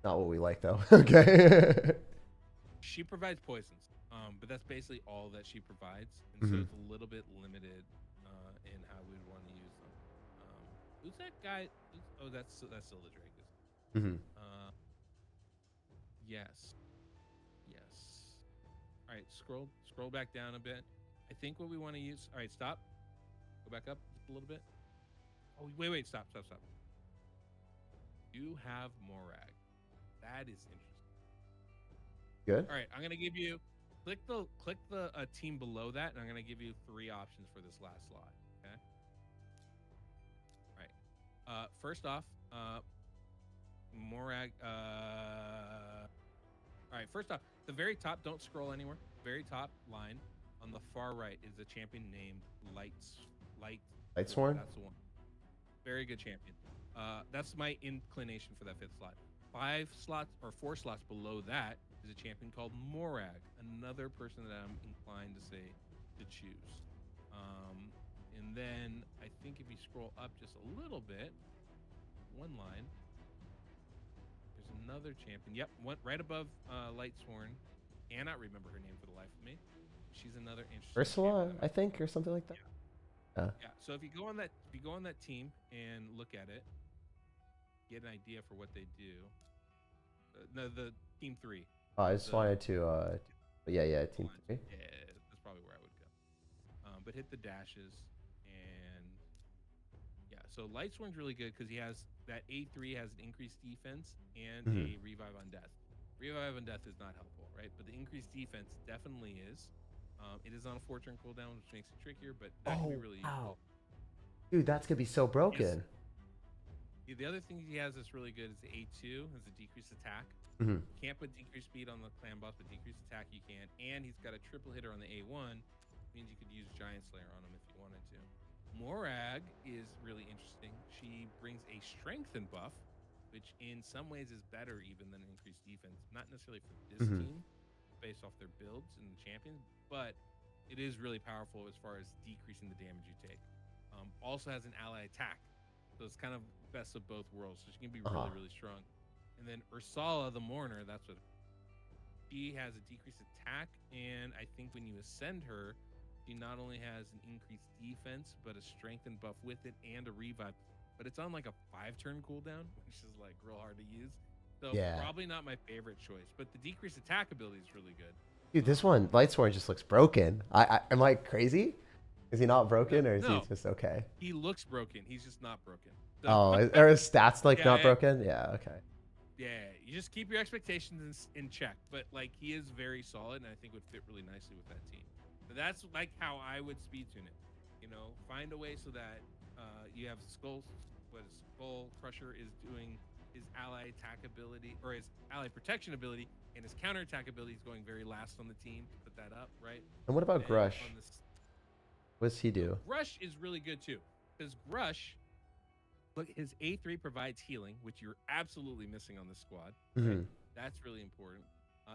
[SPEAKER 1] Not what we like though. Okay.
[SPEAKER 2] she provides poisons. But that's basically all that she provides, and so
[SPEAKER 1] Mhm.
[SPEAKER 2] it's a little bit limited in how we'd want to use them. Who's that guy? Oh, that's Scylla Drake.
[SPEAKER 1] Mhm.
[SPEAKER 2] Yes, yes. All right, scroll back down a bit. I think what we want to use. All right, stop. Go back up just a little bit. Oh, wait, stop. You have Morag. That is interesting.
[SPEAKER 1] Good.
[SPEAKER 2] All right, I'm gonna give you click the team below that, and I'm gonna give you 3 options for this last slot. Okay. All right. First off, Morag. All right. First off, the very top. Don't scroll anywhere. Very top line on the far right is a champion named Light.
[SPEAKER 1] Lightsworn.
[SPEAKER 2] That's the one. Very good champion. That's my inclination for that 5th slot. 5 slots or 4 slots below that is a champion called Morag, another person that I'm inclined to say to choose. And then I think if you scroll up just a little bit, one line, there's another champion. Yep, one right above Lightsworn. Cannot remember her name for the life of me. She's another interesting
[SPEAKER 1] Ursula,
[SPEAKER 2] champion.
[SPEAKER 1] I think, or something like that. Yeah.
[SPEAKER 2] Yeah. So if you go on that team and look at it, get an idea for what they do. No, the team 3.
[SPEAKER 1] I just wanted to. Yeah, team 3.
[SPEAKER 2] Yeah, that's probably where I would go. But hit the dashes and yeah. So Lightsworn's really good because he has that A3 has an increased defense and
[SPEAKER 1] Mhm.
[SPEAKER 2] a revive on death. Revive on death is not helpful, right? But the increased defense definitely is. It is on a 4-turn cooldown, which makes it trickier, but that can be really useful.
[SPEAKER 1] Dude, that's gonna be so broken.
[SPEAKER 2] Yeah, the other thing he has that's really good is the A2 has a decreased attack.
[SPEAKER 1] Mhm.
[SPEAKER 2] You can't put decreased speed on the clan boss, but decreased attack you can. And he's got a triple hitter on the A1, means you could use Giant Slayer on him if you wanted to. Morag is really interesting. She brings a strengthen buff, which in some ways is better even than an increased defense. Not necessarily for this
[SPEAKER 1] Mhm.
[SPEAKER 2] team, based off their builds and the champions, but it is really powerful as far as decreasing the damage you take. Also has an ally attack, so it's kind of best of both worlds. So she can be really, really strong. And then Ursula the Mourner, that's what she has a decreased attack, and I think when you ascend her, she not only has an increased defense, but a strengthened buff with it and a revive. But it's on like a 5-turn cooldown, which is like real hard to use. So
[SPEAKER 1] Yeah.
[SPEAKER 2] probably not my favorite choice, but the decreased attack ability is really good.
[SPEAKER 1] Dude, this one, Lightsworn, just looks broken. I am I crazy? Is he not broken, or is he just okay?
[SPEAKER 2] He looks broken. He's just not broken. So,
[SPEAKER 1] Are his stats like
[SPEAKER 2] Yeah,
[SPEAKER 1] not
[SPEAKER 2] yeah.
[SPEAKER 1] broken? Yeah. Okay.
[SPEAKER 2] yeah, you just keep your expectations in check. But like he is very solid, and I think would fit really nicely with that team. But that's like how I would speed tune it. You know, find a way so that you have Skull Crusher is doing his ally attack ability or his ally protection ability and his counter attack ability is going very last on the team to put that up, right?
[SPEAKER 1] And what about
[SPEAKER 2] And
[SPEAKER 1] Grush?
[SPEAKER 2] on this,
[SPEAKER 1] What does he do?
[SPEAKER 2] Grush is really good too, because Grush, look, his A3 provides healing, which you're absolutely missing on this squad. Right? That's really important.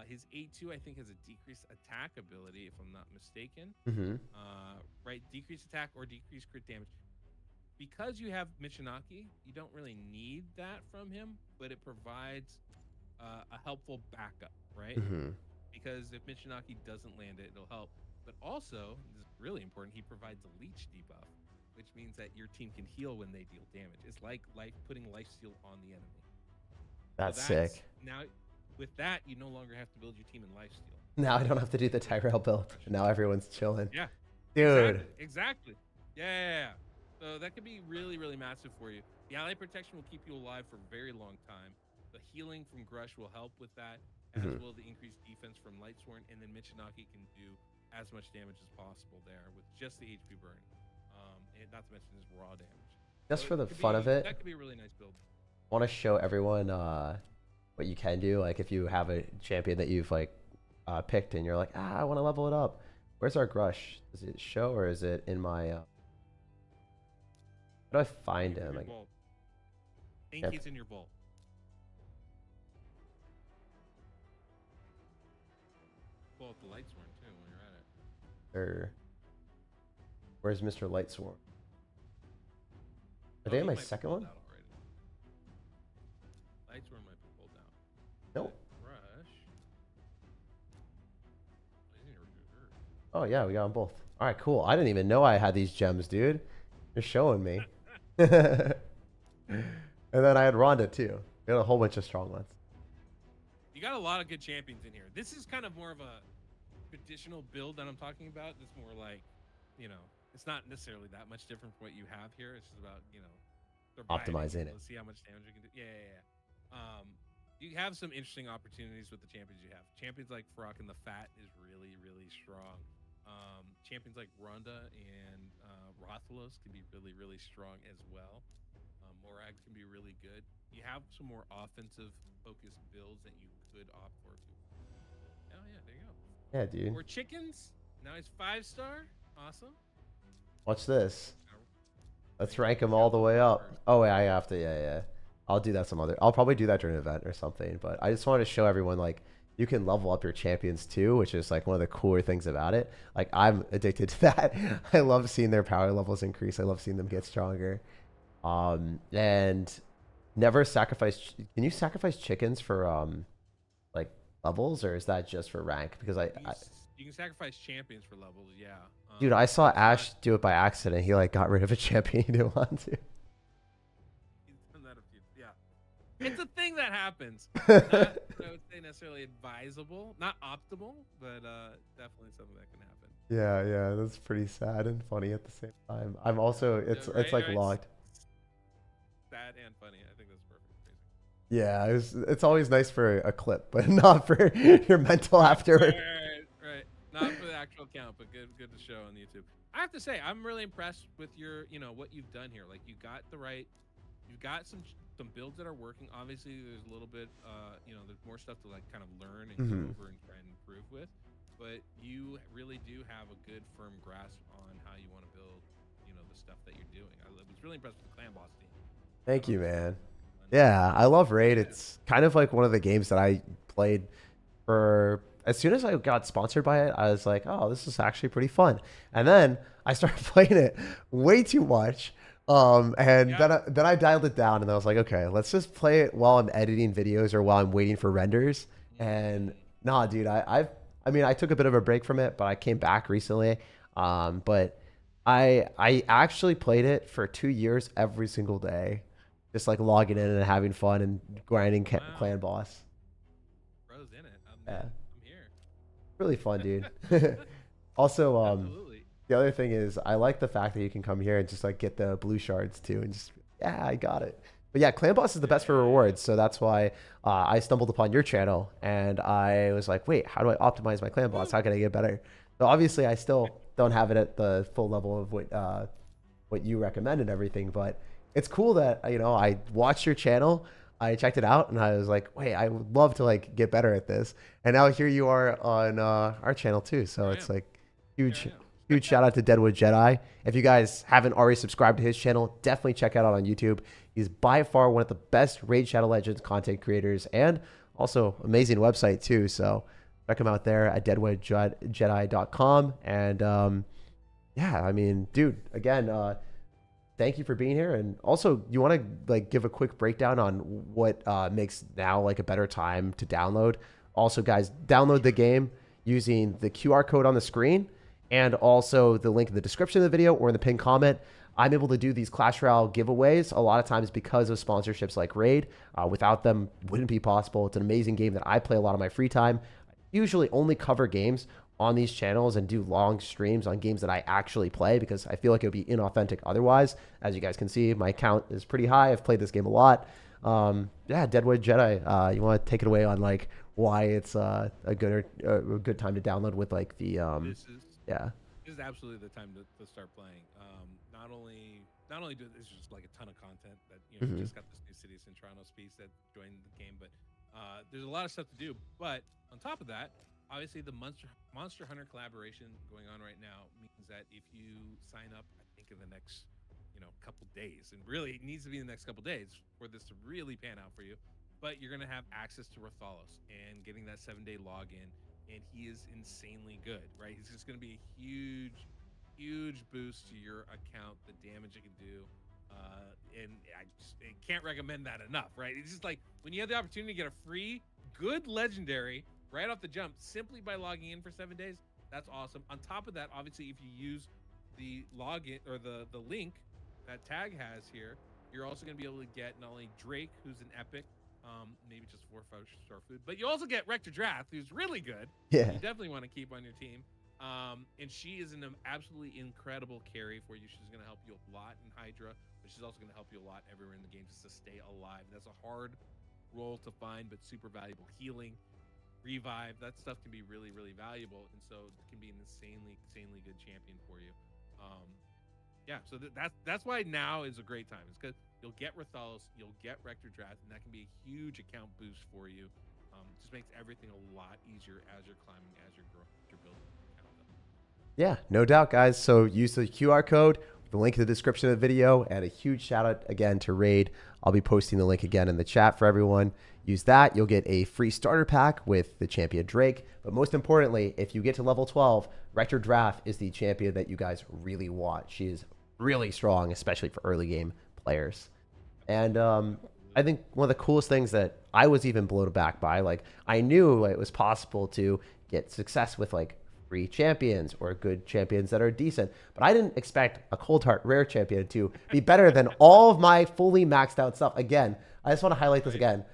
[SPEAKER 2] His A2, I think, has a decreased attack ability, if I'm not mistaken. Right, decreased attack or decreased crit damage. Because you have Michinaki, you don't really need that from him, but it provides a helpful backup, right? Because if Michinaki doesn't land it, it'll help. But also, this is really important, he provides a leech debuff, which means that your team can heal when they deal damage. It's like putting lifesteal on the enemy.
[SPEAKER 1] That's sick.
[SPEAKER 2] Now, with that, you no longer have to build your team in lifesteal.
[SPEAKER 1] Now I don't have to do the Tyrell build. Now everyone's chilling.
[SPEAKER 2] Yeah.
[SPEAKER 1] Dude.
[SPEAKER 2] Exactly. Yeah. So that could be really, really massive for you. The ally protection will keep you alive for a very long time. The healing from Grush will help with that, as well as the increased defense from Lightsworn, and then Michinaki can do as much damage as possible there with just the HP burn. And not to mention his raw damage.
[SPEAKER 1] Just for the fun of it,
[SPEAKER 2] that could be a really nice build.
[SPEAKER 1] I want to show everyone what you can do. Like if you have a champion that you've like picked and you're like, I want to level it up. Where's our Grush? Does it show or is it in my... How do I find him?
[SPEAKER 2] I think he's in your vault. Pull out the Lightsworn too when you're at it.
[SPEAKER 1] Where's Mr. Lightsworn? Are they in my second one?
[SPEAKER 2] Lightsworn might be pulled out.
[SPEAKER 1] Nope.
[SPEAKER 2] Rush.
[SPEAKER 1] Oh yeah, we got them both. All right, cool. I didn't even know I had these gems, dude. You're showing me. And then I had Rhonda too. We had a whole bunch of strong ones.
[SPEAKER 2] You got a lot of good champions in here. This is kind of more of a traditional build that I'm talking about. It's more like, it's not necessarily that much different from what you have here. It's just about,
[SPEAKER 1] optimizing it.
[SPEAKER 2] Let's see how much damage you can do. Yeah. You have some interesting opportunities with the champions you have. Champions like Farok and the Fat is really, really strong. Champions like Rhonda and Rathalos can be really, really strong as well. Morag can be really good. You have some more offensive focused builds that you could opt for too. Oh yeah, there you go.
[SPEAKER 1] Yeah, dude.
[SPEAKER 2] More chickens. Now he's 5-star. Awesome.
[SPEAKER 1] Watch this. Let's rank him all the way up. Oh wait, I have to. Yeah. I'll do that some other. I'll probably do that during an event or something. But I just wanted to show everyone like you can level up your champions too, which is like one of the cooler things about it. Like I'm addicted to that. I love seeing their power levels increase. I love seeing them get stronger. And never sacrifice. Can you sacrifice chickens for like levels, or is that just for rank? Because
[SPEAKER 2] you can sacrifice champions for levels. Yeah.
[SPEAKER 1] Dude, I saw Ash do it by accident. He like got rid of a champion he didn't want to.
[SPEAKER 2] He's done that a few. Yeah. It's a thing that happens. Not, I would say necessarily advisable, not optimal, but definitely something that can happen.
[SPEAKER 1] Yeah, that's pretty sad and funny at the same time. I'm also it's like locked.
[SPEAKER 2] Sad and funny. I think that's perfect. Crazy.
[SPEAKER 1] Yeah, it's always nice for a clip, but not for your mental afterward.
[SPEAKER 2] Right. Not for the actual account, but good to show on YouTube. I have to say, I'm really impressed with your, what you've done here. Like you've got some builds that are working. Obviously, there's a little bit, there's more stuff to like kind of learn and go over and try and improve with. But you really do have a good, firm grasp on how you want to build, the stuff that you're doing. I was really impressed with the Clan Boss team.
[SPEAKER 1] Thank you, man. Yeah, I love Raid. It's kind of like one of the games that I played for. As soon as I got sponsored by it, I was like, oh, this is actually pretty fun. And then I started playing it way too much. Then I dialed it down and I was like, okay, let's just play it while I'm editing videos or while I'm waiting for renders. And nah, dude, I took a bit of a break from it, but I came back recently. But I actually played it for 2 years every single day, just like logging in and having fun and grinding Clan Boss.
[SPEAKER 2] Bro's in it.
[SPEAKER 1] I'm
[SPEAKER 2] here.
[SPEAKER 1] Really fun, dude. Also,
[SPEAKER 2] Absolutely.
[SPEAKER 1] the other thing is I like the fact that you can come here and just like get the blue shards too, and just I got it. But yeah, Clan Boss is the best for rewards, so that's why I stumbled upon your channel and I was like, wait, how do I optimize my Clan Boss? How can I get better? So obviously, I still don't have it at the full level of what you recommend and everything, but it's cool that I watched your channel. I checked it out and I was like, wait, I would love to like get better at this. And now here you are on our channel too. So
[SPEAKER 2] Here I
[SPEAKER 1] it's
[SPEAKER 2] am.
[SPEAKER 1] like
[SPEAKER 2] Here
[SPEAKER 1] huge,
[SPEAKER 2] I am.
[SPEAKER 1] huge shout out to Deadwood Jedi. If you guys haven't already subscribed to his channel, definitely check it out on YouTube. He's by far one of the best Raid Shadow Legends content creators and also amazing website too. So check him out there at deadwoodjedi.com. And yeah, I mean, dude, again, thank you for being here. And also, you want to like give a quick breakdown on what makes now like a better time to download. Also, guys, download the game using the QR code on the screen and also the link in the description of the video or in the pinned comment. I'm able to do these Clash Royale giveaways a lot of times because of sponsorships like Raid. Without them, wouldn't be possible. It's an amazing game that I play a lot of my free time. I usually only cover games on these channels and do long streams on games that I actually play because I feel like it would be inauthentic otherwise. As you guys can see, my account is pretty high. I've played this game a lot. Yeah, Deadwood Jedi, you want to take it away on like why it's a good time to download with like the yeah.
[SPEAKER 2] This is absolutely the time to start playing. Not only do this just like a ton of content that just got this new Cities in Toronto piece that joined the game, but there's a lot of stuff to do. But on top of that, obviously the Monster Hunter collaboration going on right now means that if you sign up, I think in the next couple days, and really it needs to be in the next couple days for this to really pan out for you. But you're gonna have access to Rathalos and getting that 7-day login, and he is insanely good, right? He's just gonna be a huge boost to your account, the damage it can do. And I can't recommend that enough, right? It's just like when you have the opportunity to get a free, good legendary right off the jump simply by logging in for 7 days, that's awesome. On top of that, obviously, if you use the login or the link that Tag has here, you're also going to be able to get not only Drake, who's an epic, maybe just 4-5-star food, but you also get Rector Drath, who's really good.
[SPEAKER 1] Yeah.
[SPEAKER 2] You definitely want to keep on your team. And she is an absolutely incredible carry for you. She's going to help you a lot in Hydra, but she's also going to help you a lot everywhere in the game just to stay alive. That's a hard role to find, but super valuable. Healing, revive, that stuff can be really valuable, and so it can be an insanely good champion for you. Yeah, so that's why now is a great time. It's because you'll get Rathalos, you'll get Rector Drath, and that can be a huge account boost for you. Just makes everything a lot easier as you're climbing, as you're growing, as you're building.
[SPEAKER 1] Yeah, no doubt, guys. So use the QR code, the link in the description of the video, and a huge shout out again to Raid. I'll be posting the link again in the chat for everyone. Use that. You'll get a free starter pack with the champion Drake. But most importantly, if you get to level 12, Rector Draft is the champion that you guys really want. She is really strong, especially for early game players. And I think one of the coolest things that I was even blown back by, like I knew it was possible to get success with like free champions or good champions that are decent, but I didn't expect a Cold Heart rare champion to be better than all of my fully maxed out stuff. Again, I just want to highlight this again.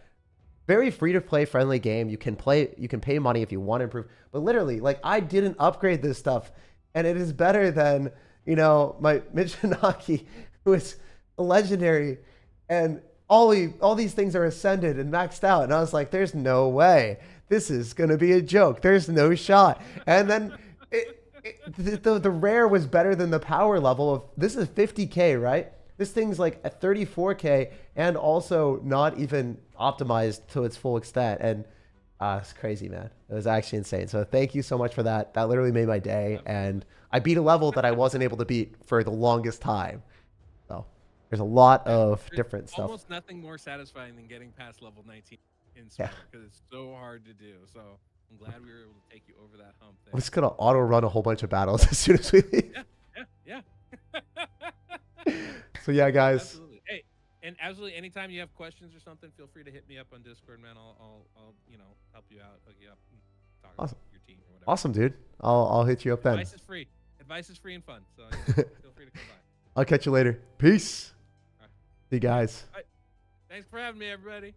[SPEAKER 1] Very free to play friendly game. You can pay money if you want to improve, but literally like I didn't upgrade this stuff and it is better than, my Michinaki, who is a legendary, and all these things are ascended and maxed out. And I was like, there's no way. This is going to be a joke. There's no shot. And then the rare was better than the power level of, this is 50K, right? This thing's like a 34K and also not even optimized to its full extent. And it's crazy, man. It was actually insane. So thank you so much for that. That literally made my day. And I beat a level that I wasn't able to beat for the longest time. So there's a lot of different stuff.
[SPEAKER 2] Almost nothing more satisfying than getting past level 19 in Spire, because it's so hard to do. So I'm glad we were able to take you over that hump there.
[SPEAKER 1] I'm just going to auto run a whole bunch of battles as soon as we leave.
[SPEAKER 2] Yeah.
[SPEAKER 1] So yeah, guys.
[SPEAKER 2] Absolutely. Hey, and absolutely, anytime you have questions or something, feel free to hit me up on Discord, man. I'll help you out, hook you up, and talk about your team or whatever.
[SPEAKER 1] Awesome, dude. I'll hit you up then.
[SPEAKER 2] Advice is free. Advice is free and fun. So feel free to come by.
[SPEAKER 1] I'll catch you later. Peace. See you guys.
[SPEAKER 2] Thanks for having me, everybody.